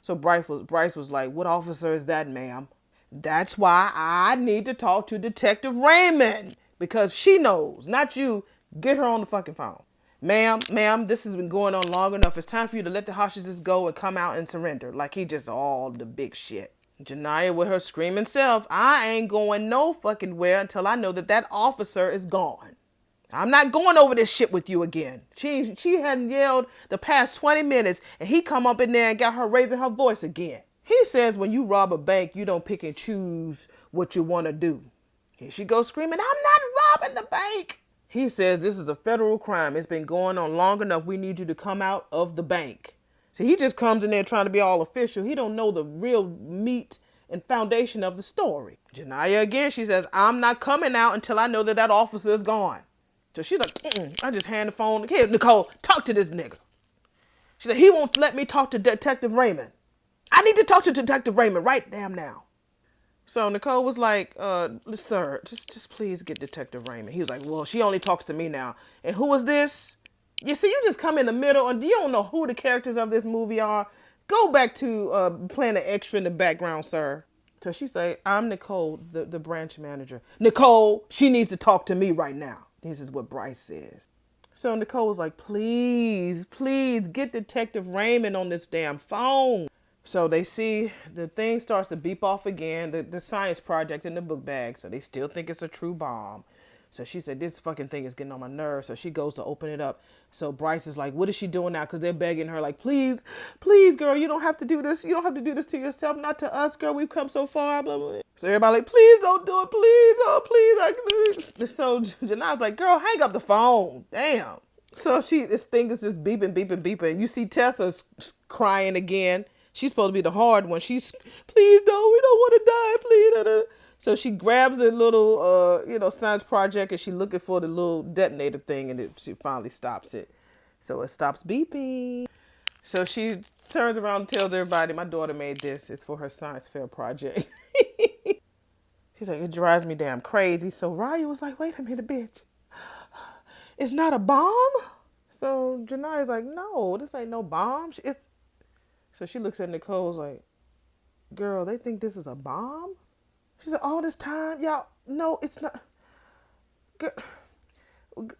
A: So Bryce was like, what officer is that, ma'am? That's why I need to talk to Detective Raymond. Because she knows, not you. Get her on the fucking phone. Ma'am, this has been going on long enough. It's time for you to let the hostages go and come out and surrender. Like he just all the big shit. Janaya with her screaming self, I ain't going no fucking where until I know that officer is gone. I'm not going over this shit with you again. She hadn't yelled the past 20 minutes, and he come up in there and got her raising her voice again. He says when you rob a bank, you don't pick and choose what you want to do. Here she goes screaming, I'm not robbing the bank. He says this is a federal crime. It's been going on long enough. We need you to come out of the bank. See, he just comes in there trying to be all official. He don't know the real meat and foundation of the story. Janiyah again, she says, I'm not coming out until I know that that officer is gone. So she's like, I just hand the phone. Here, Nicole, talk to this nigga. She said, he won't let me talk to Detective Raymond. I need to talk to Detective Raymond right damn now. So Nicole was like, sir, just please get Detective Raymond. He was like, well, she only talks to me now. And who is this? You see, you just come in the middle and you don't know who the characters of this movie are. Go back to playing an extra in the background, sir. So she said, I'm Nicole, the branch manager. Nicole, she needs to talk to me right now. This is what Bryce says. So Nicole was like, please, please get Detective Raymond on this damn phone. So they see the thing starts to beep off again, the science project in the book bag. So they still think it's a true bomb. So she said, this fucking thing is getting on my nerves. So she goes to open it up. So Bryce is like, what is she doing now? Because they're begging her like, please, please, girl, you don't have to do this. You don't have to do this to yourself, not to us, girl. We've come so far, blah, blah, blah. So everybody like, please don't do it, please. Oh, please. I can do it. So Janiyah's like, girl, hang up the phone. Damn. So this thing is just beeping, beeping, beeping. And you see Tessa crying again. She's supposed to be the hard one. She's, please don't, we don't want to die, please. So she grabs the little, science project and she's looking for the little detonator thing and she finally stops it. So it stops beeping. So she turns around and tells everybody, my daughter made this. It's for her science fair project. She's like, it drives me damn crazy. So Raya was like, wait a minute, bitch. It's not a bomb? So Janiyah's like, no, this ain't no bomb. So she looks at Nicole's like, girl, they think this is a bomb? She said, all this time, y'all, no, it's not. Girl,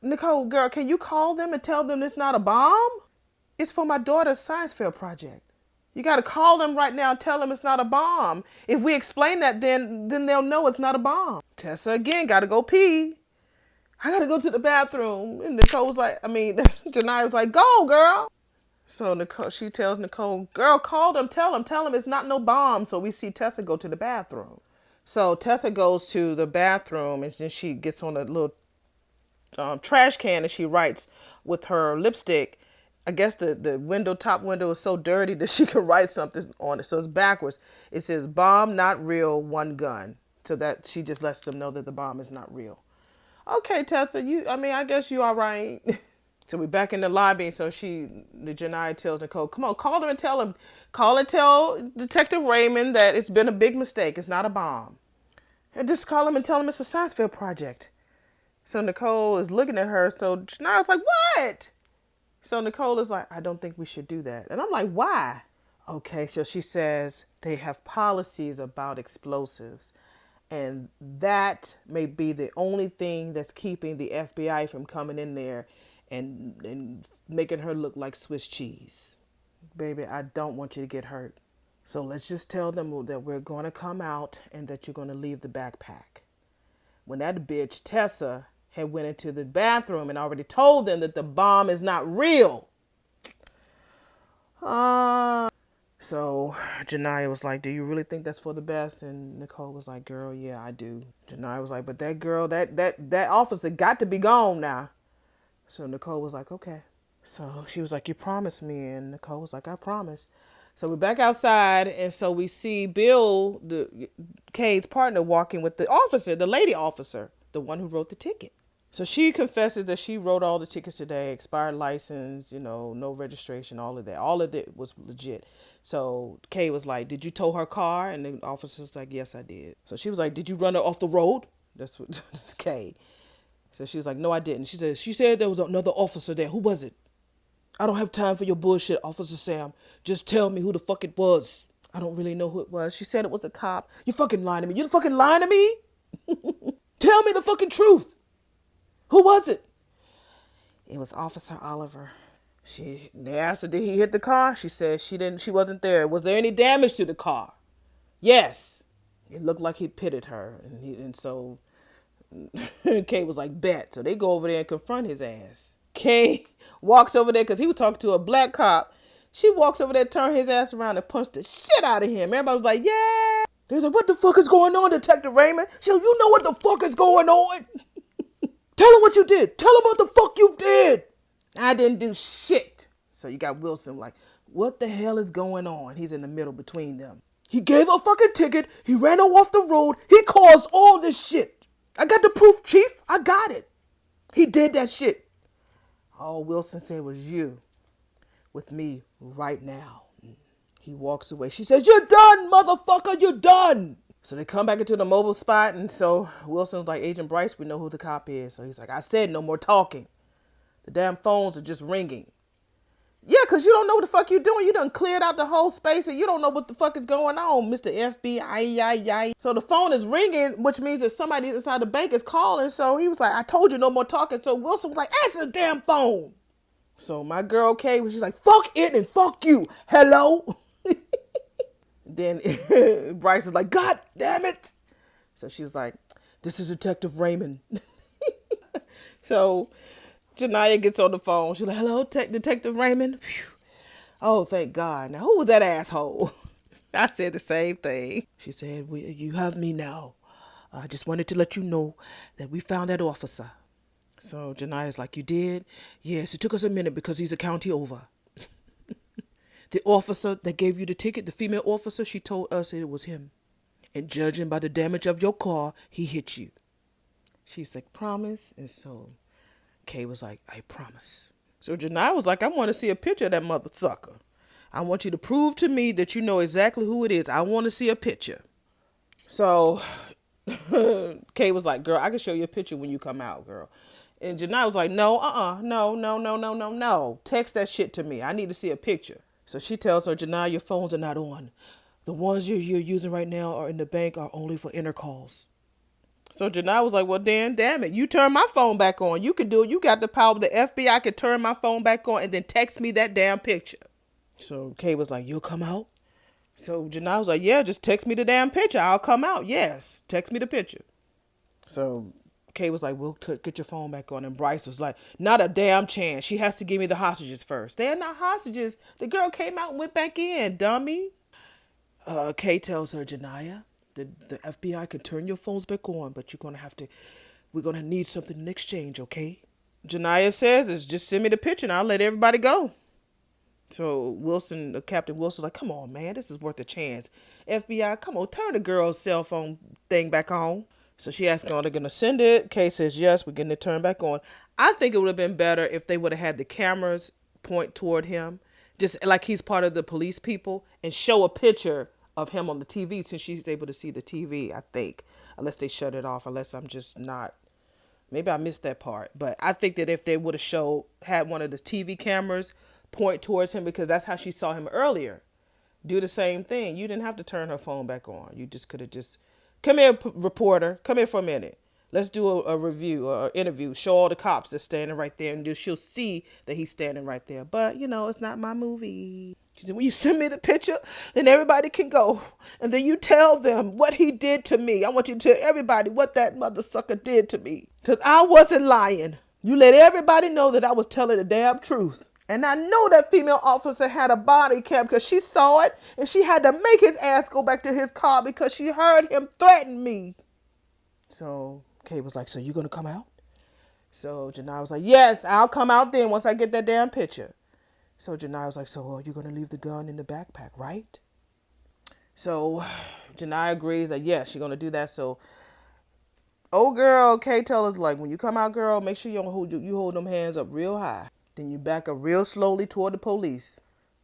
A: Nicole, girl, can you call them and tell them it's not a bomb? It's for my daughter's science fair project. You got to call them right now and tell them it's not a bomb. If we explain that, then they'll know it's not a bomb. Tessa, again, got to go pee. I got to go to the bathroom. And Nicole was like, Janiyah was like, go, girl. So she tells Nicole, girl, call them, tell them it's not no bomb. So we see Tessa go to the bathroom. So Tessa goes to the bathroom and then she gets on a little trash can and she writes with her lipstick. I guess the top window is so dirty that she can write something on it. So it's backwards. It says, bomb not real, one gun. So that she just lets them know that the bomb is not real. Okay, Tessa, I guess you all right. So we're back in the lobby. So Janiyah tells Nicole, come on, call them and tell them. Call and tell Detective Raymond that it's been a big mistake. It's not a bomb. And just call him and tell him it's a science fair project. So Nicole is looking at her. So Janiyah's like, what? So Nicole is like, I don't think we should do that. And I'm like, why? Okay, so she says they have policies about explosives. And that may be the only thing that's keeping the FBI from coming in there and making her look like Swiss cheese. Baby, I don't want you to get hurt. So let's just tell them that we're going to come out and that you're going to leave the backpack. When that bitch Tessa had went into the bathroom and already told them that the bomb is not real. So Janiyah was like, do you really think that's for the best? And Nicole was like, girl, yeah, I do. Janiyah was like, but that girl, that officer got to be gone now. So Nicole was like, okay. So she was like, you promised me. And Nicole was like, I promise. So we're back outside. And so we see Bill, Kay's partner, walking with the officer, the lady officer, the one who wrote the ticket. So she confesses that she wrote all the tickets today, expired license, no registration, all of that. All of it was legit. So Kay was like, did you tow her car? And the officer's like, yes, I did. So she was like, did you run her off the road? That's what Kay. So she was like, no, I didn't. She said there was another officer there. Who was it? I don't have time for your bullshit, Officer Sam. Just tell me who the fuck it was. I don't really know who it was. She said it was a cop. You fucking lying to me. You fucking lying to me? Tell me the fucking truth. Who was it? It was Officer Oliver. They asked her, did he hit the car? She said she wasn't there. Was there any damage to the car? Yes. It looked like he pitted her. And so Kay was like, bet. So they go over there and confront his ass. Kay walks over there because he was talking to a black cop. She walks over there, turn his ass around, and punched the shit out of him. Everybody was like, yeah. They was like, what the fuck is going on, Detective Raymond? She was like, you know what the fuck is going on? Tell him what you did. Tell him what the fuck you did. I didn't do shit. So you got Wilson like, what the hell is going on? He's in the middle between them. He gave a fucking ticket. He ran her off the road. He caused all this shit. I got the proof, Chief. I got it. He did that shit. All Wilson said was you with me right now. He walks away. She says, you're done, motherfucker. You're done. So they come back into the mobile spot. And so Wilson's like, Agent Bryce, we know who the cop is. So he's like, I said no more talking. The damn phones are just ringing. Yeah, because you don't know what the fuck you're doing. You done cleared out the whole space and you don't know what the fuck is going on, Mr. FBI. So the phone is ringing, which means that somebody inside the bank is calling. So he was like, I told you no more talking. So Wilson was like, answer the damn phone. So my girl Kay was just like, fuck it and fuck you. Hello? Then Bryce is like, God damn it. So she was like, this is Detective Raymond. So Janiyah gets on the phone. She's like, hello, Detective Raymond. Phew. Oh, thank God. Now, who was that asshole? I said the same thing. She said, you have me now. I just wanted to let you know that we found that officer. So Janiyah's like, you did? Yes, it took us a minute because he's a county over. The officer that gave you the ticket, the female officer, she told us it was him. And judging by the damage of your car, he hit you. She was like, promise? And so Kay was like, I promise. So Janiyah was like, I want to see a picture of that mother sucker. I want you to prove to me that you know exactly who it is. I want to see a picture. So Kay was like, girl, I can show you a picture when you come out, girl. And Janiyah was like, no, no. Text that shit to me. I need to see a picture. So she tells her, Janiyah, your phones are not on. The ones you're using right now are in the bank are only for intercalls. So Janiyah was like, well, Dan, damn it. You turn my phone back on. You can do it. You got the power. The FBI could turn my phone back on and then text me that damn picture. So Kay was like, you'll come out? So Janiyah was like, yeah, just text me the damn picture. I'll come out. Yes. Text me the picture. So Kay was like, we'll get your phone back on. And Bryce was like, not a damn chance. She has to give me the hostages first. They're not hostages. The girl came out and went back in, dummy. Kay tells her, Janiyah, the FBI can turn your phones back on, but we're going to need something in exchange, okay? Janiyah says, is just send me the picture and I'll let everybody go. So Captain Wilson's like, come on, man, this is worth a chance. FBI, come on, turn the girl's cell phone thing back on. So she asks, are they going to send it? Kay says, yes, we're getting it turned back on. I think it would have been better if they would have had the cameras point toward him, just like he's part of the police people, and show a picture of him on the TV since she's able to see the TV, I think. Unless they shut it off, unless I'm just not. Maybe I missed that part. But I think that if they would have had one of the TV cameras point towards him, because that's how she saw him earlier, do the same thing. You didn't have to turn her phone back on. You just could have just, come here, reporter, come here for a minute. Let's do a review or interview. Show all the cops that's standing right there, and she'll see that he's standing right there. But, it's not my movie. She said, when you send me the picture, then everybody can go. And then you tell them what he did to me. I want you to tell everybody what that mother sucker did to me. Because I wasn't lying. You let everybody know that I was telling the damn truth. And I know that female officer had a body cam because she saw it. And she had to make his ass go back to his car because she heard him threaten me. So Kay was like, so you going to come out? So Janiyah was like, yes, I'll come out then once I get that damn picture. So Janiyah was like, so you're going to leave the gun in the backpack, right? So Janiyah agrees that, yes, she's going to do that. So, girl, Kay tells us, like, when you come out, girl, make sure you hold them hands up real high. Then you back up real slowly toward the police.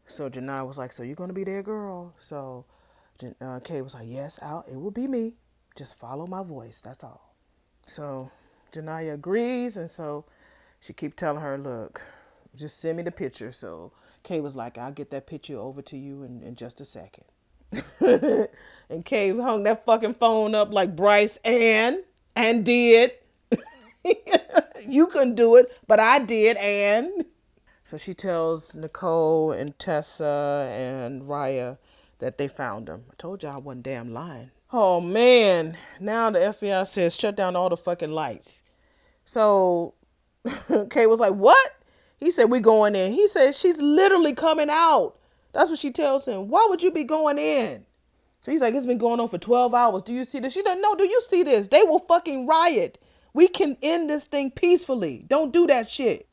A: So Janiyah was like, so you're going to be there, girl? So Kay was like, yes, it will be me. Just follow my voice. That's all. So Janiyah agrees. And so she keep telling her, look, just send me the picture. So Kay was like, I'll get that picture over to you in just a second. And Kay hung that fucking phone up like Bryce and did. You couldn't do it, but I did, and. So she tells Nicole and Tessa and Raya that they found him. I told y'all I wasn't damn lying. Oh man, now the FBI says shut down all the fucking lights. So Kay was like, "What?" He said, "We going in." He said, "She's literally coming out." That's what she tells him. Why would you be going in? So he's like, "It's been going on for 12 hours. Do you see this?" She said, "No, do you see this? They will fucking riot. We can end this thing peacefully. Don't do that shit."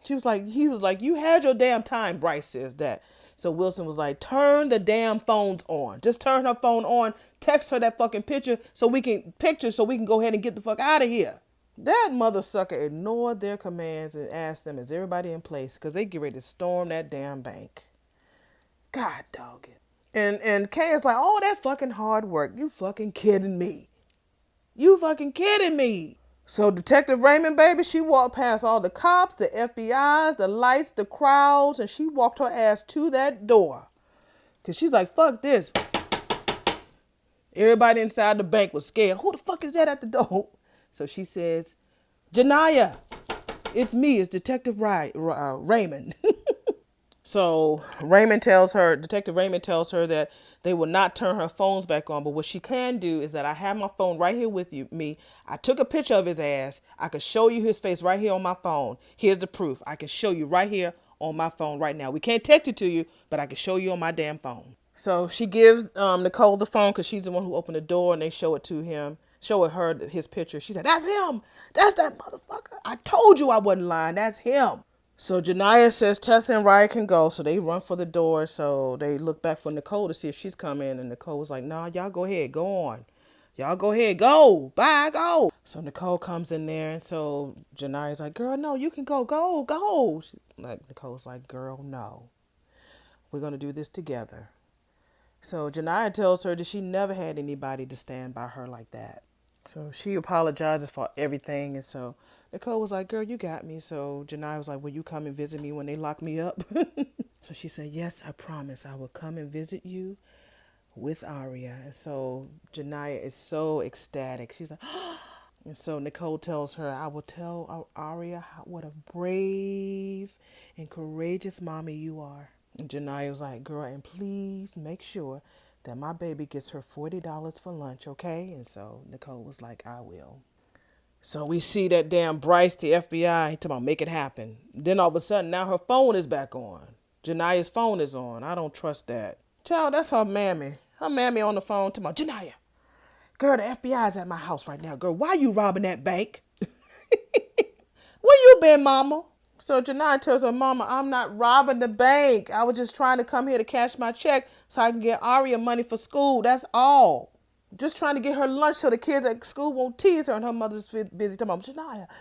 A: He was like, "You had your damn time." Bryce says that. So Wilson was like, "Turn the damn phones on. Just turn her phone on. Text her that fucking picture so we can go ahead and get the fuck out of here." That mother sucker ignored their commands and asked them, "Is everybody in place?" Because they get ready to storm that damn bank. God dog it. And Kay is like, "Oh, that fucking hard work. You fucking kidding me. You fucking kidding me." So Detective Raymond, baby, she walked past all the cops, the FBI's, the lights, the crowds, and she walked her ass to that door. Because she's like, "Fuck this." Everybody inside the bank was scared. Who the fuck is that at the door? So she says, "Janaya, it's me. It's Detective Raymond." So Detective Raymond tells her that they will not turn her phones back on, but what she can do is that I have my phone right here with me. I took a picture of his ass. I could show you his face right here on my phone. Here's the proof. I can show you right here on my phone right now. We can't text it to you, but I can show you on my damn phone. So she gives Nicole the phone because she's the one who opened the door, and they show it to him, show it her his picture. She said, "That's him. That's that motherfucker. I told you I wasn't lying. That's him." So Janiyah says Tessa and Ryan can go, so they run for the door. So they look back for Nicole to see if she's coming, and Nicole was like, "Nah, y'all go ahead, go on. Y'all go ahead, go. Bye, go." So Nicole comes in there, and so Janiyah's like, "Girl, no, you can go, go, go." Nicole's like, "Girl, no. We're gonna do this together." So Janiyah tells her that she never had anybody to stand by her like that. So she apologizes for everything. And so Nicole was like, "Girl, you got me." So Janiyah was like, "Will you come and visit me when they lock me up?" So she said, "Yes, I promise. I will come and visit you with Aria." And so Janiyah is so ecstatic. She's like, and so Nicole tells her, "I will tell Aria what a brave and courageous mommy you are." And Janiyah was like, "Girl, and please make sure that my baby gets her $40 for lunch, okay?" And so Nicole was like, "I will." So we see that damn Bryce, the FBI, he talking about make it happen. Then all of a sudden, now her phone is back on. Janiyah's phone is on. I don't trust that. Child, that's her mammy. Her mammy on the phone talking about, "Janiyah, girl, the FBI is at my house right now. Girl, why you robbing that bank? Where you been, mama?" So Janiyah tells her mama, "I'm not robbing the bank. I was just trying to come here to cash my check so I can get Aria money for school. That's all. Just trying to get her lunch so the kids at school won't tease her." And her mother's busy talking about,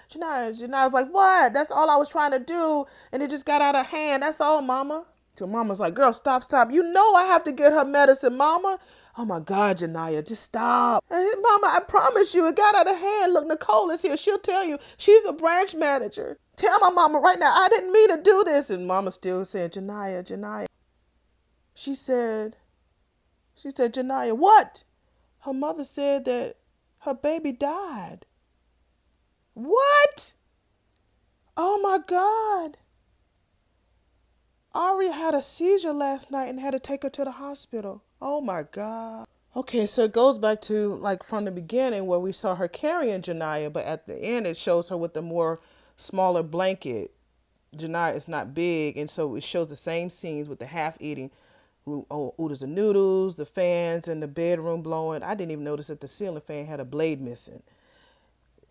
A: Jania's like, "What? That's all I was trying to do. And it just got out of hand. That's all, mama." So mama's like, "Girl, stop, stop. You know I have to get her medicine, mama." "Oh my God, Janiyah, just stop." "Mama, I promise you, it got out of hand. Look, Nicole is here. She'll tell you. She's a branch manager. Tell my mama right now, I didn't mean to do this." And mama still saying, Janiyah. She said, "Janiyah, what?" Her mother said that her baby died. What? Oh my God. Aria had a seizure last night and had to take her to the hospital. Oh my God. Okay, so it goes back to like from the beginning where we saw her carrying Janiyah, but at the end it shows her with the more smaller blanket. Janiyah is not big, and so it shows the same scenes with the half eating oodles of noodles, the fans in the bedroom blowing. I didn't even notice that the ceiling fan had a blade missing.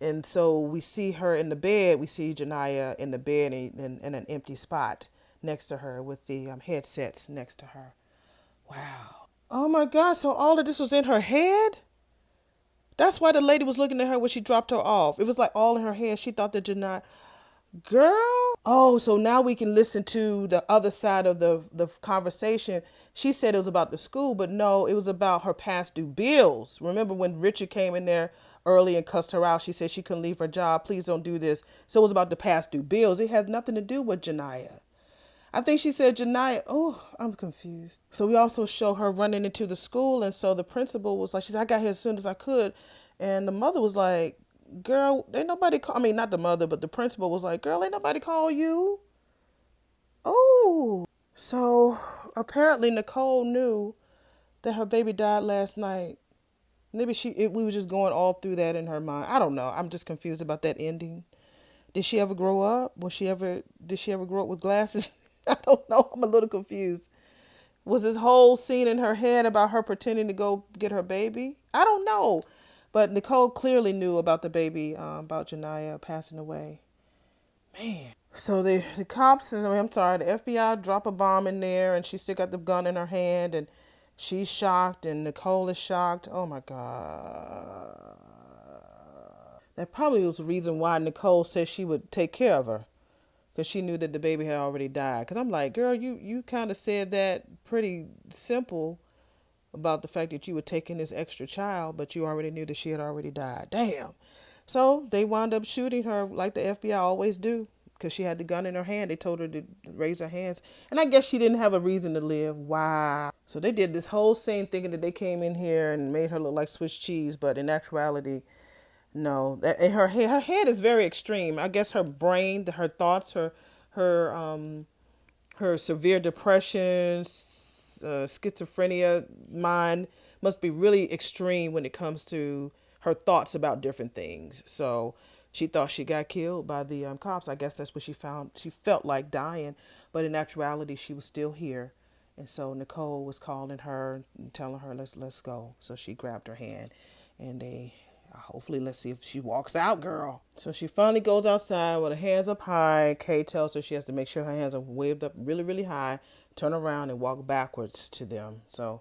A: And so we see her in the bed. We see Janiyah in the bed in an empty spot next to her with the headsets next to her. Wow. Oh my God. So all of this was in her head? That's why the lady was looking at her when she dropped her off. It was like all in her head. She thought that Janiyah, girl. Oh, so now we can listen to the other side of the conversation. She said it was about the school, but no, it was about her past due bills. Remember when Richard came in there early and cussed her out? She said she couldn't leave her job. "Please don't do this." So it was about the past due bills. It had nothing to do with Janiyah. I think she said Janiyah. Oh, I'm confused. So we also show her running into the school, and so the principal was like, she said, "I got here as soon as I could," and the mother was like, "Girl, ain't nobody call." I mean, not the mother, but the principal was like, "Girl, ain't nobody call you." Oh, so apparently Nicole knew that her baby died last night. Maybe we was just going all through that in her mind. I don't know. I'm just confused about that ending. Did she ever grow up? Did she ever grow up with glasses? I don't know. I'm a little confused. Was this whole scene in her head about her pretending to go get her baby? I don't know. But Nicole clearly knew about the baby, about Janiyah passing away. So the cops, I'm sorry, the FBI drop a bomb in there, and she still got the gun in her hand, and she's shocked, and Nicole is shocked. Oh my God. That probably was the reason why Nicole said she would take care of her, because she knew that the baby had already died. Because I'm like, girl, you kind of said that pretty simple about the fact that you were taking this extra child, but you already knew that she had already died. Damn. So they wound up shooting her like the FBI always do, because she had the gun in her hand. They told her to raise her hands. And I guess she didn't have a reason to live. Wow. So they did this whole scene thinking that they came in here and made her look like Swiss cheese, but in actuality, no. Her head is very extreme. I guess her brain, her thoughts, her her severe depression, schizophrenia mind must be really extreme when it comes to her thoughts about different things. So she thought she got killed by the cops. I guess that's what she found. She felt like dying, but in actuality, she was still here. And so Nicole was calling her and telling her, let's go. So she grabbed her hand, and they hopefully, let's see if she walks out, girl. So she finally goes outside with her hands up high. Kay tells her she has to make sure her hands are waved up really, really high, turn around and walk backwards to them. So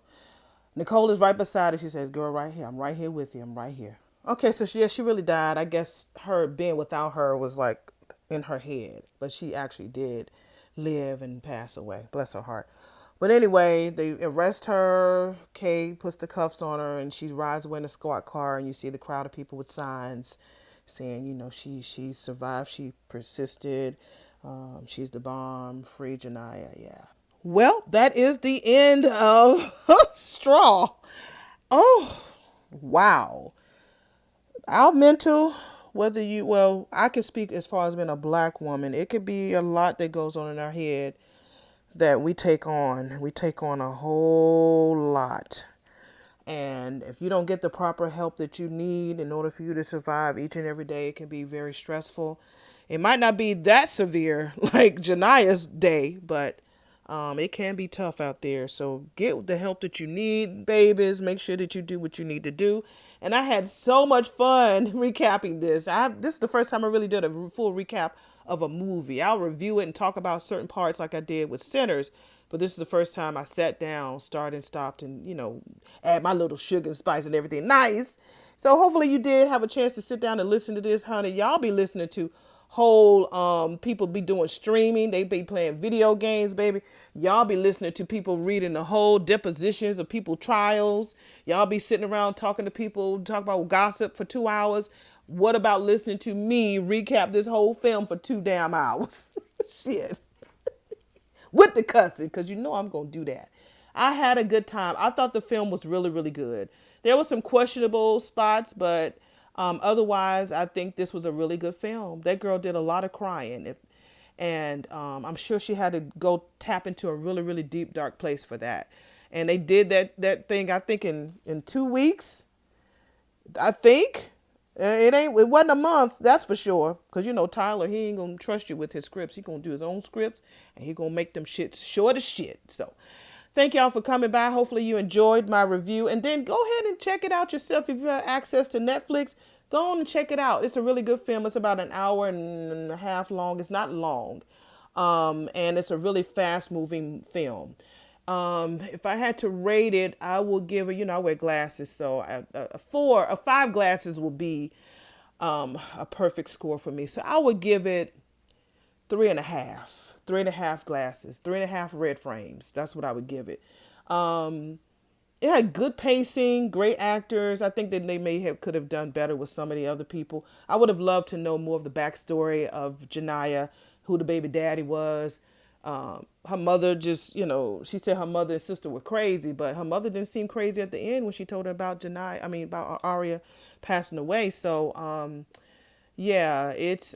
A: Nicole is right beside her. She says, girl, right here. I'm right here with you. I'm right here. Okay, so she really died. I guess her being without her was like in her head, but she actually did live and pass away. Bless her heart. But anyway, they arrest her. Kay puts the cuffs on her, and she rides away in a squad car. And you see the crowd of people with signs saying, she survived, she persisted, she's the bomb, free Janiyah. Yeah. Well, that is the end of Straw. Oh, wow. Our mental, I can speak as far as being a black woman. It could be a lot that goes on in our head that we take on. We take on a whole lot. And if you don't get the proper help that you need in order for you to survive each and every day, it can be very stressful. It might not be that severe like Janiyah's day, but it can be tough out there. So get the help that you need, babies. Make sure that you do what you need to do. And I had so much fun recapping this. This is the first time I really did a full recap of a movie. I'll review it and talk about certain parts like I did with Sinners. But this is the first time I sat down, started and stopped, and add my little sugar and spice and everything. Nice. So hopefully you did have a chance to sit down and listen to this, honey. Y'all be listening to whole people be doing streaming. They be playing video games, baby. Y'all be listening to people reading the whole depositions of people trials. Y'all be sitting around talking to people, talk about gossip for 2 hours. What about listening to me recap this whole film for 2 damn hours? Shit. With the cussing, because I'm going to do that. I had a good time. I thought the film was really, really good. There was some questionable spots, but otherwise, I think this was a really good film. That girl did a lot of crying. And I'm sure she had to go tap into a really, really deep, dark place for that. And they did that thing, I think, in 2 weeks. I think. It wasn't a month, that's for sure. Because Tyler, he ain't gonna trust you with his scripts. He gonna do his own scripts, and he gonna make them shits short as shit. So thank y'all for coming by. Hopefully you enjoyed my review. And then go ahead and check it out yourself. If you have access to Netflix, go on and check it out. It's a really good film. It's about an hour and a half long. It's not long. And it's a really fast moving film. If I had to rate it, I will give it, I wear glasses, so a 5 glasses will be a perfect score for me. So I would give it 3.5, 3.5 glasses, 3.5 red frames. That's what I would give it. It had good pacing, great actors. I think that they could have done better with some of the other people. I would have loved to know more of the backstory of Janiyah, who the baby daddy was. Her mother just, she said her mother and sister were crazy, but her mother didn't seem crazy at the end when she told her about about Aria passing away. So, Yeah, it's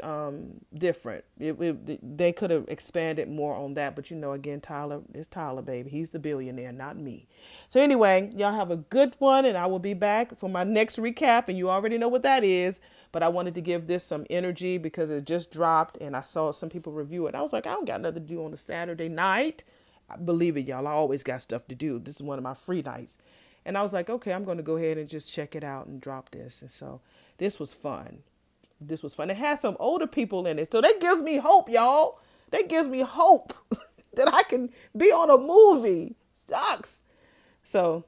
A: different. They could have expanded more on that, but you know, again, Tyler is Tyler, baby. He's the billionaire, not me. So anyway, y'all have a good one, and I will be back for my next recap, and you already know what that is. But I wanted to give this some energy because it just dropped, and I saw some people review it. I was like, I don't got nothing to do on a Saturday night. Believe it, y'all, I always got stuff to do. This is one of my free nights. And I was like, okay, I'm going to go ahead and just check it out and drop this. And so this was fun. This was fun. It has some older people in it. So that gives me hope, y'all. That gives me hope that I can be on a movie. Shucks. So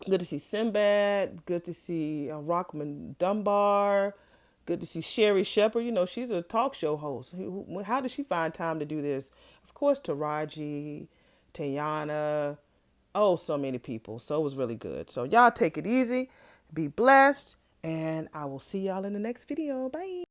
A: good to see Sinbad. Good to see Rockman Dunbar. Good to see Sherry Shepherd. You know, she's a talk show host. How did she find time to do this? Of course, Taraji, Tayana. Oh, so many people. So it was really good. So y'all take it easy. Be blessed. And I will see y'all in the next video. Bye.